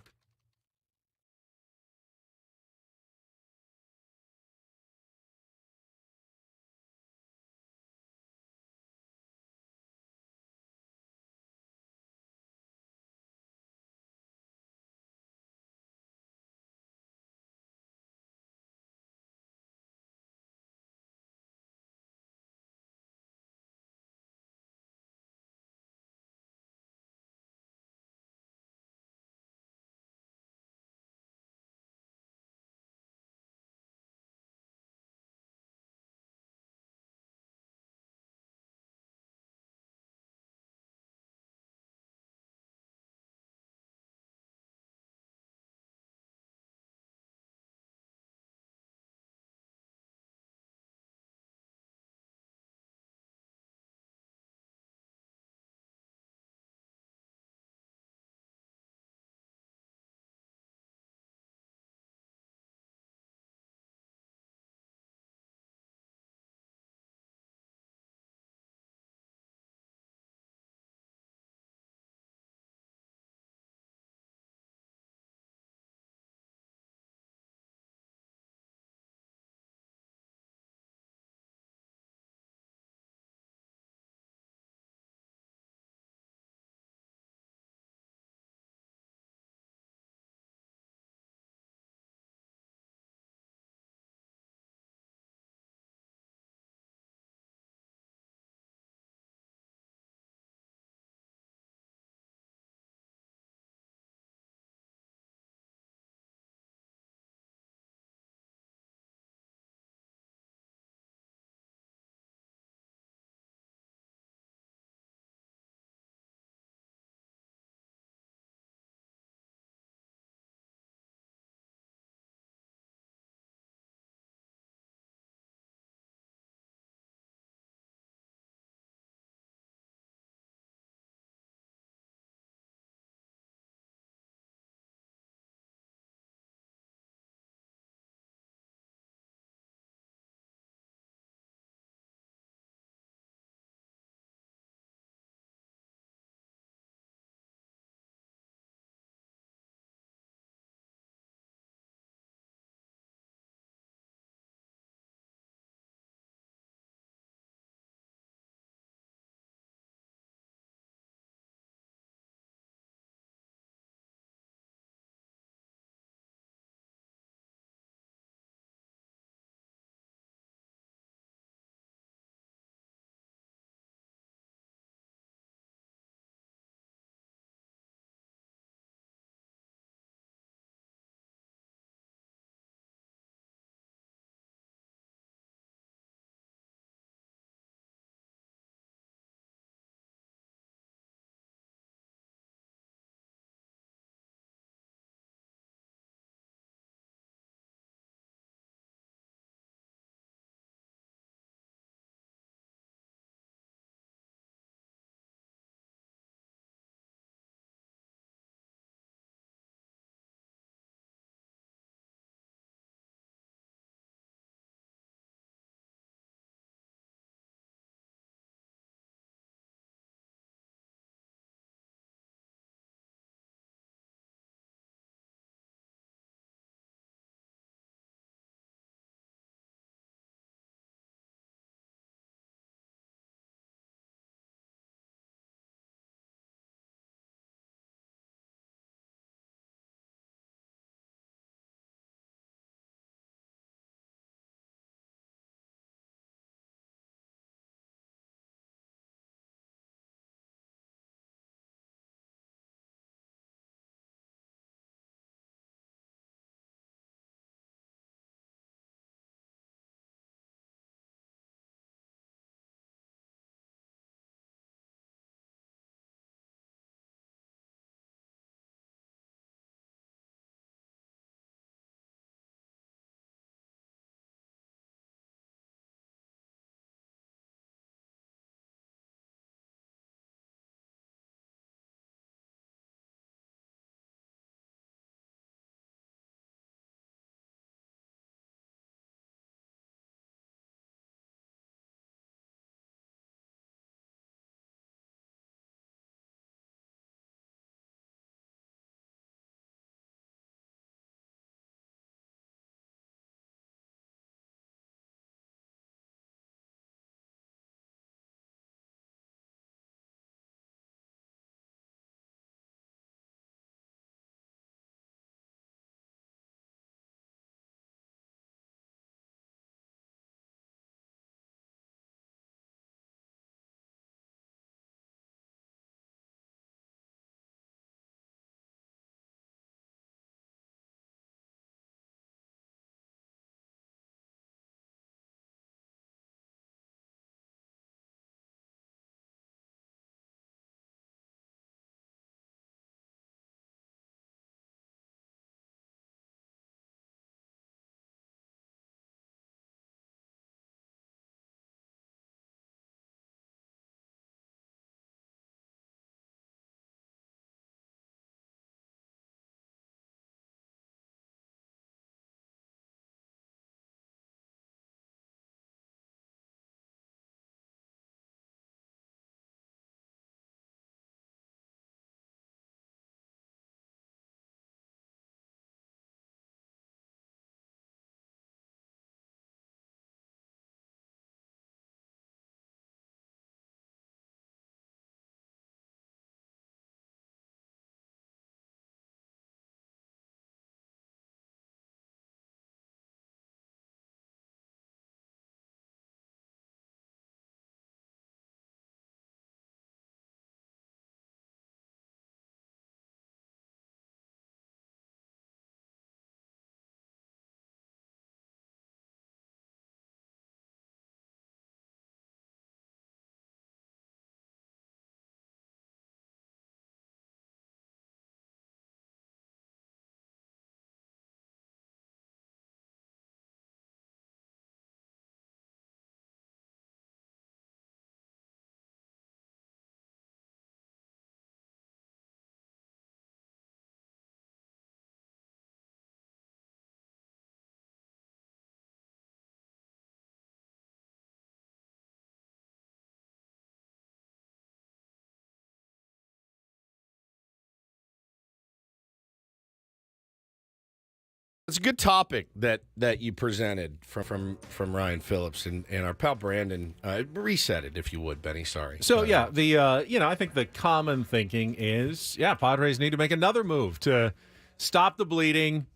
It's a good topic that you presented from Ryan Phillips and our pal Brandon. Reset it if you would, Benny. Sorry. So I think the common thinking is, Padres need to make another move to stop the bleeding,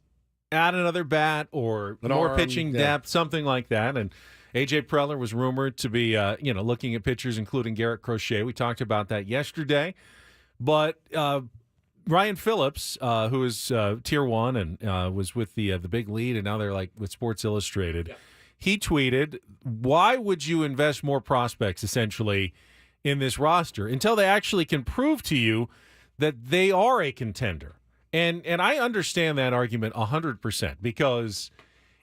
add another bat or more pitching depth, something like that. And A.J. Preller was rumored to be looking at pitchers, including Garrett Crochet. We talked about that yesterday, but. Ryan Phillips, who is Tier 1 and was with the Big Lead, and now they're like with Sports Illustrated, he tweeted, why would you invest more prospects, essentially, in this roster until they actually can prove to you that they are a contender? And I understand that argument 100%, because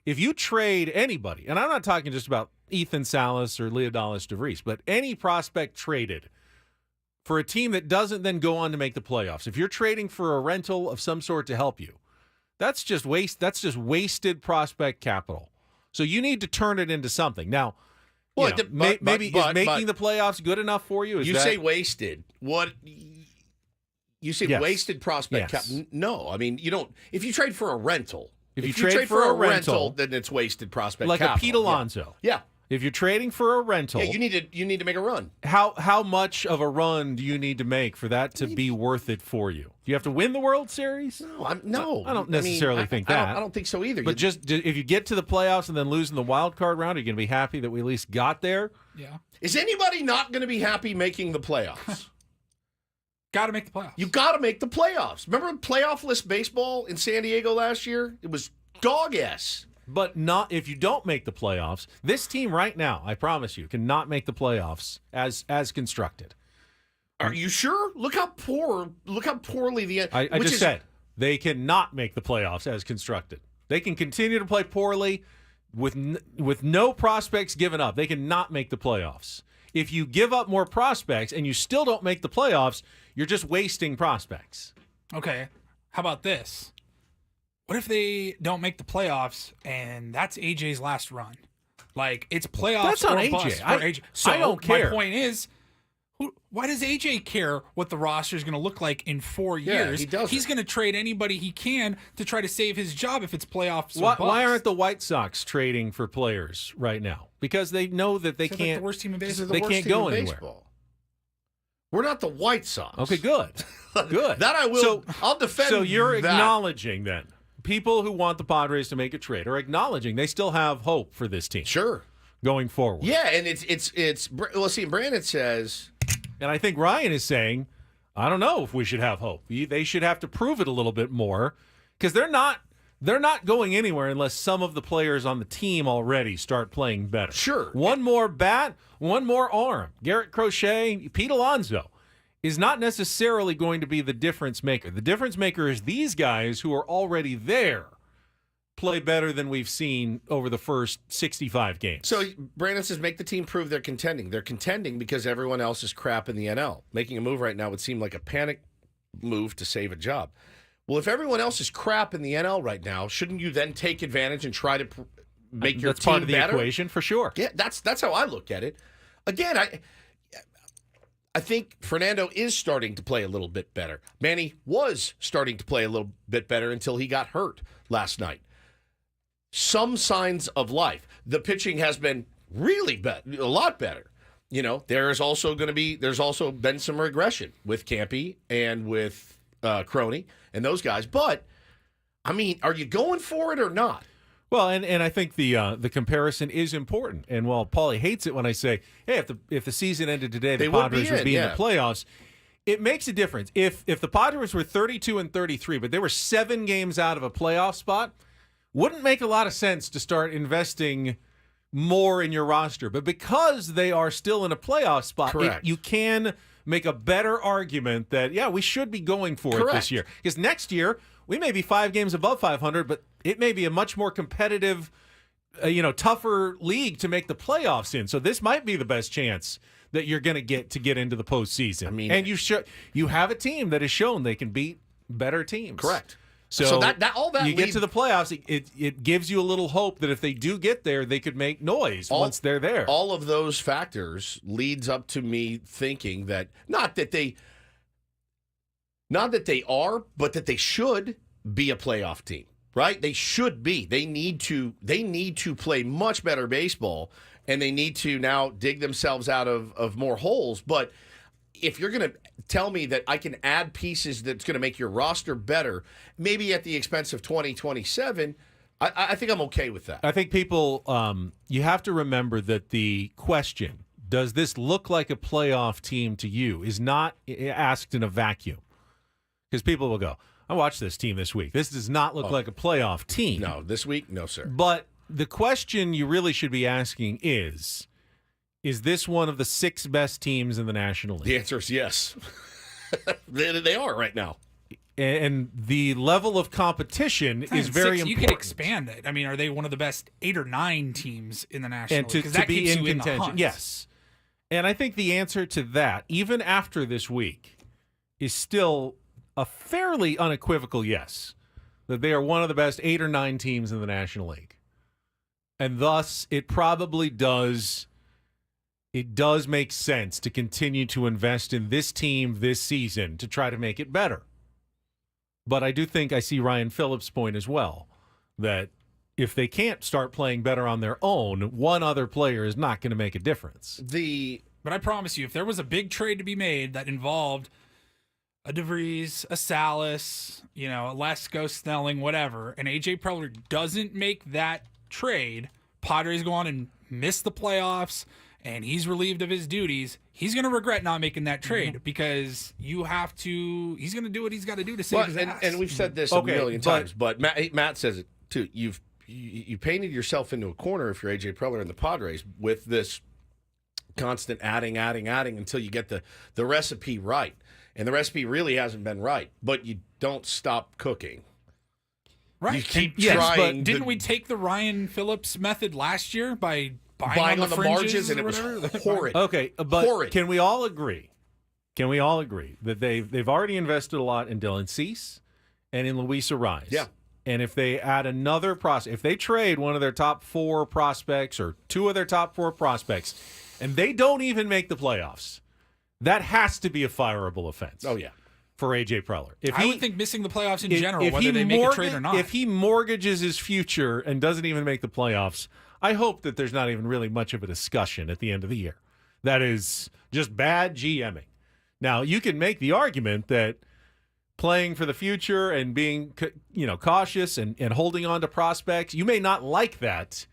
if you trade anybody, and I'm not talking just about Ethan Salas or Leodalis DeVries, but any prospect traded for a team that doesn't then go on to make the playoffs. If you're trading for a rental of some sort to help you, that's just wasted prospect capital. So you need to turn it into something. Now, maybe making the playoffs good enough for you? You say wasted. What you say? Yes. Wasted prospect capital? No, I mean you don't. If you trade for a rental, if you trade for a rental, then it's wasted prospect like capital. Like a Pete Alonso. Yeah. If you're trading for a rental, you need to make a run. How much of a run do you need to make for that to be worth it for you? Do you have to win the World Series? No, I don't necessarily think that. I don't think so either. But just if you get to the playoffs and then lose in the wild card round, are you going to be happy that we at least got there? Yeah. Is anybody not going to be happy making the playoffs? Got to make the playoffs. You got to make the playoffs. Remember playoff-less baseball in San Diego last year? It was dog-ass. But not if you don't make the playoffs. This team right now, I promise you, cannot make the playoffs as constructed. Are you sure? Look how poorly the. I just said they cannot make the playoffs as constructed. They can continue to play poorly with no prospects given up. They cannot make the playoffs. If you give up more prospects and you still don't make the playoffs, you're just wasting prospects. Okay, how about this? What if they don't make the playoffs and that's AJ's last run? Like, it's playoffs that's on or AJ. bust for AJ. So I don't care. My point is, why does AJ care what the roster is going to look like in 4 years? He doesn't. He's going to trade anybody he can to try to save his job if it's playoffs or bust. Why aren't the White Sox trading for players right now? Because they know that they can't. Like the worst team in baseball. They can't go anywhere. We're not the White Sox. Okay, good. Good. That I will. I'll defend. So you're that. acknowledging then. People who want the Padres to make a trade are acknowledging they still have hope for this team. Sure. Going forward. Yeah, and it's well, see, Brandon says, and I think Ryan is saying, I don't know if we should have hope. They should have to prove it a little bit more, because they're not going anywhere unless some of the players on the team already start playing better. Sure. One more bat, one more arm. Garrett Crochet, Pete Alonso is not necessarily going to be the difference maker. The difference maker is these guys who are already there play better than we've seen over the first 65 games. So Brandon says, make the team prove they're contending. They're contending because everyone else is crap in the NL. Making a move right now would seem like a panic move to save a job. Well, if everyone else is crap in the NL right now, shouldn't you then take advantage and try to make your that's team part of the better? equation for sure. Yeah, that's how I look at it. Again, I think Fernando is starting to play a little bit better. Manny was starting to play a little bit better until he got hurt last night. Some signs of life. The pitching has been really a lot better. You know, there's also been some regression with Campy and with Crony and those guys. But, I mean, are you going for it or not? Well, and I think the comparison is important. And while Paulie hates it when I say, hey, if the season ended today, the Padres would be in the playoffs, it makes a difference. If the Padres were 32-33, but they were 7 games out of a playoff spot, wouldn't make a lot of sense to start investing more in your roster. But because they are still in a playoff spot, you can make a better argument that, yeah, we should be going for it this year. Because next year, we may be 5 games above 500, but it may be a much more competitive, tougher league to make the playoffs in. So this might be the best chance that you're going to get into the postseason. I mean, and you have a team that has shown they can beat better teams. Correct. So that you get to the playoffs, it gives you a little hope that if they do get there, they could make noise once they're there. All of those factors leads up to me thinking that not that they are, but that they should be a playoff team. right? They should be. They need to play much better baseball, and they need to now dig themselves out of more holes. But if you're going to tell me that I can add pieces that's going to make your roster better, maybe at the expense of 2027, I think I'm okay with that. I think people, you have to remember that the question, does this look like a playoff team to you, is not asked in a vacuum. Because people will go, I watched this team this week. This does not look like a playoff team. No, this week, no, sir. But the question you really should be asking is this one of the 6 best teams in the National League? The answer is yes. They are right now. And the level of competition is very important. You can expand it. I mean, are they one of the best 8 or 9 teams in the National League? And to be in contention, yes. And I think the answer to that, even after this week, is still a fairly unequivocal yes, that they are one of the best 8 or 9 teams in the National League. And thus, it probably does make sense to continue to invest in this team this season to try to make it better. But I do think I see Ryan Phillips' point as well, that if they can't start playing better on their own, one other player is not going to make a difference. But I promise you, if there was a big trade to be made that involved a DeVries, a Salas, a Lesko, Snelling, whatever, and A.J. Preller doesn't make that trade, Padres go on and miss the playoffs, and he's relieved of his duties, he's going to regret not making that trade because he's going to do what he's got to do to save his ass. And we've said this a million times, but Matt says it too. You painted yourself into a corner if you're A.J. Preller and the Padres with this constant adding until you get the recipe right. And the recipe really hasn't been right, but you don't stop cooking. Right. You keep trying. trying. But didn't we take the Ryan Phillips method last year by buying on the margins, and it was horrid. Okay, but horrid. Can we all agree that they've already invested a lot in Dylan Cease and in Luis Ariz? Yeah. And if they add another prospect, if they trade one of their top 4 prospects or 2 of their top 4 prospects, and they don't even make the playoffs, that has to be a fireable offense. Oh, yeah. For A.J. Preller. I would think missing the playoffs in general, whether they make a trade or not. If he mortgages his future and doesn't even make the playoffs, I hope that there's not even really much of a discussion at the end of the year. That is just bad GMing. Now, you can make the argument that playing for the future and being cautious and holding on to prospects, you may not like that,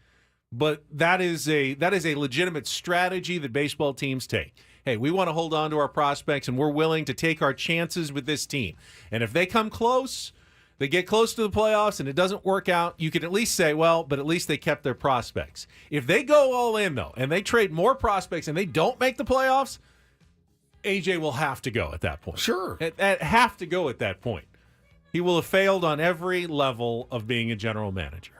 but that is a legitimate strategy that baseball teams take. Hey, we want to hold on to our prospects, and we're willing to take our chances with this team. And if they come close, they get close to the playoffs, and it doesn't work out, you can at least say, well, but at least they kept their prospects. If they go all in, though, and they trade more prospects and they don't make the playoffs, AJ will have to go at that point. Sure. Have to go at that point. He will have failed on every level of being a general manager.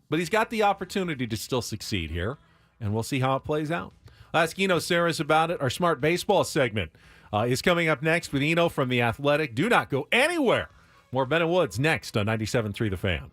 But he's got the opportunity to still succeed here, and we'll see how it plays out. I'll ask Eno Sarris about it. Our Smart Baseball segment is coming up next with Eno from The Athletic. Do not go anywhere. More Ben and Woods next on 97.3 The Fan.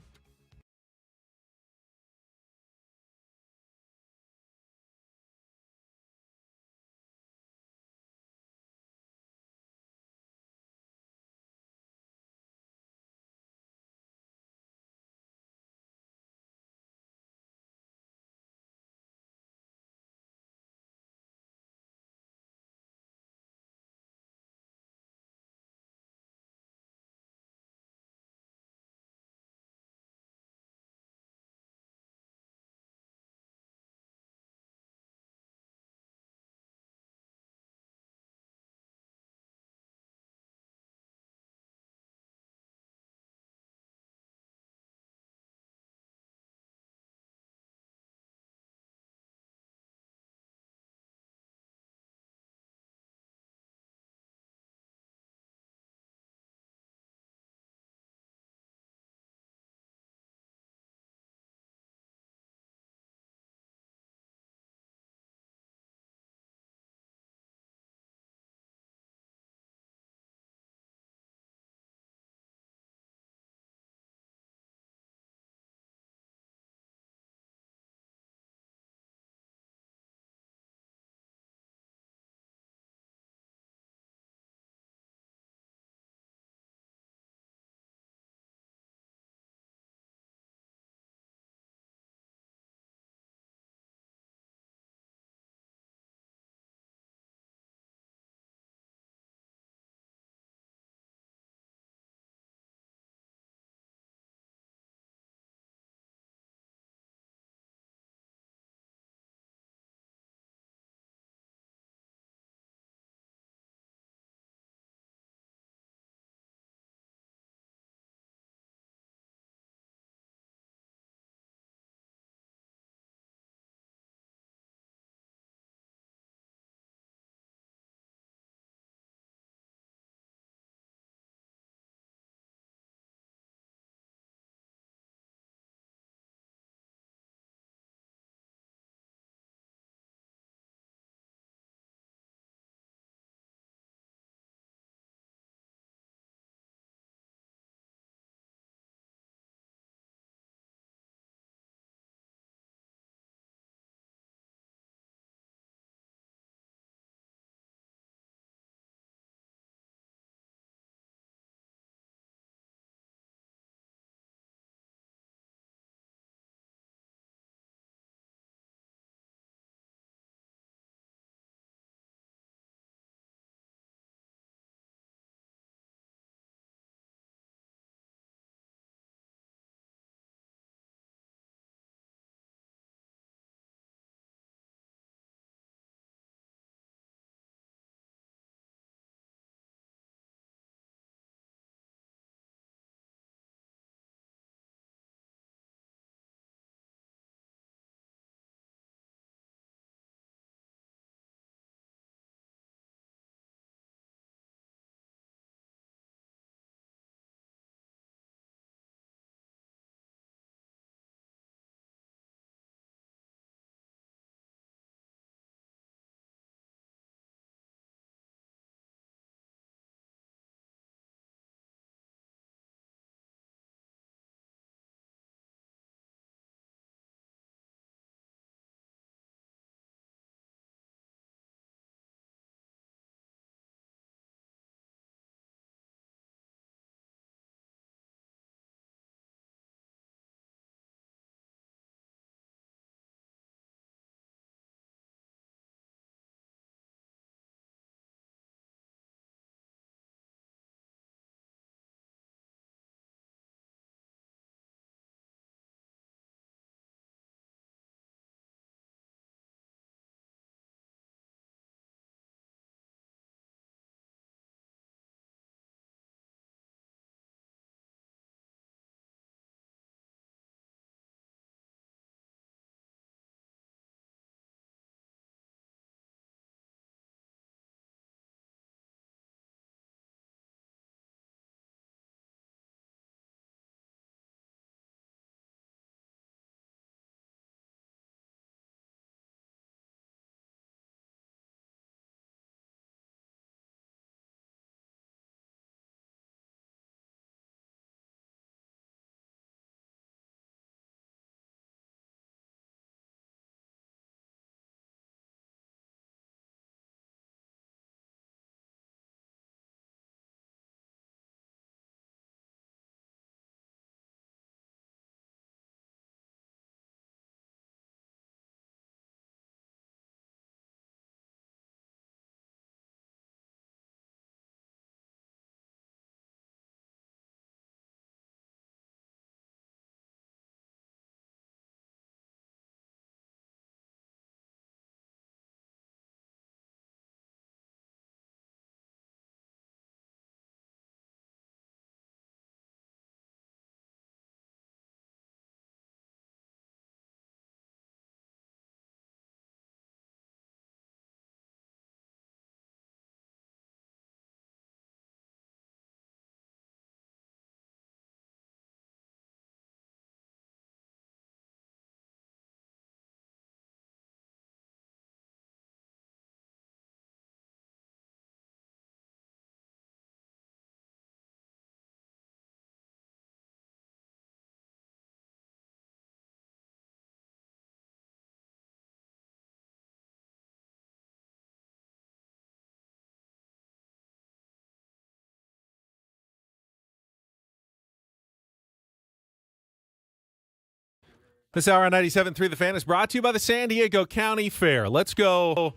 This hour on 97.3 The Fan is brought to you by the San Diego County Fair. Let's go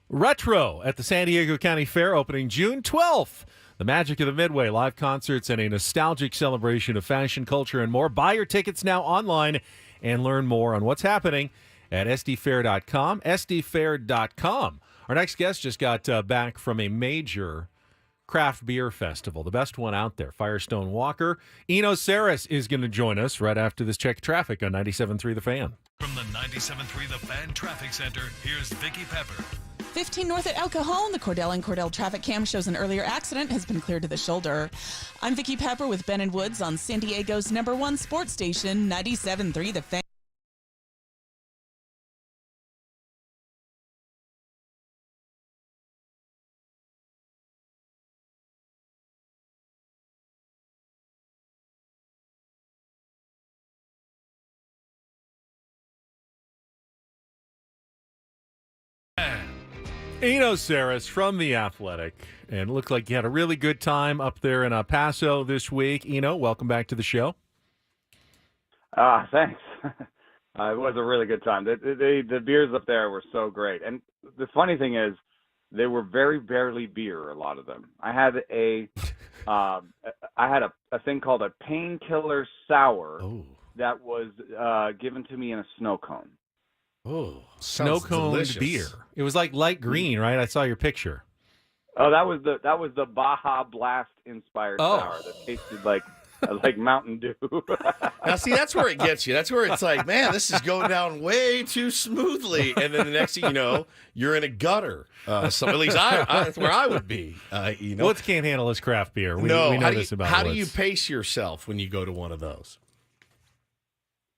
retro at the San Diego County Fair opening June 12th. The magic of the Midway, live concerts, and a nostalgic celebration of fashion, culture, and more. Buy your tickets now online and learn more on what's happening at sdfair.com. sdfair.com. Our next guest just got back from a major craft beer festival, the best one out there, Firestone Walker. Eno Sarris is going to join us right after this check of traffic on 97.3 The Fan. From the 97.3 The Fan Traffic Center, here's Vicki Pepper. 15 north at El Cajon, the Cordell and Cordell traffic cam shows an earlier accident has been cleared to the shoulder. I'm Vicki Pepper with Ben & Woods on San Diego's #1 sports station, 97.3 The Fan. Eno Sarris from The Athletic, and it looked like you had a really good time up there in El Paso this week. Eno, welcome back to the show. Thanks. It was a really good time. The beers up there were so great, and the funny thing is, they were very barely beer. A lot of them. I had a thing called a painkiller sour that was given to me in a snow cone. Oh, snow cone beer. It was like light green, right? I saw your picture. Oh, that was the Baja Blast inspired sour that tasted like Mountain Dew. Now, see, that's where it gets you. That's where it's like, man, this is going down way too smoothly. And then the next thing you know, you're in a gutter. So at least that's where I would be. Woods can't handle his craft beer. We know this about How Woods. do you pace yourself when you go to one of those?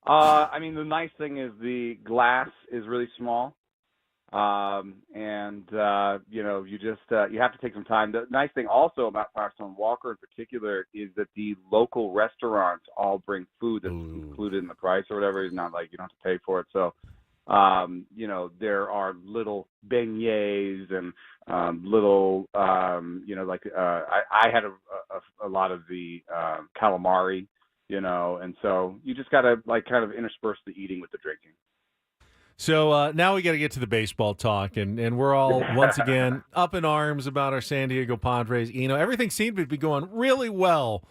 I mean, the nice thing is the glass is really small, and you just you have to take some time. The nice thing also about Firestone Walker in particular is that the local restaurants all bring food that's included in the price or whatever. It's not like you don't have to pay for it. So, there are little beignets and little, I had a lot of the calamari. And so you just got to kind of intersperse the eating with the drinking. So now we got to get to the baseball talk, and we're all once again up in arms about our San Diego Padres. Everything seemed to be going really well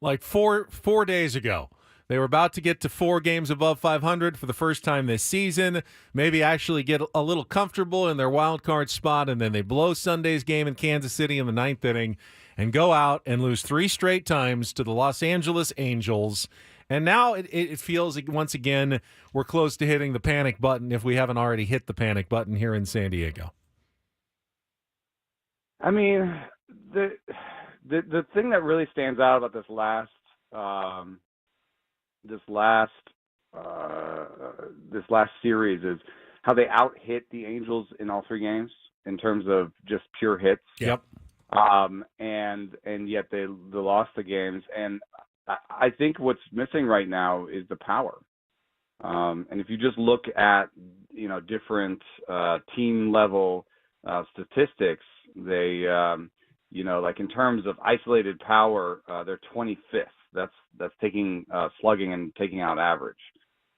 like four days ago. They were about to get to 4 games above 500 for the first time this season, maybe actually get a little comfortable in their wild card spot, and then they blow Sunday's game in Kansas City in the 9th inning and go out and lose 3 straight times to the Los Angeles Angels. And now it feels like once again we're close to hitting the panic button if we haven't already hit the panic button here in San Diego. I mean, the thing that really stands out about this last series is how they out-hit the Angels in all 3 games in terms of just pure hits. Yep. And yet they lost the games. And I think what's missing right now is the power. And if you just look at, different team level statistics, they, in terms of isolated power, they're 25th. That's taking slugging and taking out average.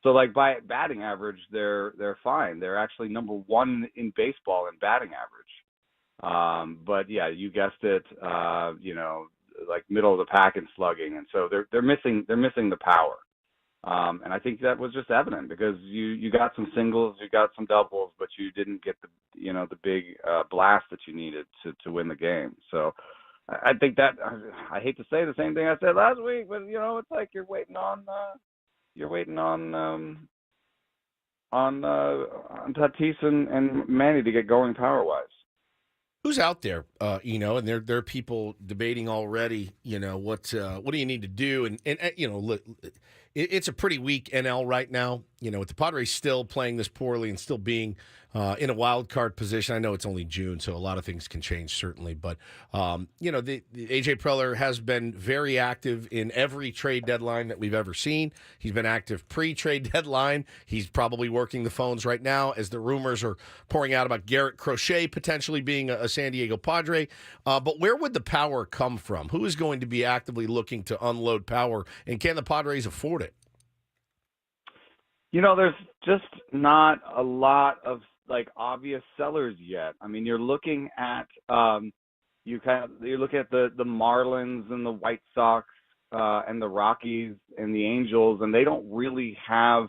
So by batting average, they're fine. They're actually number 1 in baseball in batting average. But yeah, you guessed it, middle of the pack in slugging. And so they're missing the power. And I think that was just evident because you got some singles, you got some doubles, but you didn't get the big blast that you needed to win the game. So I think that I hate to say the same thing I said last week, but it's like you're waiting on Tatis and Manny to get going power wise. Who's out there, and there are people debating already, what do you need to do? And look, it's a pretty weak NL right now, with the Padres still playing this poorly and still being in a wild card position. I know it's only June, so a lot of things can change, certainly. But, the A.J. Preller has been very active in every trade deadline that we've ever seen. He's been active pre-trade deadline. He's probably working the phones right now as the rumors are pouring out about Garrett Crochet potentially being a San Diego Padre. But where would the power come from? Who is going to be actively looking to unload power, and can the Padres afford it? There's just not a lot of obvious sellers yet. I mean, you're looking at you're looking at the Marlins and the White Sox and the Rockies and the Angels, and they don't really have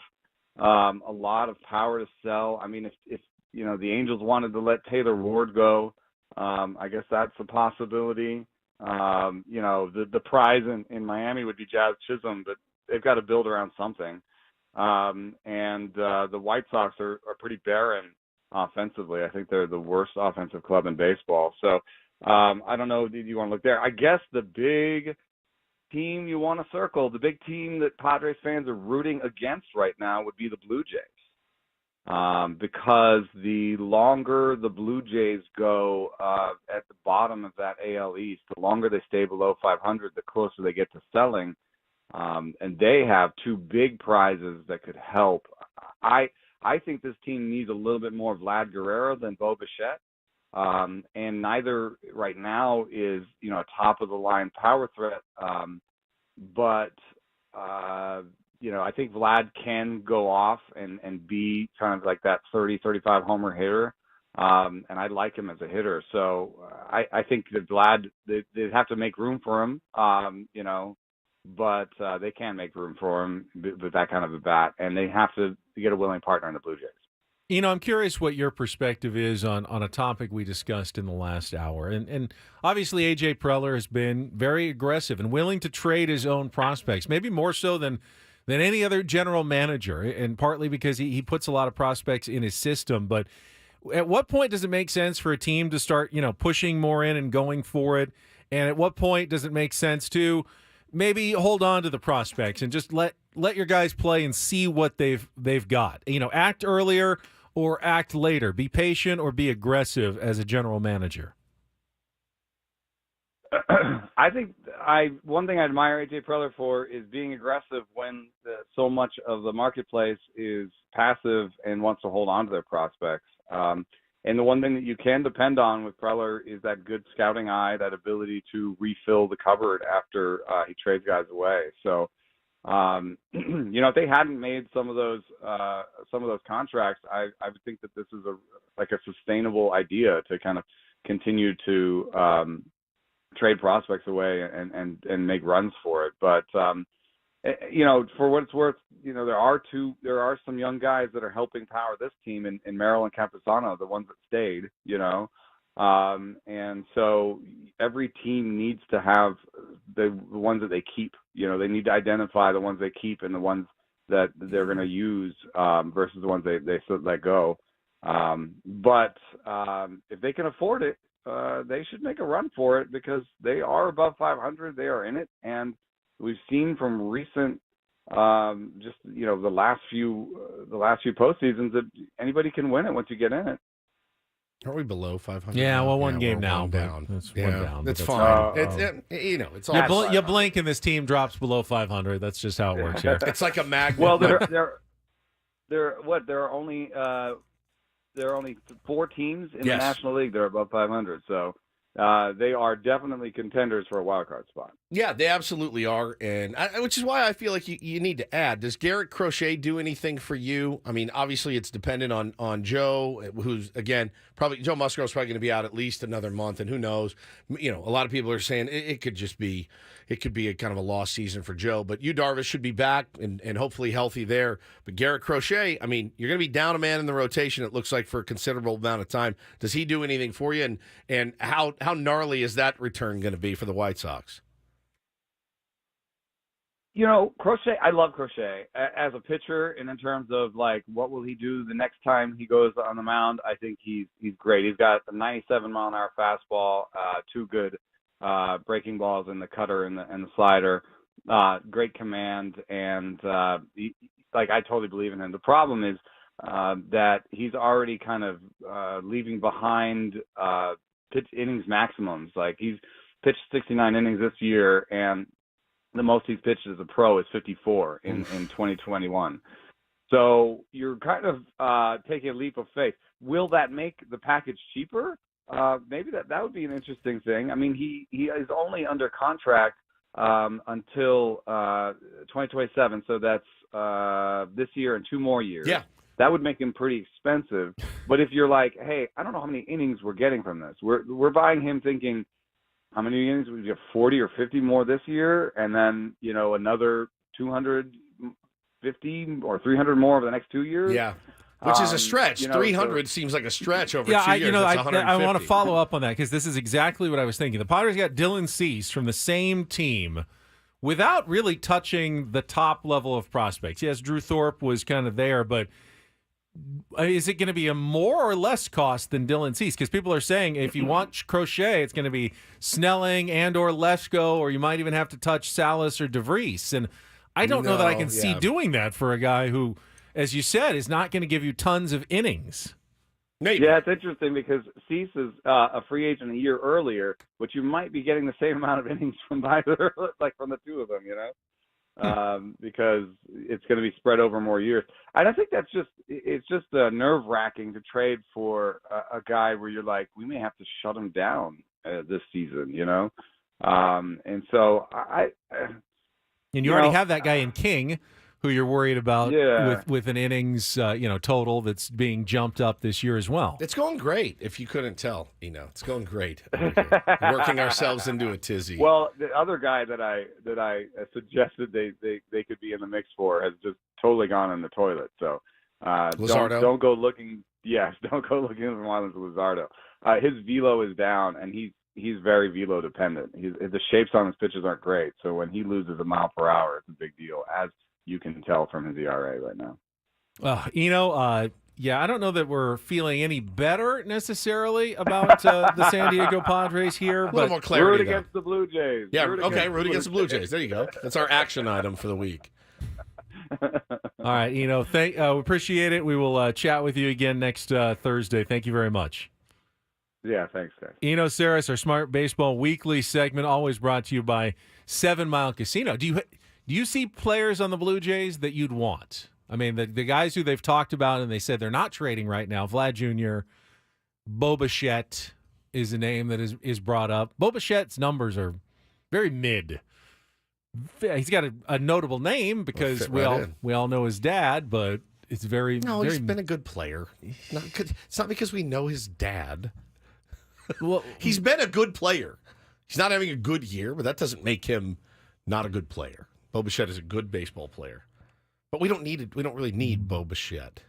a lot of power to sell. I mean, if the Angels wanted to let Taylor Ward go, I guess that's a possibility. The prize in Miami would be Jazz Chisholm, but they've got to build around something. And the White Sox are pretty barren offensively. I think they're the worst offensive club in baseball. So I don't know. Did you want to look there? I guess the big team you want to circle, the big team that Padres fans are rooting against right now would be the Blue Jays. Because the longer the Blue Jays go at the bottom of that AL East, the longer they stay below 500, the closer they get to selling. And they have two big prizes that could help. I think this team needs a little bit more Vlad Guerrero than Bo Bichette. And neither right now is, a top-of-the-line power threat. But I think Vlad can go off and be kind of like that 30, 35 homer hitter. And I like him as a hitter. So I think that Vlad, they'd have to make room for him, but they can make room for him with that kind of a bat. And they have to get a willing partner in the Blue Jays. I'm curious what your perspective is on a topic we discussed in the last hour. And obviously, A.J. Preller has been very aggressive and willing to trade his own prospects, maybe more so than any other general manager, and partly because he puts a lot of prospects in his system. But at what point does it make sense for a team to start, pushing more in and going for it? And at what point does it make sense to maybe hold on to the prospects and just let your guys play and see what they've got? Act earlier or act later. Be patient or be aggressive as a general manager. I think one thing I admire AJ Preller for is being aggressive when so much of the marketplace is passive and wants to hold on to their prospects. And the one thing that you can depend on with Preller is that good scouting eye, that ability to refill the cupboard after he trades guys away. So, if they hadn't made some of those contracts, I would think that this is a sustainable idea to kind of continue to trade prospects away and make runs for it. But for what it's worth, there are some young guys that are helping power this team in Merrill and Campusano, the ones that stayed, and so every team needs to have the ones that they keep. They need to identify the ones they keep and the ones that they're going to use versus the ones they let go. But if they can afford it, they should make a run for it because they are above 500. They are in it, and we've seen from recent, the last few postseasons that anybody can win it once you get in it. Are we below 500? Yeah, well, one game now. One down. That's one down. It's fine. It's all. You blink and this team drops below 500. That's just how it works here. It's like a magnet. Well, there are only 4 teams in the National League that are above 500. So they are definitely contenders for a wild card spot. Yeah, they absolutely are, and which is why I feel like you need to add. Does Garrett Crochet do anything for you? I mean, obviously it's dependent on Joe, who's again probably Joe Musgrove's probably going to be out at least another month, and who knows? A lot of people are saying it could be a kind of a lost season for Joe, but Yu Darvish should be back and hopefully healthy there. But Garrett Crochet, I mean, you're going to be down a man in the rotation. It looks like for a considerable amount of time. Does he do anything for you? And how gnarly is that return going to be for the White Sox? Crochet, I love Crochet as a pitcher, and in terms of what will he do the next time he goes on the mound, I think he's great. He's got a 97-mile-an-hour fastball, 2 good breaking balls in the cutter and the slider, great command, and I totally believe in him. The problem is that he's already kind of leaving behind pitch innings maximums. He's pitched 69 innings this year, and the most he's pitched as a pro is 54 in 2021. So you're kind of taking a leap of faith. Will that make the package cheaper? Maybe that would be an interesting thing. I mean, he is only under contract until 2027. So that's this year and 2 more years. Yeah. That would make him pretty expensive. But if you're like, hey, I don't know how many innings we're getting from this. We're buying him thinking, how many innings? We get 40 or 50 more this year, and then, another 250 or 300 more over the next 2 years. Yeah. Which is a stretch. 300 seems like a stretch over 2 years. I want to follow up on that because this is exactly what I was thinking. The Padres got Dylan Cease from the same team without really touching the top level of prospects. Yes, Drew Thorpe was kind of there, but is it going to be a more or less cost than Dylan Cease? Because people are saying if you want Crochet, it's going to be Snelling and or Lesko, or you might even have to touch Salas or DeVries. And I don't know that I can see doing that for a guy who, as you said, is not going to give you tons of innings. Maybe. Yeah, it's interesting because Cease is a free agent a year earlier, but you might be getting the same amount of innings from either, like from the two of them, because it's going to be spread over more years. And I think it's just nerve-wracking to trade for a guy where you're like, we may have to shut him down this season, and so and you already have that guy in King, who you're worried about with an innings total that's being jumped up this year as well. It's going great. If you couldn't tell, it's going great. We're working ourselves into a tizzy. Well, the other guy that I suggested they could be in the mix for has just totally gone in the toilet. So don't go looking. Yes, don't go looking for Marlins Luzardo. His velo is down, and he's very velo dependent. The shapes on his pitches aren't great, so when he loses a mile per hour, it's a big deal, as you can tell from his ERA right now. I don't know that we're feeling any better necessarily about the San Diego Padres here. A little more clarity. Root against the Blue Jays. Yeah, root against the Blue Jays. There you go. That's our action item for the week. All right, we appreciate it. We will chat with you again next Thursday. Thank you very much. Yeah, thanks, guys. Eno Sarris, our Smart Baseball Weekly segment, always brought to you by 7 Mile Casino. Do you see players on the Blue Jays that you'd want? I mean, the guys who they've talked about and they said they're not trading right now, Vlad Jr., Bo Bichette is a name that is brought up. Bo Bichette's numbers are very mid. He's got a notable name because we all know his dad, but it's very... No, he's been a good player. It's not because we know his dad. Well, he's been a good player. He's not having a good year, but that doesn't make him not a good player. Bo Bichette is a good baseball player, but we don't really need Bo Bichette.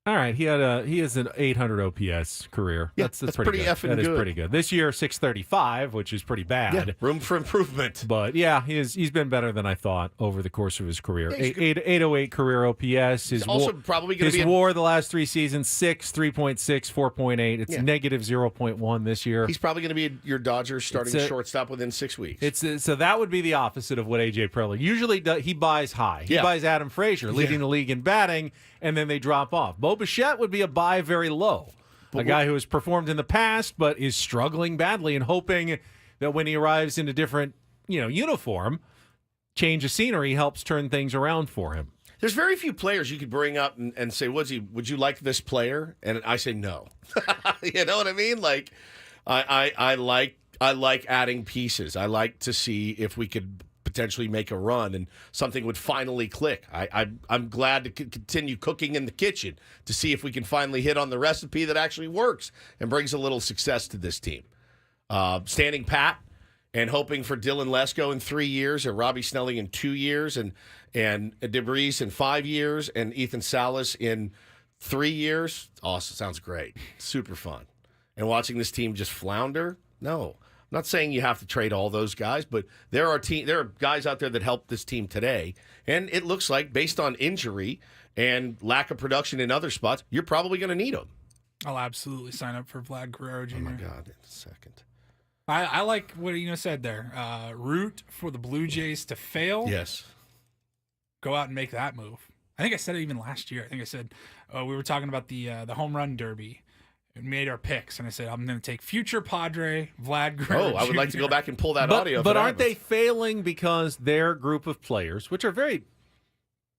All right, he has an 800 OPS career. Yeah, that's pretty good. effing good. That is good. pretty good. This year 635, which is pretty bad. Yeah, room for improvement. But yeah, he's been better than I thought over the course of his career. 808 career OPS. His also probably going to be WAR the last 3 seasons 6, 3.6, 4.8. It's negative 0.1 this year. He's probably going to be your Dodgers starting shortstop within 6 weeks. So that would be the opposite of what AJ Preller usually does. He buys high. He buys Adam Frazier, leading the league in batting, and then they drop off. Bo Bichette would be a buy very low. A guy who has performed in the past but is struggling badly and hoping that when he arrives in a different, uniform, change of scenery helps turn things around for him. There's very few players you could bring up and say, would you like this player? And I say no. You know what I mean? Like I like adding pieces. I like to see if we could potentially make a run and something would finally click. I'm glad to continue cooking in the kitchen to see if we can finally hit on the recipe that actually works and brings a little success to this team. Standing pat and hoping for Dylan Lesko in 3 years and Robbie Snelling in 2 years and DeVries in 5 years and Ethan Salas in 3 years. Awesome. Sounds great. Super fun. And watching this team just flounder? No. I'm not saying you have to trade all those guys, but there are guys out there that help this team today, and it looks like based on injury and lack of production in other spots, you're probably going to need them. I'll absolutely sign up for Vlad Guerrero Jr. Oh my God, in a second. I like what said there. Root for the Blue Jays to fail. Yes. Go out and make that move. I think I said it even last year. I think I said we were talking about the home run derby. And made our picks, and I said, I'm going to take future Padre, Vlad Guerrero Jr. I would like to go back and pull that audio. But aren't they failing because their group of players, which are very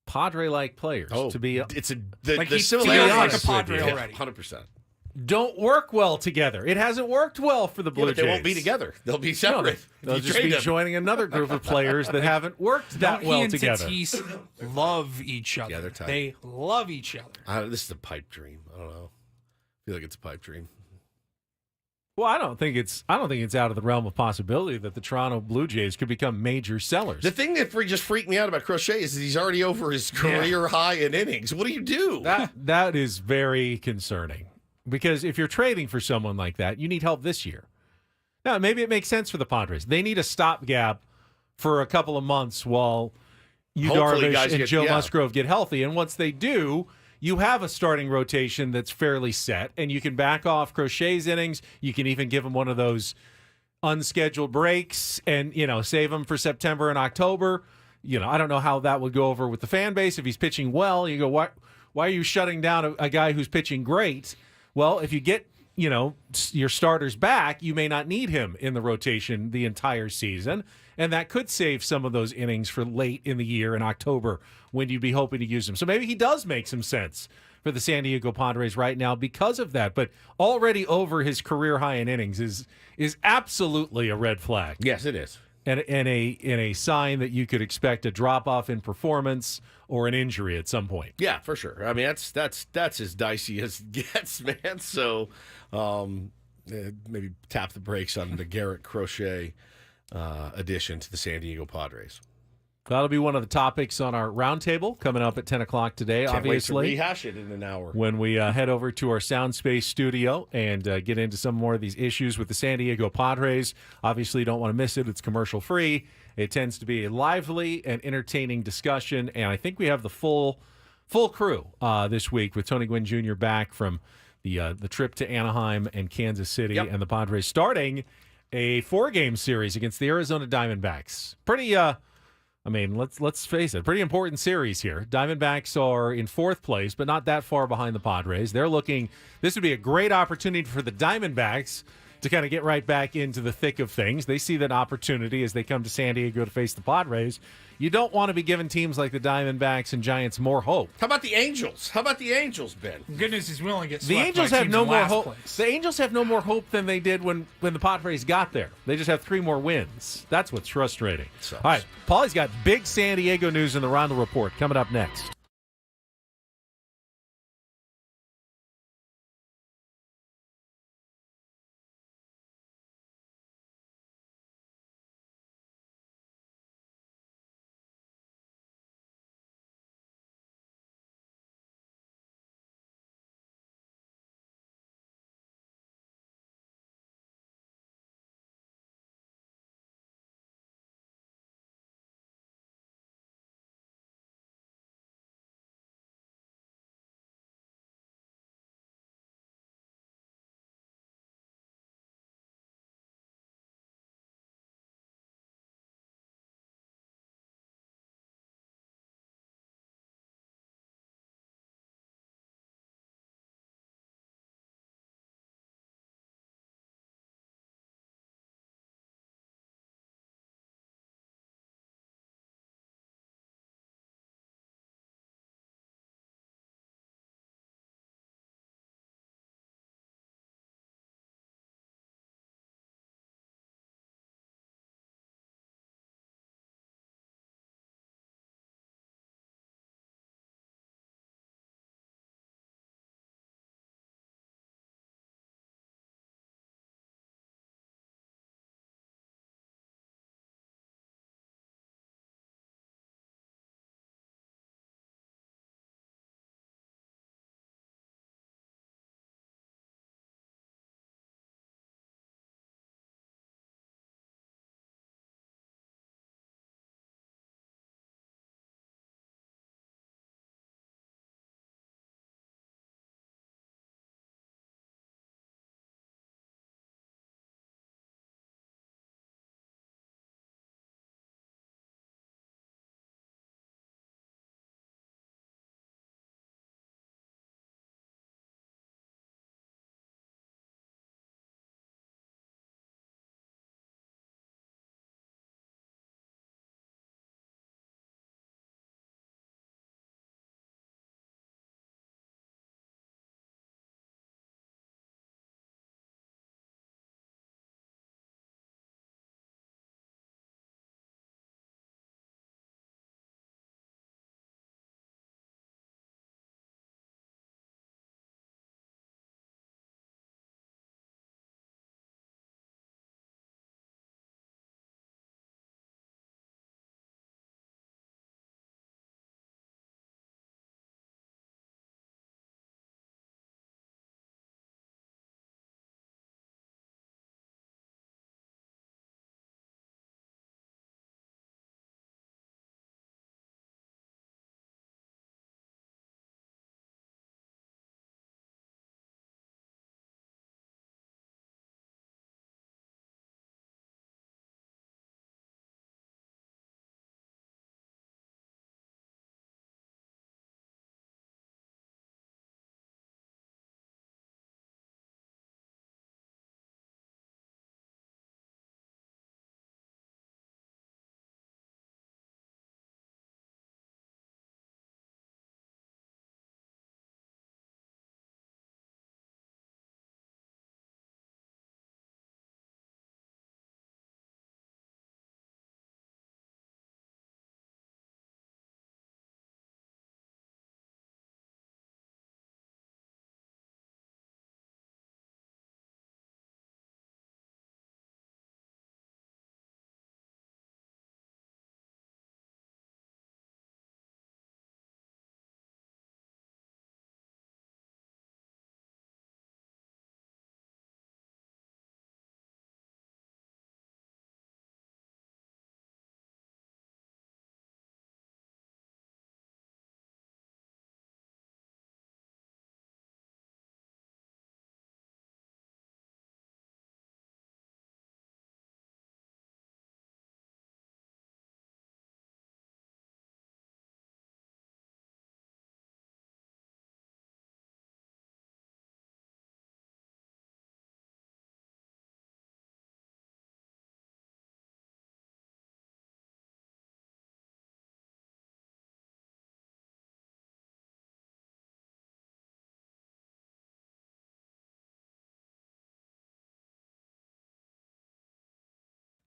Padre-like players, to be... It's he feels like a Padre already. 100%. don't work well together. It hasn't worked well for the Blue Jays. They won't be together. They'll be separate. They'll just be joining another group of players that haven't worked that well together. He and Tatis love each other. Yeah, they're tight. They love each other. This is a pipe dream. I don't know. I feel like it's a pipe dream. Well, I don't think it's out of the realm of possibility that the Toronto Blue Jays could become major sellers. The thing that just freaked me out about Crochet is that he's already over his career high in innings. What do you do? That is very concerning, because if you're trading for someone like that, you need help this year. Now, maybe it makes sense for the Padres. They need a stopgap for a couple of months while Darvish and Joe Musgrove get healthy, and once they do, you have a starting rotation that's fairly set, and you can back off Crochet's innings. You can even give him one of those unscheduled breaks and, save him for September and October. I don't know how that would go over with the fan base. If he's pitching well, you go, why are you shutting down a guy who's pitching great? Well, if you get, your starters back, you may not need him in the rotation the entire season, and that could save some of those innings for late in the year in October when you'd be hoping to use him. So maybe he does make some sense for the San Diego Padres right now because of that. But already over his career high in innings is absolutely a red flag. Yes, it is. And a sign that you could expect a drop-off in performance or an injury at some point. Yeah, for sure. I mean, that's as dicey as it gets, man. So maybe tap the brakes on the Garrett Crochet addition to the San Diego Padres. That'll be one of the topics on our roundtable coming up at 10 o'clock today, Can't obviously. wait to rehash it in an hour. When we head over to our Soundspace studio and get into some more of these issues with the San Diego Padres. Obviously, you don't want to miss it. It's commercial-free. It tends to be a lively and entertaining discussion, and I think we have the full crew this week with Tony Gwynn Jr. back from the trip to Anaheim and Kansas City, and the Padres starting a 4-game series against the Arizona Diamondbacks. Pretty, let's face it, pretty important series here. Diamondbacks are in 4th place, but not that far behind the Padres. They're looking, this would be a great opportunity for the Diamondbacks to kind of get right back into the thick of things. They see that opportunity as they come to San Diego to face the Padres. You don't want to be giving teams like the Diamondbacks and Giants more hope. How about the Angels? Ben? Goodness is willing to get swept. The Angels by have teams no in more last hope. place. The Angels have no more hope than they did when the Padres got there. They just have 3 more wins. That's what's frustrating. All right, Paulie's got big San Diego news in the Reindl Report coming up next.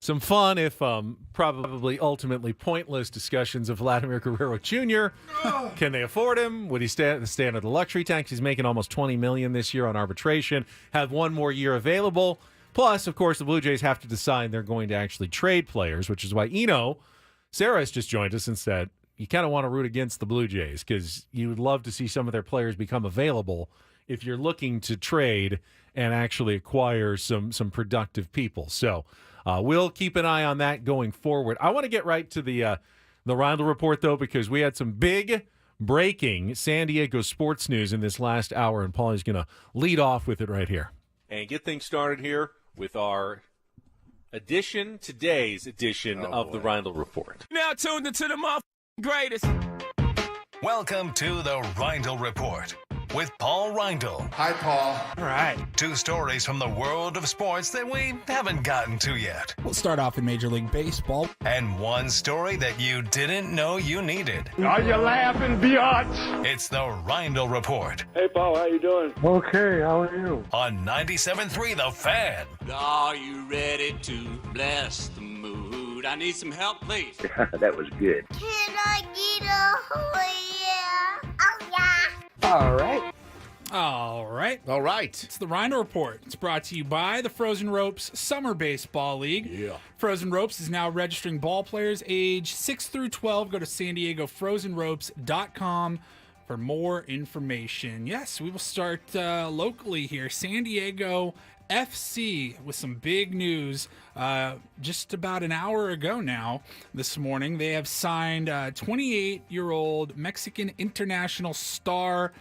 some fun, if probably ultimately pointless, discussions of Vladimir Guerrero Jr. Can they afford him? Would he stay under the luxury tax? He's making almost $20 million this year on arbitration. Have one more year available. Plus, of course, the Blue Jays have to decide they're going to actually trade players, which is why Eno Sarris just joined us and said, you kind of want to root against the Blue Jays because you would love to see some of their players become available if you're looking to trade and actually acquire some productive people. So we'll keep an eye on that going forward. I want to get right to the Reindl Report, though, because we had some big breaking San Diego sports news in this last hour, and Paulie's going to lead off with it right here. And get things started here with our today's edition of the Reindl Report. Now tuned into the greatest. Welcome to the Reindl Report with Paul Reindl. Hi, Paul. All right. 2 stories from the world of sports that we haven't gotten to yet. We'll start off in Major League Baseball. And 1 story that you didn't know you needed. Are you laughing, biatch? It's the Reindl Report Hey, Paul, how you doing? Okay, how are you? on 97.3 The Fan. Are you ready to bless the mood? I need some help, please. That was good. Can I get a yeah? Oh, yeah. All right. All right. All right. It's the Reindl Report. It's brought to you by the Frozen Ropes Summer Baseball League. Yeah. Frozen Ropes is now registering ball players age 6 through 12. Go to SanDiegoFrozenRopes.com for more information. Yes, we will start locally here. San Diego FC with some big news just about an hour ago now this morning. They have signed 28-year-old Mexican international star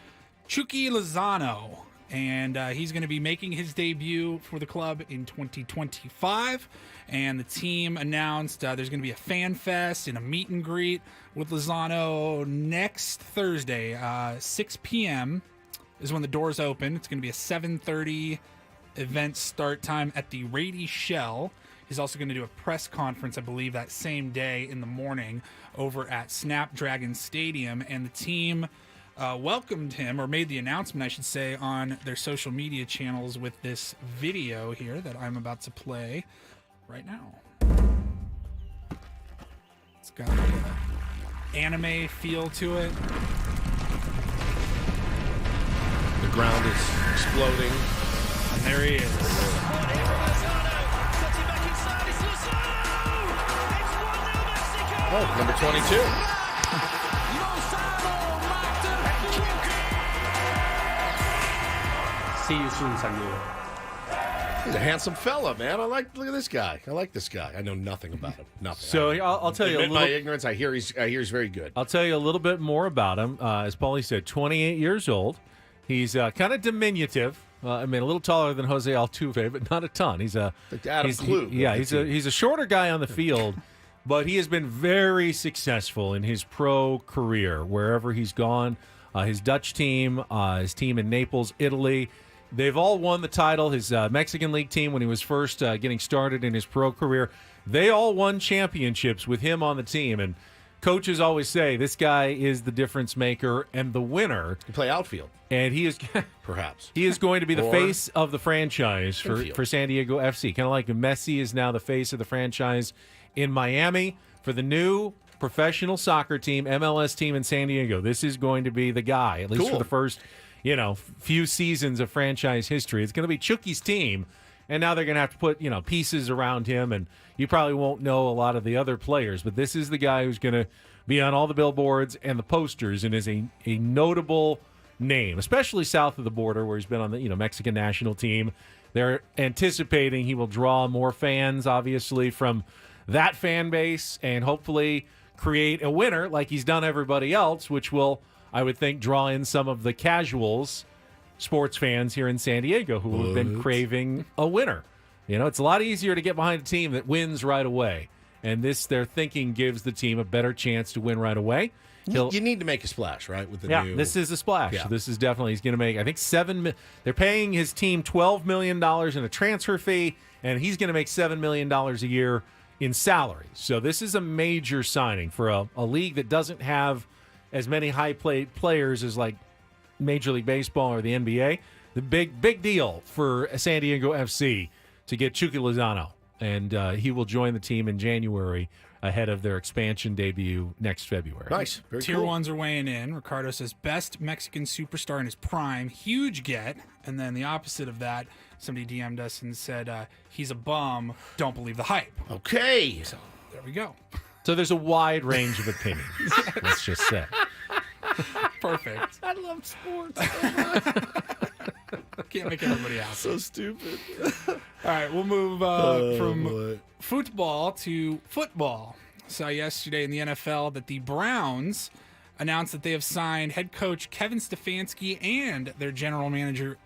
Chucky Lozano, and he's going to be making his debut for the club in 2025. And the team announced there's going to be a fan fest and a meet and greet with Lozano next Thursday, 6 p.m. is when the doors open. It's going to be a 7:30 event start time at the Rady Shell. He's also going to do a press conference, I believe, that same day in the morning over at Snapdragon Stadium. And the team welcomed him, or made the announcement, I should say, on their social media channels with this video here that I'm about to play right now. It's got an anime feel to it. The ground is exploding. And there he is. Oh, number 22. See you soon, San Diego. He's a handsome fella, man. Look at this guy. I like this guy. I know nothing about him. Nothing. So I'll tell you a Admit little. my ignorance. I hear he's very good. I'll tell you a little bit more about him. As Paulie said, 28 years old. He's kind of diminutive. I mean, a little taller than Jose Altuve, but not a ton. He's a Adam Klug. He's a shorter guy on the field, but he has been very successful in his pro career wherever he's gone. His Dutch team, his team in Naples, Italy, they've all won the title. His Mexican League team, when he was first getting started in his pro career, they all won championships with him on the team. And coaches always say this guy is the difference maker and the winner. You play outfield. And he is perhaps he is going to be the Or face of the franchise infield. for San Diego FC. Kind of like Messi is now the face of the franchise in Miami for the new professional soccer team, MLS team in San Diego. This is going to be the guy, at least Cool. for the first, few seasons of franchise history. It's going to be Chucky's team, and now they're going to have to put, pieces around him, and you probably won't know a lot of the other players, but this is the guy who's going to be on all the billboards and the posters and is a notable name, especially south of the border where he's been on the Mexican national team. They're anticipating he will draw more fans, obviously, from that fan base and hopefully create a winner like he's done everybody else, which will, I would think, draw in some of the casuals, sports fans here in San Diego who have been craving a winner. It's a lot easier to get behind a team that wins right away. And their thinking gives the team a better chance to win right away. You need to make a splash, right? With the new... this is a splash. Yeah. So this is definitely, he's going to make, I think, they're paying his team $12 million in a transfer fee, and he's going to make $7 million a year in salary. So this is a major signing for a league that doesn't have as many high-paid players as like Major League Baseball or the NBA. The big deal for San Diego FC to get Chucky Lozano. and he will join the team in January ahead of their expansion debut next February. Nice. Very Tier cool. ones are weighing in. Ricardo says, best Mexican superstar in his prime. Huge get. And then the opposite of that, somebody DM'd us and said, he's a bum. Don't believe the hype. Okay. So there we go. So there's a wide range of opinions, let's just say. Perfect. I love sports. Can't make everybody happy. So stupid. All right, we'll move from football to football. Saw yesterday in the NFL that the Browns announced that they have signed head coach Kevin Stefanski and their general manager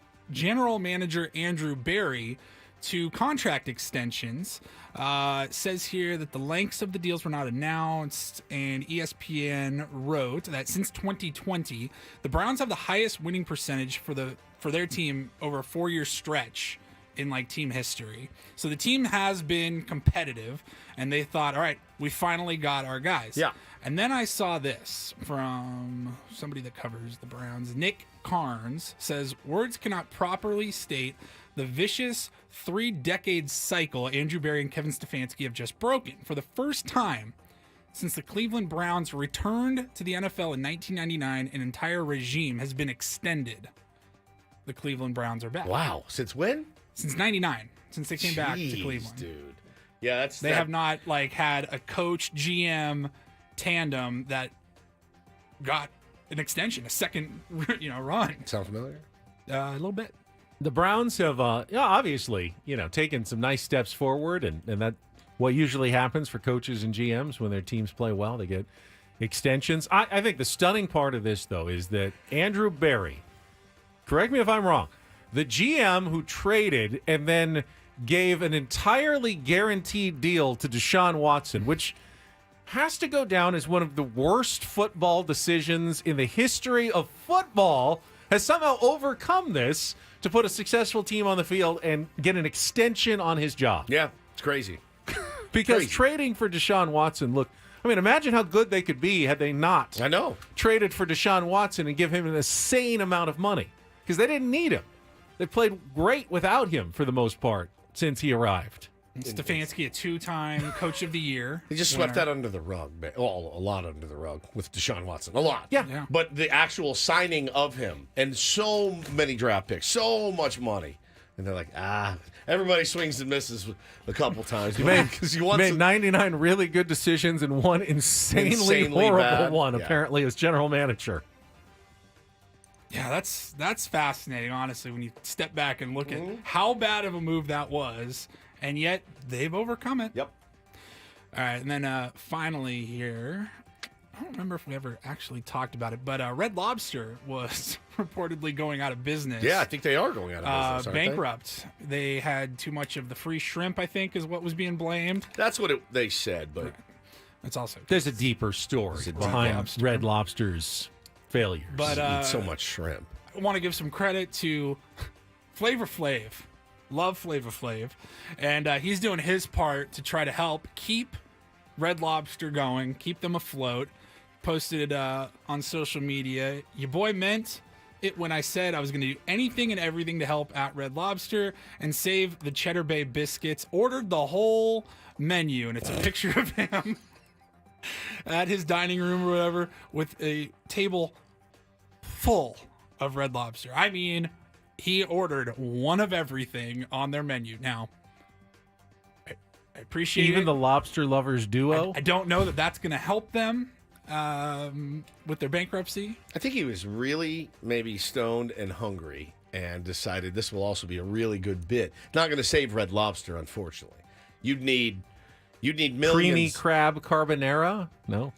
Andrew Berry to contract extensions. It says here that the lengths of the deals were not announced, and ESPN wrote that since 2020, the Browns have the highest winning percentage for their team over a 4-year stretch in like team history. So the team has been competitive, and they thought, all right, we finally got our guys. Yeah. And then I saw this from somebody that covers the Browns. Nick Carnes says, words cannot properly state the vicious 3-decade cycle Andrew Berry and Kevin Stefanski have just broken. For the first time since the Cleveland Browns returned to the NFL in 1999, an entire regime has been extended. The Cleveland Browns are back. Wow. Since when? Since 99. Since they came back to Cleveland. Dude. Yeah, They have not like had a coach GM tandem that got an extension, a second run. Sound familiar? A little bit. The Browns have obviously, taken some nice steps forward, and that what usually happens for coaches and GMs when their teams play well, they get extensions. I think the stunning part of this, though, is that Andrew Berry, correct me if I'm wrong, the GM who traded and then gave an entirely guaranteed deal to Deshaun Watson, which has to go down as one of the worst football decisions in the history of football, has somehow overcome this to put a successful team on the field and get an extension on his job. Yeah, it's crazy. Because trading for Deshaun Watson, imagine how good they could be had they not traded for Deshaun Watson and give him an insane amount of money. Because they didn't need him. They played great without him for the most part since he arrived. Stefanski, a 2-time Coach of the Year. He just swept that under the rug, man. Well, a lot under the rug with Deshaun Watson. A lot. Yeah. But the actual signing of him and so many draft picks, so much money. And they're like, everybody swings and misses a couple times. He made 99 really good decisions and one insanely horrible bad one, apparently, as general manager. Yeah, that's fascinating, honestly, when you step back and look at how bad of a move that was, and yet they've overcome it. Yep. All right, and then finally here, I don't remember if we ever actually talked about it, but Red Lobster was reportedly going out of business. Yeah, I think they are going out of business, aren't bankrupt. They had too much of the free shrimp, I think, is what was being blamed. That's what they said, but it's also there's a deeper story behind Red Lobster's failures. But eat so much shrimp. I want to give some credit to Flavor Flav. Love Flavor Flav. And he's doing his part to try to help keep Red Lobster going, keep them afloat. Posted on social media, your boy meant it when I said I was going to do anything and everything to help at Red Lobster and save the Cheddar Bay biscuits. Ordered the whole menu, and it's a picture of him at his dining room or whatever with a table full of Red Lobster. I mean, he ordered one of everything on their menu. Now, I appreciate even it. the lobster lovers duo. I don't know that that's going to help them with their bankruptcy. I think he was really maybe stoned and hungry and decided this will also be a really good bit. Not going to save Red Lobster, unfortunately. You'd need millions. Creamy crab carbonara? No.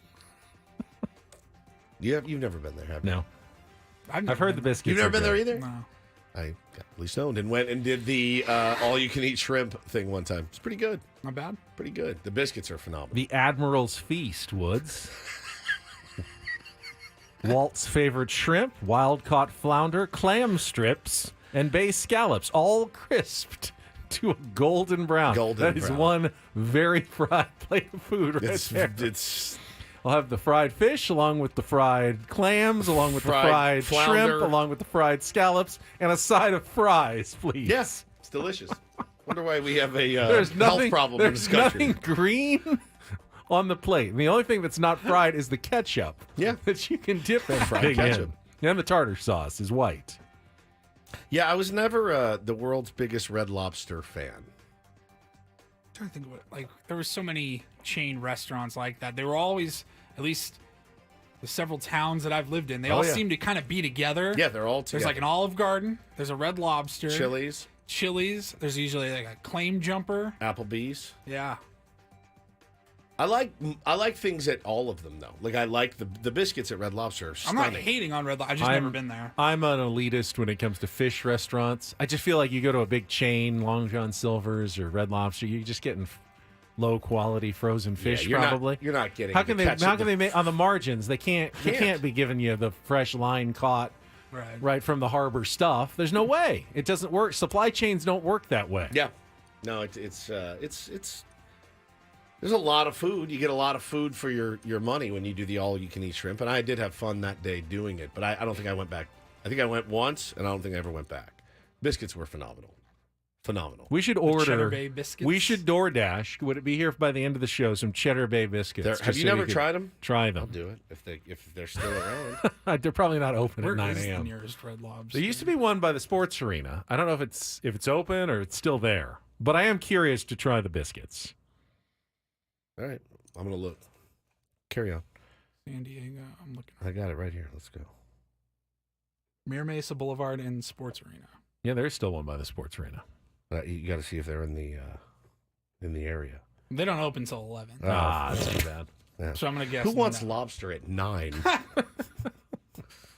You've never been there, have you? No. I've heard the biscuits. You've never been there good. either? No. I got really stoned and went and did the all-you-can-eat shrimp thing one time. It's pretty good. Not bad. Pretty good. The biscuits are phenomenal. The Admiral's Feast, Woods. Walt's favorite shrimp, wild-caught flounder, clam strips, and bay scallops, all crisped to a golden brown. That is one very fried plate of food right there. We'll have the fried fish along with the fried clams, along with the fried flounder. shrimp, along with the fried scallops, and a side of fries, please. Yes, it's delicious. Wonder why we have a There's health problem in this country. Nothing green on the plate. And the only thing that's not fried is the ketchup. Yeah. That you can dip Fried thing ketchup. in. And the tartar sauce is white. Yeah, I was never the world's biggest Red Lobster fan. I'm trying to think of what, like, there were so many chain restaurants like that. They were always, at least the several towns that I've lived in, they all seem to kind of be together. Yeah, they're all together. There's like an Olive Garden. There's a Red Lobster. Chili's. There's usually like a Claim Jumper. Applebee's. Yeah. I like things at all of them, though. Like, I like the biscuits at Red Lobster. Are I'm not hating on Red Lobster. I've just never been there. I'm an elitist when it comes to fish restaurants. I just feel like you go to a big chain, Long John Silver's or Red Lobster, you're just getting low quality frozen fish. You're probably you're not getting. How can they make on the margins? They can't be giving you the fresh line caught right from the harbor stuff. There's no way. It doesn't work. Supply chains don't work that way. Yeah, no, it's there's a lot of food. You get a lot of food for your money when you do the all-you-can-eat shrimp. And I did have fun that day doing it, but I don't think I went back. I think I went once, and I don't think I ever went back. Biscuits were phenomenal. Phenomenal. We should Cheddar order. Bay biscuits. We should DoorDash. Would it be here by the end of the show? Some Cheddar Bay biscuits. Have you never tried them? Try them. I'll do it if they're still around. They're probably not open Where at 9 is the a.m. nearest Red Lobster? There used to be one by the sports arena. I don't know if it's open or it's still there, but I am curious to try the biscuits. All right, I'm gonna look. Carry on. San Diego. I'm looking. I got it right here. Let's go. Mira Mesa Boulevard and Sports Arena. Yeah, there's still one by the sports arena. You got to see if they're in the area. They don't open till 11. That's too bad. Yeah. So I'm gonna guess. Who wants no. lobster at 9?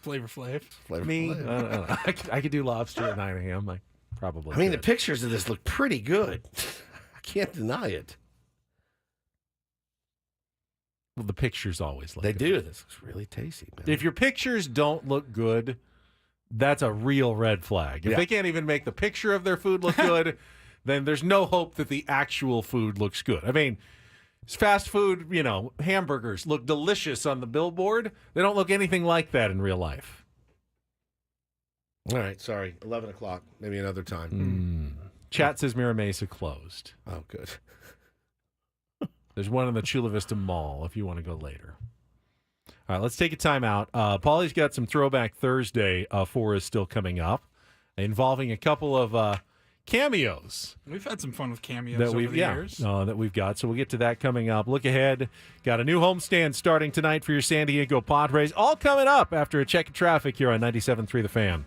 Flavor Flav? Me? I don't know. I could do lobster at 9 a.m. I probably. I mean, the could. pictures of this look pretty good. I can't deny it. Well, the pictures always look. They good. do. This looks really tasty, man. If your pictures don't look good, that's a real red flag. If they can't even make the picture of their food look good, then there's no hope that the actual food looks good. I mean, fast food, hamburgers look delicious on the billboard. They don't look anything like that in real life. All right, sorry. 11 o'clock, maybe another time. Chat says Mira Mesa closed. Oh, good. There's one in the Chula Vista Mall if you want to go later. All right, let's take a time out. Paulie's got some Throwback Thursday for us still coming up, involving a couple of cameos. We've had some fun with cameos over the years. That we've got. So we'll get to that coming up. Look ahead. Got a new homestand starting tonight for your San Diego Padres. All coming up after a check of traffic here on 97.3 The Fan.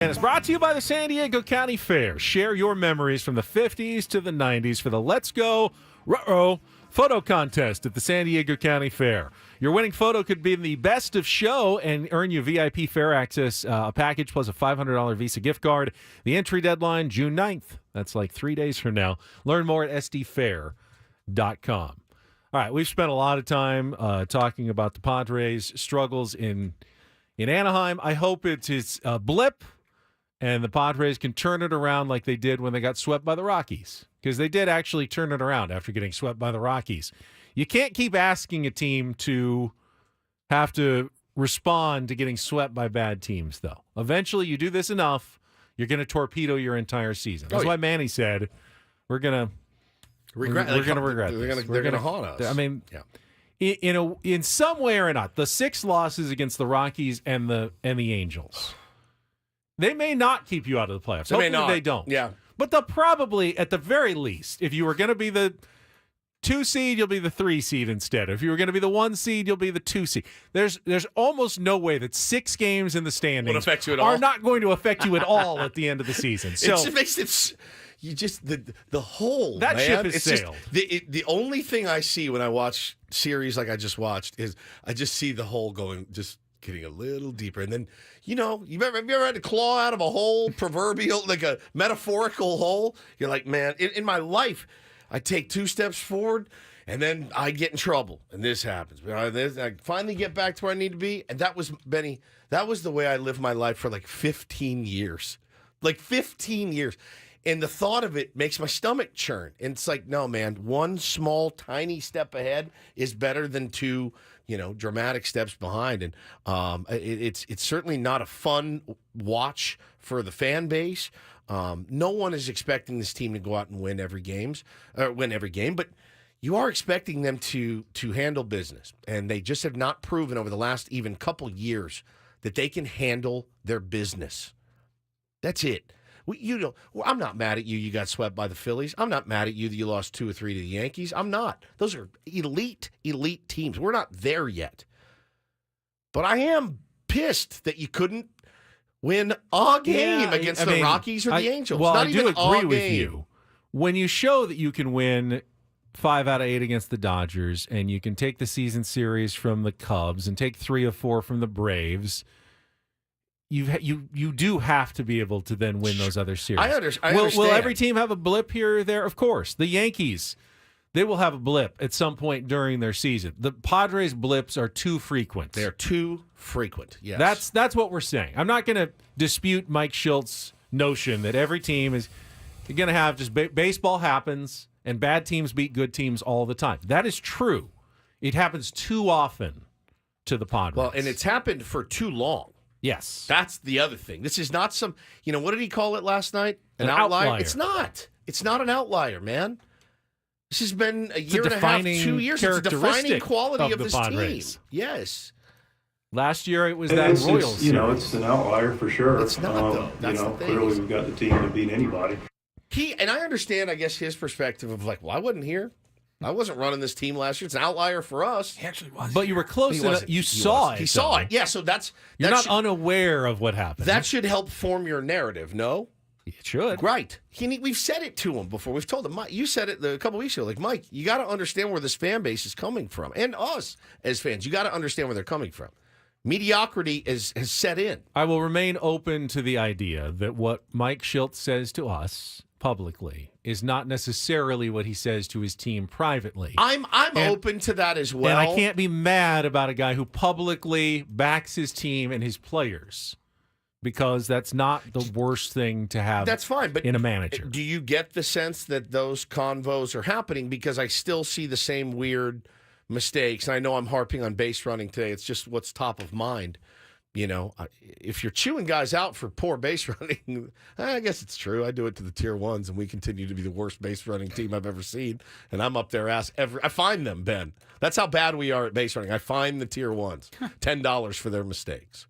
And it's brought to you by the San Diego County Fair. Share your memories from the 50s to the 90s for the Let's Go Ruh-Roh photo contest at the San Diego County Fair. Your winning photo could be the best of show and earn you VIP fair access, a package plus a $500 Visa gift card. The entry deadline, June 9th. That's like 3 days from now. Learn more at sdfair.com. All right, we've spent a lot of time talking about the Padres' struggles in Anaheim. I hope it's a blip and the Padres can turn it around like they did when they got swept by the Rockies, because they did actually turn it around after getting swept by the Rockies. You can't keep asking a team to have to respond to getting swept by bad teams, though. Eventually, you do this enough, you're going to torpedo your entire season. That's why Manny said, we're going to regret this. They're going to haunt us. I mean, in some way or not, the 6 losses against the Rockies and the Angels, they may not keep you out of the playoffs. Hopefully they don't. Yeah. But they'll probably, at the very least, if you were going to be the 2 seed, you'll be the 3 seed instead. If you were going to be the 1 seed, you'll be the 2 seed. There's almost no way that 6 games in the standings affect you at all. Are not going to affect you at all at the end of the season. So it just makes it. You just the whole that man, ship has it's sailed. Just, the only thing I see when I watch series like I just watched is I just see the hole getting a little deeper, and then have you ever had to claw out of a hole, proverbial, like a metaphorical hole? You're like, man, in my life, I take 2 steps forward, and then I get in trouble, and this happens. I finally get back to where I need to be, and that was, Benny, that was the way I lived my life for like 15 years. Like 15 years. And the thought of it makes my stomach churn. And it's like, no, man, 1 small, tiny step ahead is better than 2, dramatic steps behind. And it's certainly not a fun watch for the fan base. No one is expecting this team to go out and win every game, but you are expecting them to handle business. And they just have not proven over the last even couple years that they can handle their business. That's it. I'm not mad at you. You got swept by the Phillies. I'm not mad at you that you lost 2 or 3 to the Yankees. I'm not. Those are elite teams. We're not there yet. But I am pissed that you couldn't win a game against the Rockies or the Angels. Well, not I even do agree with game. you. When you show that you can win 5 out of 8 against the Dodgers, and you can take the season series from the Cubs and take 3 or 4 from the Braves, you do have to be able to then win those other series. I understand. Will every team have a blip here or there? Of course. The Yankees, they will have a blip at some point during their season. The Padres' blips are too frequent. They're too frequent, yes. That's what we're saying. I'm not going to dispute Mike Schilt's notion that every team is going to have just baseball happens and bad teams beat good teams all the time. That is true. It happens too often to the Padres. Well, and it's happened for too long. Yes. That's the other thing. This is not some, what did he call it last night? An outlier? It's not. It's not an outlier, man. This has been a year and a half, 2 years. It's a defining quality of this Padres. team. Yes. Last year it was that Royals. It's an outlier for sure. It's not, though. That's the thing. Clearly we've got the team to beat anybody. And I understand, I guess, his perspective of I wasn't here. I wasn't running this team last year. It's an outlier for us. He actually was. But you were close enough. You saw it. He saw it. Yeah, so You're not unaware of what happened. That should help form your narrative, no? It should. Right. We've said it to him before. We've told him, Mike, you said it a couple weeks ago. Like, Mike, you got to understand where this fan base is coming from. And us as fans, you got to understand where they're coming from. Mediocrity has set in. I will remain open to the idea that what Mike Schilt says to us publicly is not necessarily what he says to his team privately. I'm open to that as well. And I can't be mad about a guy who publicly backs his team and his players, because that's not the worst thing to have. That's fine, but in a manager. Do you get the sense that those convos are happening? Because I still see the same weird mistakes. And I know I'm harping on base running today. It's just what's top of mind. If you're chewing guys out for poor base running, I guess it's true. I do it to the tier ones, and we continue to be the worst base running team I've ever seen. And I'm up there I find them, Ben. That's how bad we are at base running. I find the tier ones $10 for their mistakes.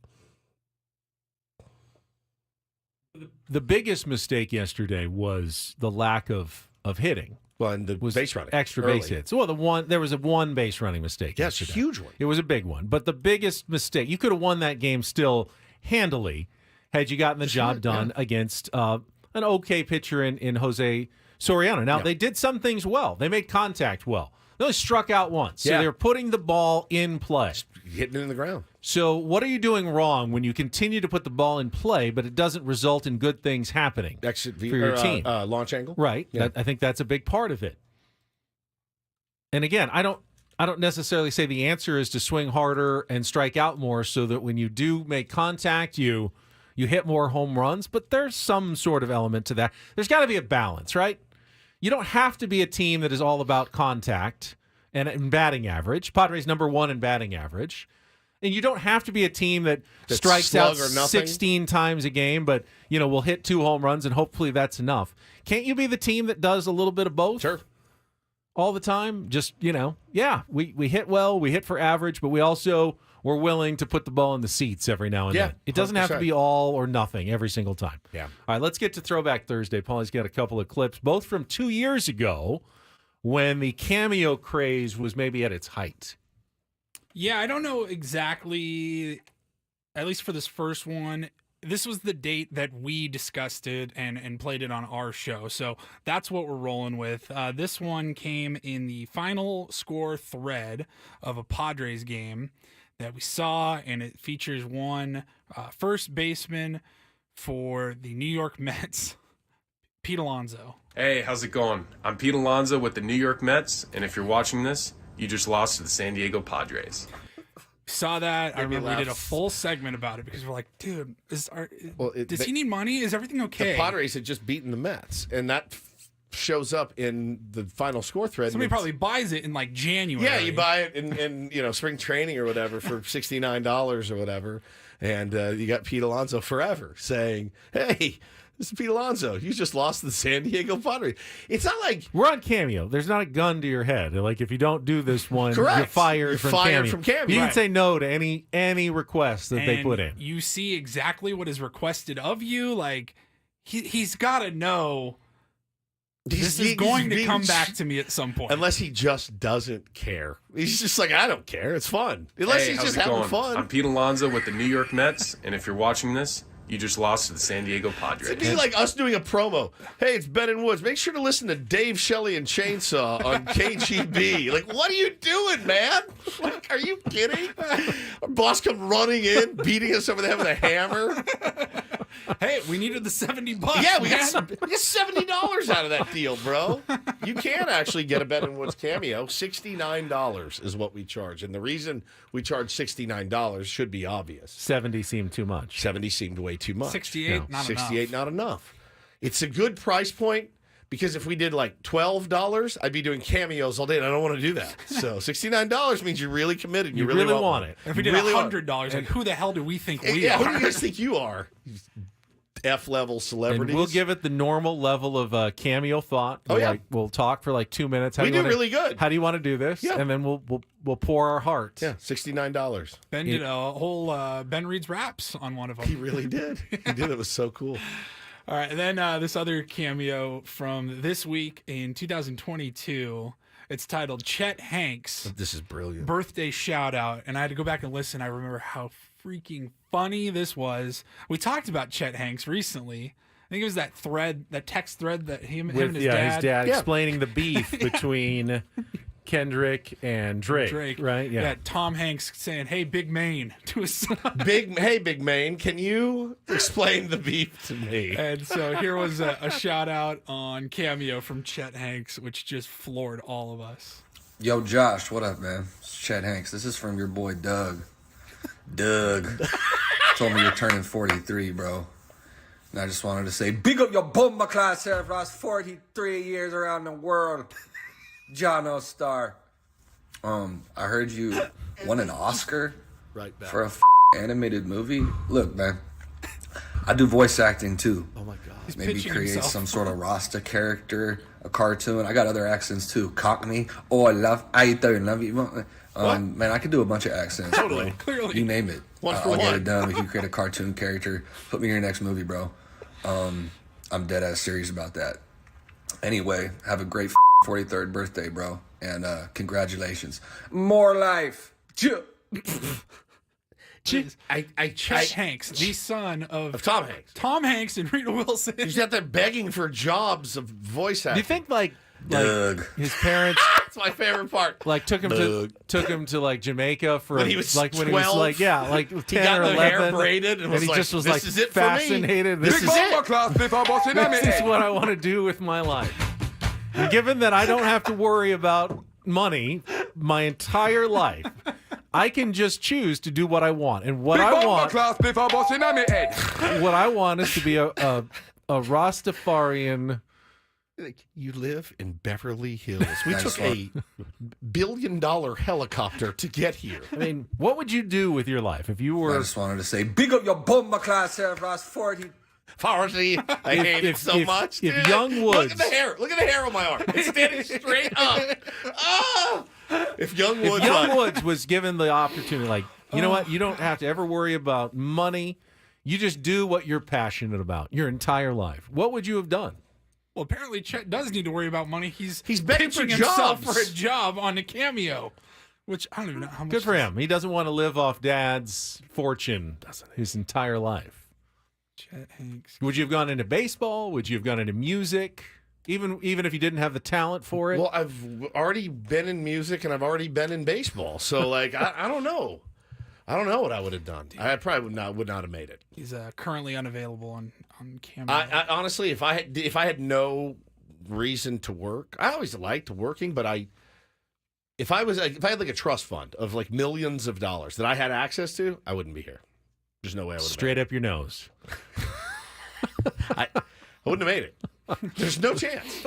The biggest mistake yesterday was the lack of hitting. Well, and the base running. Extra early. base hits. Well, there was a 1 base running mistake. Yes, yesterday. huge one. It was a big one. But the biggest mistake, you could have won that game still handily had you gotten the job done against an okay pitcher in Jose Soriano. Now, they did some things well. They made contact well. They only struck out once. So they're putting the ball in play. Just hitting it in the ground. So what are you doing wrong when you continue to put the ball in play, but it doesn't result in good things happening for your team? Launch angle? Right. Yeah. I think that's a big part of it. And again, I don't necessarily say the answer is to swing harder and strike out more so that when you do make contact, you hit more home runs, but there's some sort of element to that. There's got to be a balance, right? You don't have to be a team that is all about contact and batting average. Padres #1 in batting average. And you don't have to be a team that strikes out 16 times a game, but will hit 2 home runs and hopefully that's enough. Can't you be the team that does a little bit of both? Sure. All the time? Just, we hit well, we hit for average, but we also were willing to put the ball in the seats every now and then. It doesn't have to be all or nothing every single time. Yeah. All right, let's get to Throwback Thursday. Paulie's got a couple of clips, both from 2 years ago when the Cameo craze was maybe at its height. Yeah, I don't know exactly, at least for this first one. This was the date that we discussed it and played it on our show. So that's what we're rolling with. This one came in the final score thread of a Padres game that we saw, and it features one first baseman for the New York Mets, Pete Alonso. Hey, how's it going? I'm Pete Alonso with the New York Mets, and if you're watching this, you just lost to the San Diego Padres. Saw that. I remember we did a full segment about it because we're like, dude, does he need money? Is everything okay? The Padres had just beaten the Mets, and that shows up in the final score thread. Somebody probably buys it in like January. Yeah, you buy it in spring training or whatever for $69 or whatever, and you got Pete Alonso forever saying, "Hey, this is Pete Alonso. You just lost to the San Diego Padres." It's not like we're on Cameo. There's not a gun to your head. Like if you don't do this one, correct. You're fired from Cameo. You can say no to any request that they put in. You see exactly what is requested of you. Like he's got to know. This is going to come back to me at some point. Unless he just doesn't care. He's just like, I don't care. It's fun. Unless he's just having fun. I'm Pete Alonso with the New York Mets, and if you're watching this, you just lost to the San Diego Padres. It'd be like us doing a promo. Hey, it's Ben and Woods. Make sure to listen to Dave Shelley and Chainsaw on KGB. Like, what are you doing, man? Like, are you kidding? Our boss come running in, beating us over the head with a hammer. Hey, we needed the $70. Yeah, we got $70 out of that deal, bro. You can actually get a Ben and Woods Cameo. $69 is what we charge. And the reason we charge $69 should be obvious. 70 seemed too much. 70 seemed way too much. 68, not 68, not enough. It's a good price point because if we did like $12, I'd be doing cameos all day, and I don't want to do that. So $69 means you're really committed. You really want it. If we did $100, like who the hell do we think we are? Who do you guys think you are? F-level celebrities. And we'll give it the normal level of Cameo thought. We'll talk for like 2 minutes. We do really good. How do you want to do this? Yeah. And then we'll pour our heart. Yeah, $69. Ben did a whole Ben reads raps on one of them. He really did. He did. It was so cool. All right, and then this other cameo from this week in 2022. It's titled Chet Hanks. This is brilliant. Birthday shout out. And I had to go back and listen. I remember how freaking funny this was. We talked about Chet Hanks recently. I think it was that text thread that him and his dad. His dad explaining the beef between Kendrick and Drake. Right? Yeah. Tom Hanks saying, "Hey, Big Maine," to his son. Hey, Big Maine, can you explain the beef to me? And so here was a shout out on Cameo from Chet Hanks, which just floored all of us. Yo, Josh, what up, man? It's Chet Hanks. This is from your boy Doug. Doug told me you're turning 43, bro. And I just wanted to say, big up your bomba class here for the last 43 years around the world. John O'Star. I heard you won an Oscar for a animated movie. Look, man, I do voice acting too. Oh my God. He's Maybe pitching create himself. some sort of Rasta character, a cartoon. I got other accents too. Cockney. Oh, I love. I love you. Man, I could do a bunch of accents. Totally. Bro. Clearly. You name it. I'll get it done. If you create a cartoon character, put me in your next movie, bro. I'm dead ass serious about that. Anyway, have a great 43rd birthday, bro. And congratulations. More life. Chet Hanks, the son of Tom Hanks. Tom Hanks and Rita Wilson. He's out there begging for jobs of voice acting. Do you think like Doug. his parents That's my favorite part. like took him to like Jamaica for When he was like when 12? he was like 10 He got or the 11 hair braided and was he like, just was "This like is it for me. fascinated. This is it. This is what I want to do with my life. And given that I don't have to worry about money my entire life, I can just choose to do what I want. And what I want is to be a Rastafarian. Like, you live in Beverly Hills. We took a billion-dollar helicopter to get here. I mean, what would you do with your life if you were? I just wanted to say, big up your bomber class, Ross 40. I hate it so much. If dude. Young Woods, look at the hair. Look at the hair on my arm. It's standing straight up. Oh! If Young Woods was given the opportunity, like, you know what? You don't have to ever worry about money. You just do what you're passionate about your entire life. What would you have done? Well, apparently Chet does need to worry about money. He's begging for pitching himself jobs. for a job on the Cameo, which I don't even know how much. Good for him. He doesn't want to live off Dad's fortune his entire life. Chet Hanks. Would you have gone into baseball? Would you have gone into music? Even if you didn't have the talent for it? Well, I've already been in music and I've already been in baseball. So, like, I don't know. I don't know what I would have done. I probably would not have made it. He's currently unavailable on Cameo. I honestly, if I had no reason to work, I always liked working, but if I had like a trust fund of like millions of dollars that I had access to, I wouldn't be here. There's no way I would have. Straight up your nose. I wouldn't have made it. There's no chance.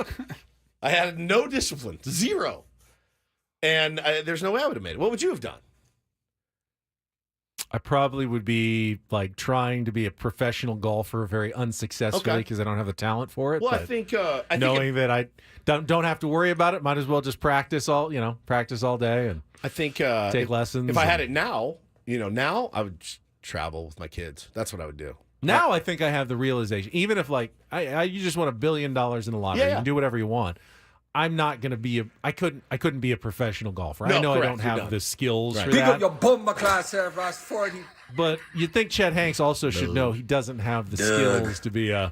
I had no discipline, zero, and there's no way I would have made it. What would you have done? I probably would be like trying to be a professional golfer very unsuccessfully because I don't have the talent for it. Well, but I think knowing that I don't have to worry about it, might as well just practice all day and I think take lessons. If I had it now, now I would just travel with my kids. That's what I would do. Now I think I have the realization. Even if like you just want $1 billion in the lottery, you can do whatever you want. I'm not going to be I couldn't be a professional golfer. No, I know correct, I don't have the skills for Big that. up your bomber class, Ross 40. But you'd think Chet Hanks also should know he doesn't have the skills to be I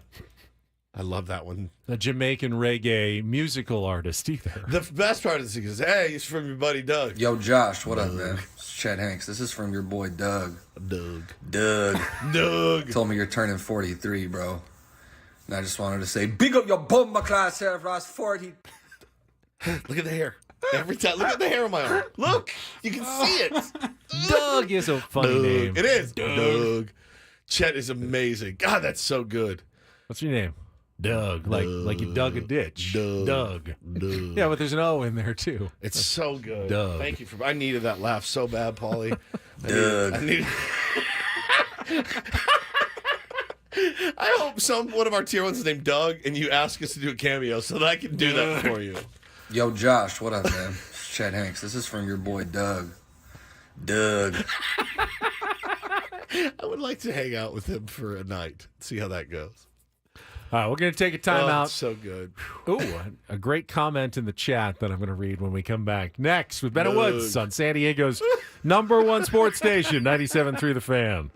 love that one. A Jamaican reggae musical artist either. The best part is he goes, "Hey, he's from your buddy Doug." Yo, Josh, what up, man? It's Chet Hanks. This is from your boy Doug. Doug. Told me you're turning 43, bro. And I just wanted to say, big up your bomber class, Ross 40. Look at the hair. Every time, look at the hair on my arm. Look, you can see it. Doug is a funny name. It is. Doug. Chet is amazing. God, that's so good. What's your name? Doug. Like you dug a ditch. Doug. Yeah, but there's an O in there too. It's so good. Doug. Thank you I needed that laugh so bad, Paulie. I needed I hope one of our tier ones is named Doug, and you ask us to do a cameo so that I can do that for you. Yo, Josh, what up, man? It's Chet Hanks. This is from your boy Doug. I would like to hang out with him for a night. See how that goes. All right, we're going to take a timeout. So good. Ooh, a great comment in the chat that I'm going to read when we come back. Next with Ben Woods on San Diego's #1 sports station, 97.3 The Fan.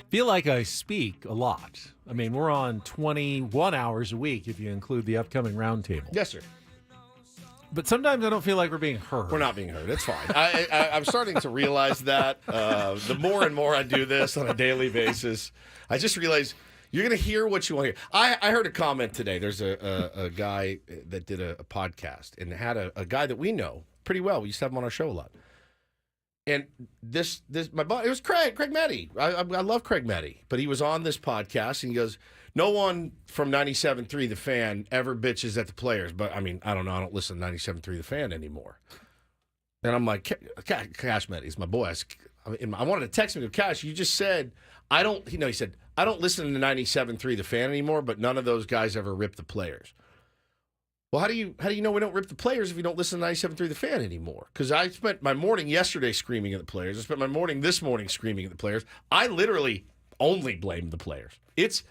feel like I speak a lot. I mean, we're on 21 hours a week if you include the upcoming roundtable. Yes, sir. But sometimes I don't feel like we're being heard. We're not being heard. It's fine. I'm starting to realize that the more and more I do this on a daily basis, I just realize you're going to hear what you want to hear. I heard a comment today. There's a guy that did a podcast and had a guy that we know pretty well. We used to have him on our show a lot. And this my boss, it was Craig Meddy. I love Craig Meddy, but he was on this podcast and he goes, no one from 97.3 The Fan ever bitches at the players. But, I mean, I don't know. I don't listen to 97.3 The Fan anymore. And I'm like, Cash Meddy's my boy. I wanted to text him and go, Cash, you just said, he said, I don't listen to 97.3 The Fan anymore, but none of those guys ever rip the players. Well, how do you know we don't rip the players if you don't listen to 97.3 The Fan anymore? Because I spent my morning yesterday screaming at the players. I spent my morning this morning screaming at the players. I literally only blame the players. It's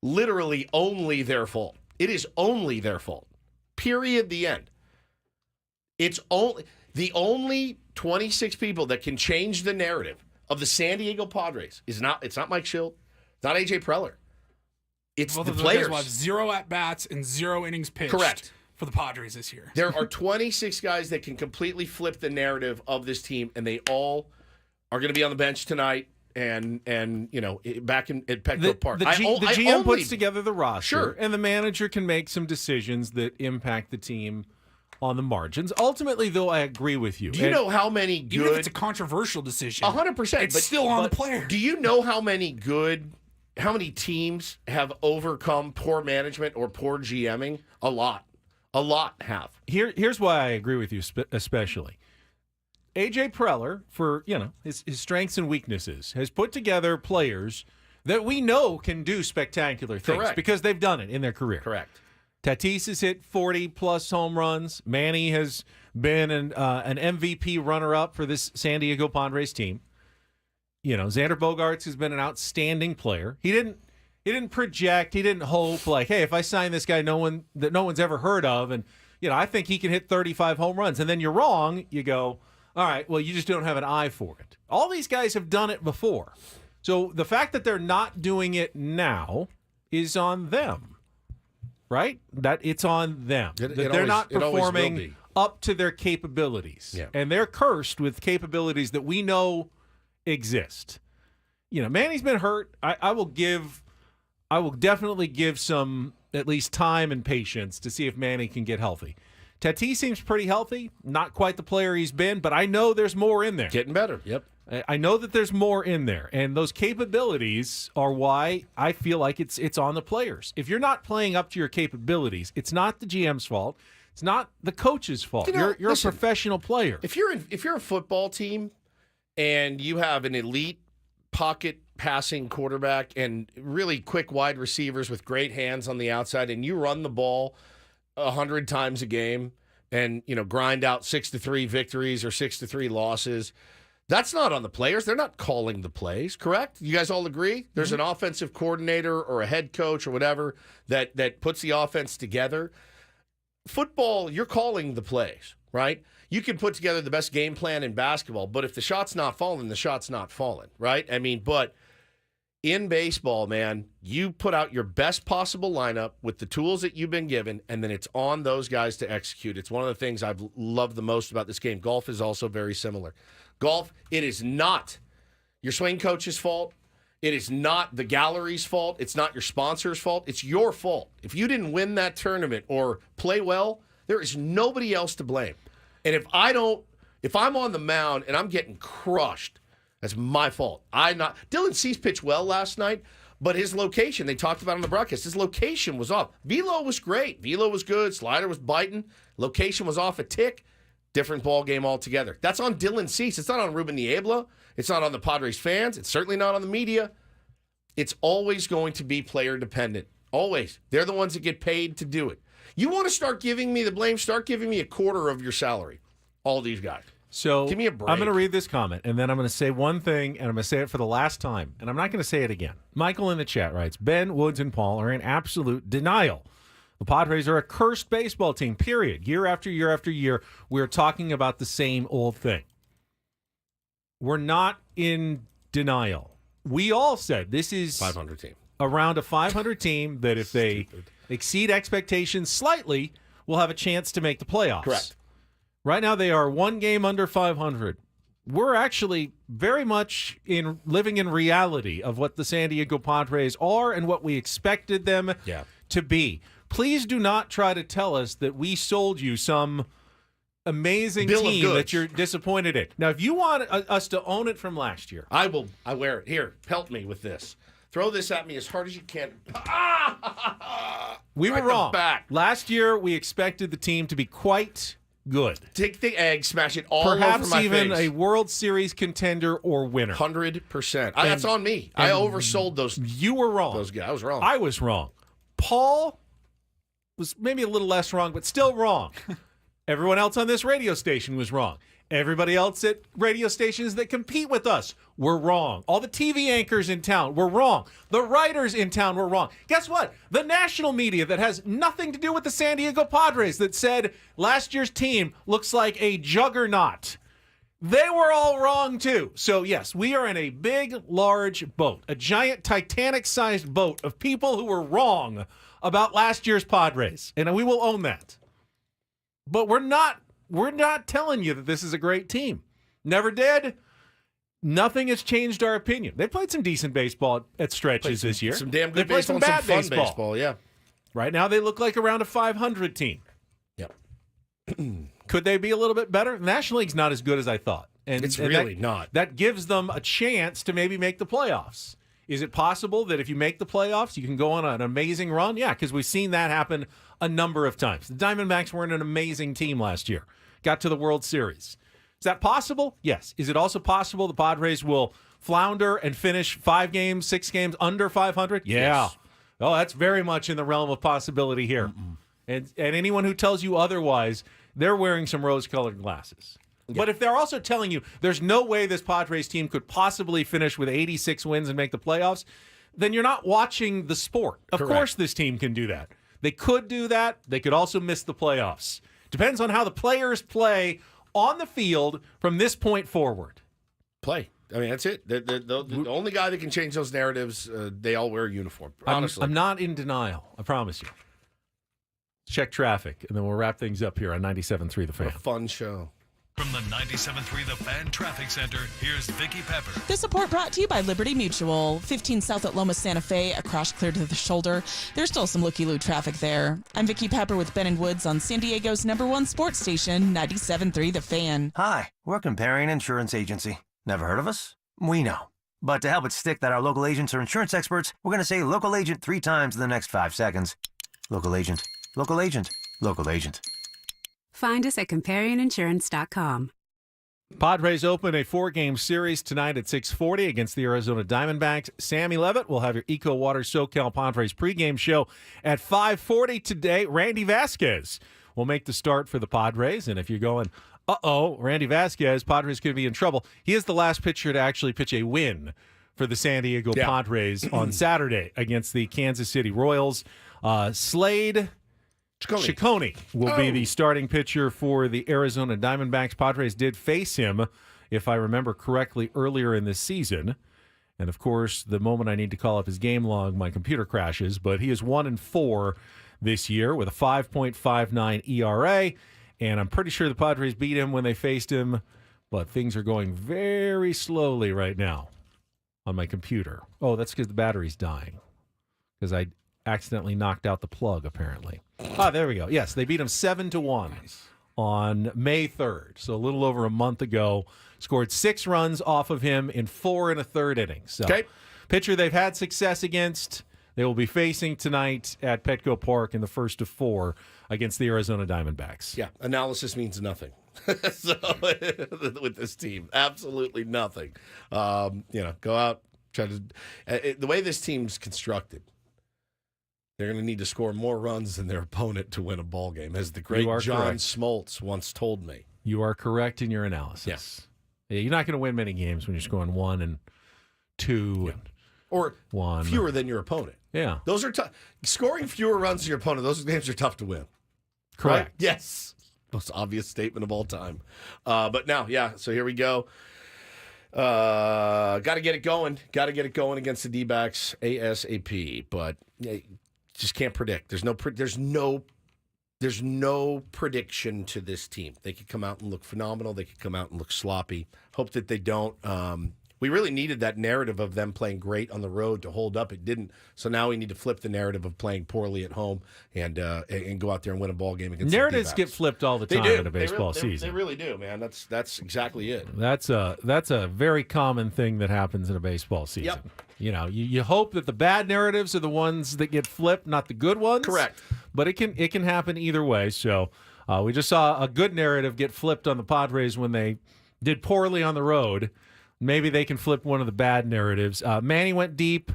literally only their fault. It is only their fault. Period. The end. It's the only 26 people that can change the narrative of the San Diego Padres it's not Mike Schilt, it's not AJ Preller. It's Both the of those players. guys will have 0 at-bats and 0 innings pitched. Correct. For the Padres this year. There are 26 guys that can completely flip the narrative of this team, and they all are going to be on the bench tonight and back at Petco Park. The GM puts together the roster, sure, and the manager can make some decisions that impact the team on the margins. Ultimately, though, I agree with you. Do you know how many good... Even if it's a controversial decision. 100%. It's still on the player. Do you know how many teams have overcome poor management or poor GMing? A lot. A lot have. Here's why I agree with you, especially. AJ Preller, for his strengths and weaknesses, has put together players that we know can do spectacular things. Correct. Because they've done it in their career. Correct. Tatis has hit 40-plus home runs. Manny has been an MVP runner-up for this San Diego Padres team. Xander Bogaerts has been an outstanding player. He didn't project. He didn't hope like, hey, if I sign this guy, no one's ever heard of, and I think he can hit 35 home runs. And then you're wrong. You go, all right, well, you just don't have an eye for it. All these guys have done it before. So the fact that they're not doing it now is on them, right? That it's on them. They're not performing up to their capabilities. Yeah. And they're cursed with capabilities that we know exist. Manny's been hurt. I will definitely give some at least time and patience to see if Manny can get healthy. Tatis seems pretty healthy. Not quite the player he's been, but I know there's more in there. Getting better. Yep. I know that there's more in there, and those capabilities are why I feel like it's on the players. If you're not playing up to your capabilities, it's not the GM's fault. It's not the coach's fault. You're listen, a professional player. If you're a football team and you have an elite pocket passing quarterback and really quick wide receivers with great hands on the outside, and you run the ball 100 times a game and grind out 6-3 victories or 6-3 losses, that's not on the players. They're not calling the plays, correct? You guys all agree? There's an offensive coordinator or a head coach or whatever that puts the offense together. Football, you're calling the plays, right? You can put together the best game plan in basketball, but if the shot's not falling, the shot's not falling, right? But in baseball, man, you put out your best possible lineup with the tools that you've been given, and then it's on those guys to execute. It's one of the things I've loved the most about this game. Golf is also very similar. Golf, it is not your swing coach's fault. It is not the gallery's fault. It's not your sponsor's fault. It's your fault. If you didn't win that tournament or play well, there is nobody else to blame. And if I'm on the mound and I'm getting crushed, that's my fault. Dylan Cease pitched well last night, but his location, they talked about on the broadcast, his location was off. Velo was great. Velo was good. Slider was biting. Location was off a tick. Different ball game altogether. That's on Dylan Cease. It's not on Ruben Niebla. It's not on the Padres fans. It's certainly not on the media. It's always going to be player dependent. Always. They're the ones that get paid to do it. You want to start giving me the blame? Start giving me a quarter of your salary. All these guys. So give me a break. I'm going to read this comment, and then I'm going to say one thing, and I'm going to say it for the last time, and I'm not going to say it again. Michael in the chat writes, Ben, Woods, and Paul are in absolute denial. The Padres are a cursed baseball team, period. Year after year after year, we're talking about the same old thing. We're not in denial. we all said this is 500 team. Around a 500 team that if they exceed expectations slightly, will have a chance to make the playoffs. Correct. Right now, they are one game under 500. We're actually very much living in reality of what the San Diego Padres are and what we expected them to be. Please do not try to tell us that we sold you some amazing team that you're disappointed in. Now, if you want us to own it from last year, I will. I wear it. Here, pelt me with this. Throw this at me as hard as you can. We were wrong. Back. Last year, we expected the team to be quite good. Take the egg, smash it all over my face. Perhaps even a World Series contender or winner. 100%. That's on me. I oversold those. You were wrong. Those guys. I was wrong. I was wrong. Paul was maybe a little less wrong, but still wrong. Everyone else on this radio station was wrong. Everybody else at radio stations that compete with us were wrong. All the TV anchors in town were wrong. The writers in town were wrong. Guess what? The national media that has nothing to do with the San Diego Padres that said last year's team looks like a juggernaut. They were all wrong too. So yes, we are in a big, large boat, a giant Titanic-sized boat of people who were wrong about last year's Padres. And we will own that. But we're not telling you that this is a great team. Never did. Nothing has changed our opinion. They played some decent baseball at stretches this year. Some damn good they played baseball, some bad some fun baseball. Yeah. Right now they look like around a 500 team. Yep. Could they be a little bit better? The National League's not as good as I thought. And it's really not. That gives them a chance to maybe make the playoffs. Is it possible that if you make the playoffs, you can go on an amazing run? Yeah, because we've seen that happen a number of times. The Diamondbacks weren't an amazing team last year. Got to the World Series. Is that possible? Yes. Is it also possible the Padres will flounder and finish 5 games, 6 games under 500? Yeah. Yes. Oh, that's very much in the realm of possibility here. And anyone who tells you otherwise, they're wearing some rose-colored glasses. Yeah. But if they're also telling you there's no way this Padres team could possibly finish with 86 wins and make the playoffs, then you're not watching the sport. Of course this team can do that. They could do that. They could also miss the playoffs. Depends on how the players play on the field from this point forward. Play. I mean, that's it. The only guy that can change those narratives, they all wear a uniform, honestly. I'm not in denial. I promise you. Check traffic, and then we'll wrap things up here on 97.3 The Fan. What a fun show. From the 97.3 The Fan Traffic Center, here's Vicki Pepper. This report brought to you by Liberty Mutual. 15 south at Loma Santa Fe, a crash clear to the shoulder. There's still some looky-loo traffic there. I'm Vicki Pepper with Ben & Woods on San Diego's #1 sports station, 97.3 The Fan. Hi, we're Comparing Insurance Agency. Never heard of us? We know. But to help it stick that our local agents are insurance experts, we're going to say local agent 3 times in the next 5 seconds. Local agent, local agent, local agent. Find us at comparinginsurance.com. Padres open a 4-game series tonight at 6:40 against the Arizona Diamondbacks. Sammy Levitt will have your Eco Water SoCal Padres pregame show at 5:40 today. Randy Vasquez will make the start for the Padres. And if you're going, Randy Vasquez, Padres could be in trouble. He is the last pitcher to actually pitch a win for the San Diego Padres on Saturday against the Kansas City Royals. Slade Ciccone will be the starting pitcher for the Arizona Diamondbacks. Padres did face him, if I remember correctly, earlier in this season. And, of course, the moment I need to call up his game log, my computer crashes. But he is 1-4 this year with a 5.59 ERA. And I'm pretty sure the Padres beat him when they faced him. But things are going very slowly right now on my computer. Oh, that's because the battery's dying. Because I accidentally knocked out the plug, apparently. There we go. Yes, they beat him 7-1 on May 3rd. So a little over a month ago. Scored 6 runs off of him in 4 1/3 innings. So, pitcher they've had success against. They will be facing tonight at Petco Park in the first of 4 against the Arizona Diamondbacks. Yeah, analysis means nothing. So with this team, absolutely nothing. Go out, try to. The way this team's constructed, they're going to need to score more runs than their opponent to win a ball game, as the great John Smoltz once told me. You are correct in your analysis. Yes. Yeah, you're not going to win many games when you're scoring 1 and 2 and or 1. Fewer than your opponent. Yeah. Those are tough. Scoring fewer runs than your opponent, those games are tough to win. Correct. Right? Yes. Most obvious statement of all time. But now, so here we go. Got to get it going. Got to get it going against the D-backs ASAP. But just can't predict. There's no prediction to this team. They could come out and look phenomenal. They could come out and look sloppy. Hope that they don't. We really needed that narrative of them playing great on the road to hold up. It didn't. So now we need to flip the narrative of playing poorly at home and go out there and win a ball game against narratives the get flipped all the time in a baseball season. They really do, man. That's exactly it. That's a very common thing that happens in a baseball season. Yep. You know, you hope that the bad narratives are the ones that get flipped, not the good ones. Correct. But it can happen either way. So we just saw a good narrative get flipped on the Padres when they did poorly on the road. Maybe they can flip one of the bad narratives. Manny went deep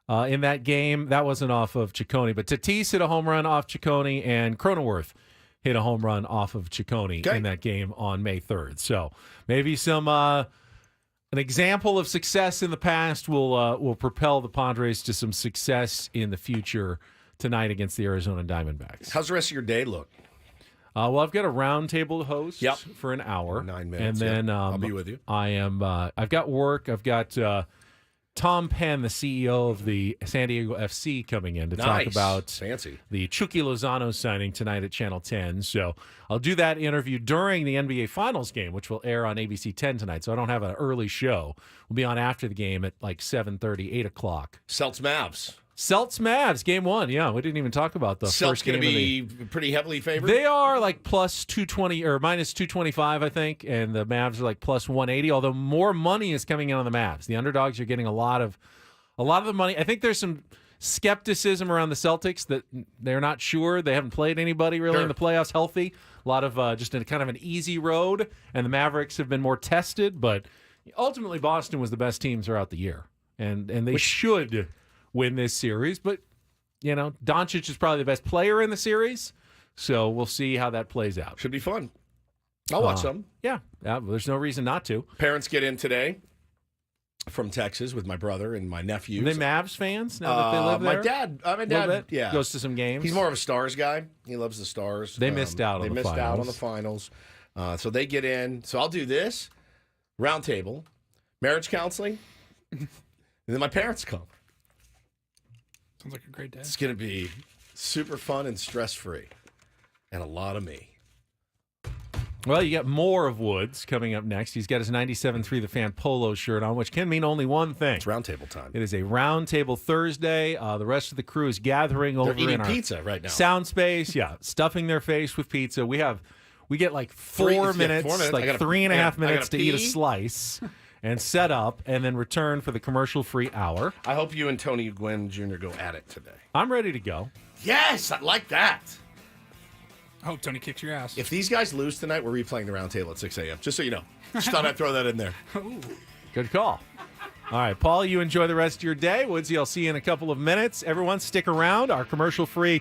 in that game. That wasn't off of Ciccone, but Tatis hit a home run off Ciccone, and Cronenworth hit a home run off of Ciccone in that game on May 3rd. So maybe an example of success in the past will propel the Padres to some success in the future tonight against the Arizona Diamondbacks. How's the rest of your day look? Well, I've got a roundtable host for an hour. 9 minutes. And then I'll be with you. I've got work. I've got Tom Penn, the CEO of the San Diego FC, coming in to talk about the Chucky Lozano signing tonight at Channel 10. So I'll do that interview during the NBA Finals game, which will air on ABC 10 tonight. So I don't have an early show. We'll be on after the game at like 7:30, 8 o'clock. Celts Mavs. Celts Mavs, game one. Yeah, we didn't even talk about the Celts first game. Celts going to be pretty heavily favored? They are like plus 220 or minus 225, I think, and the Mavs are like plus 180, although more money is coming in on the Mavs. The underdogs are getting a lot of the money. I think there's some skepticism around the Celtics that they're not sure. They haven't played anybody really in the playoffs healthy. A lot of just in kind of an easy road, and the Mavericks have been more tested, but ultimately Boston was the best team throughout the year, and they should win this series, but Doncic is probably the best player in the series, so we'll see how that plays out. Should be fun. I'll watch some. Yeah, there's no reason not to. Parents get in today from Texas with my brother and my nephews. Are they Mavs fans now that they live there? My dad, yeah, goes to some games. He's more of a Stars guy. He loves the Stars. They missed out on the finals. Out on the finals. So they get in. So I'll do this roundtable, marriage counseling, and then my parents come. Sounds like a great day. It's going to be super fun and stress-free, and a lot of me. Well, you got more of Woods coming up next. He's got his 97.3 The Fan polo shirt on, which can mean only one thing. It's roundtable time. It is a roundtable Thursday. The rest of the crew is gathering over in our pizza right now. Sound space. Yeah, stuffing their face with pizza. We get like 4 minutes, like 3.5 minutes to eat a slice. And set up, and then return for the commercial-free hour. I hope you and Tony Gwynn Jr. go at it today. I'm ready to go. Yes, I like that. I hope Tony kicks your ass. If these guys lose tonight, we're replaying the roundtable at 6 a.m., just so you know. Just thought I'd throw that in there. Ooh. Good call. All right, Paul, you enjoy the rest of your day. Woodsy, I'll see you in a couple of minutes. Everyone, stick around. Our commercial-free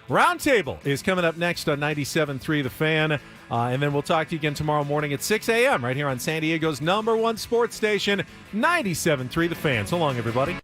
roundtable is coming up next on 97.3 The Fan. And then we'll talk to you again tomorrow morning at 6 a.m. right here on San Diego's #1 sports station, 97.3 The Fan. So long, everybody.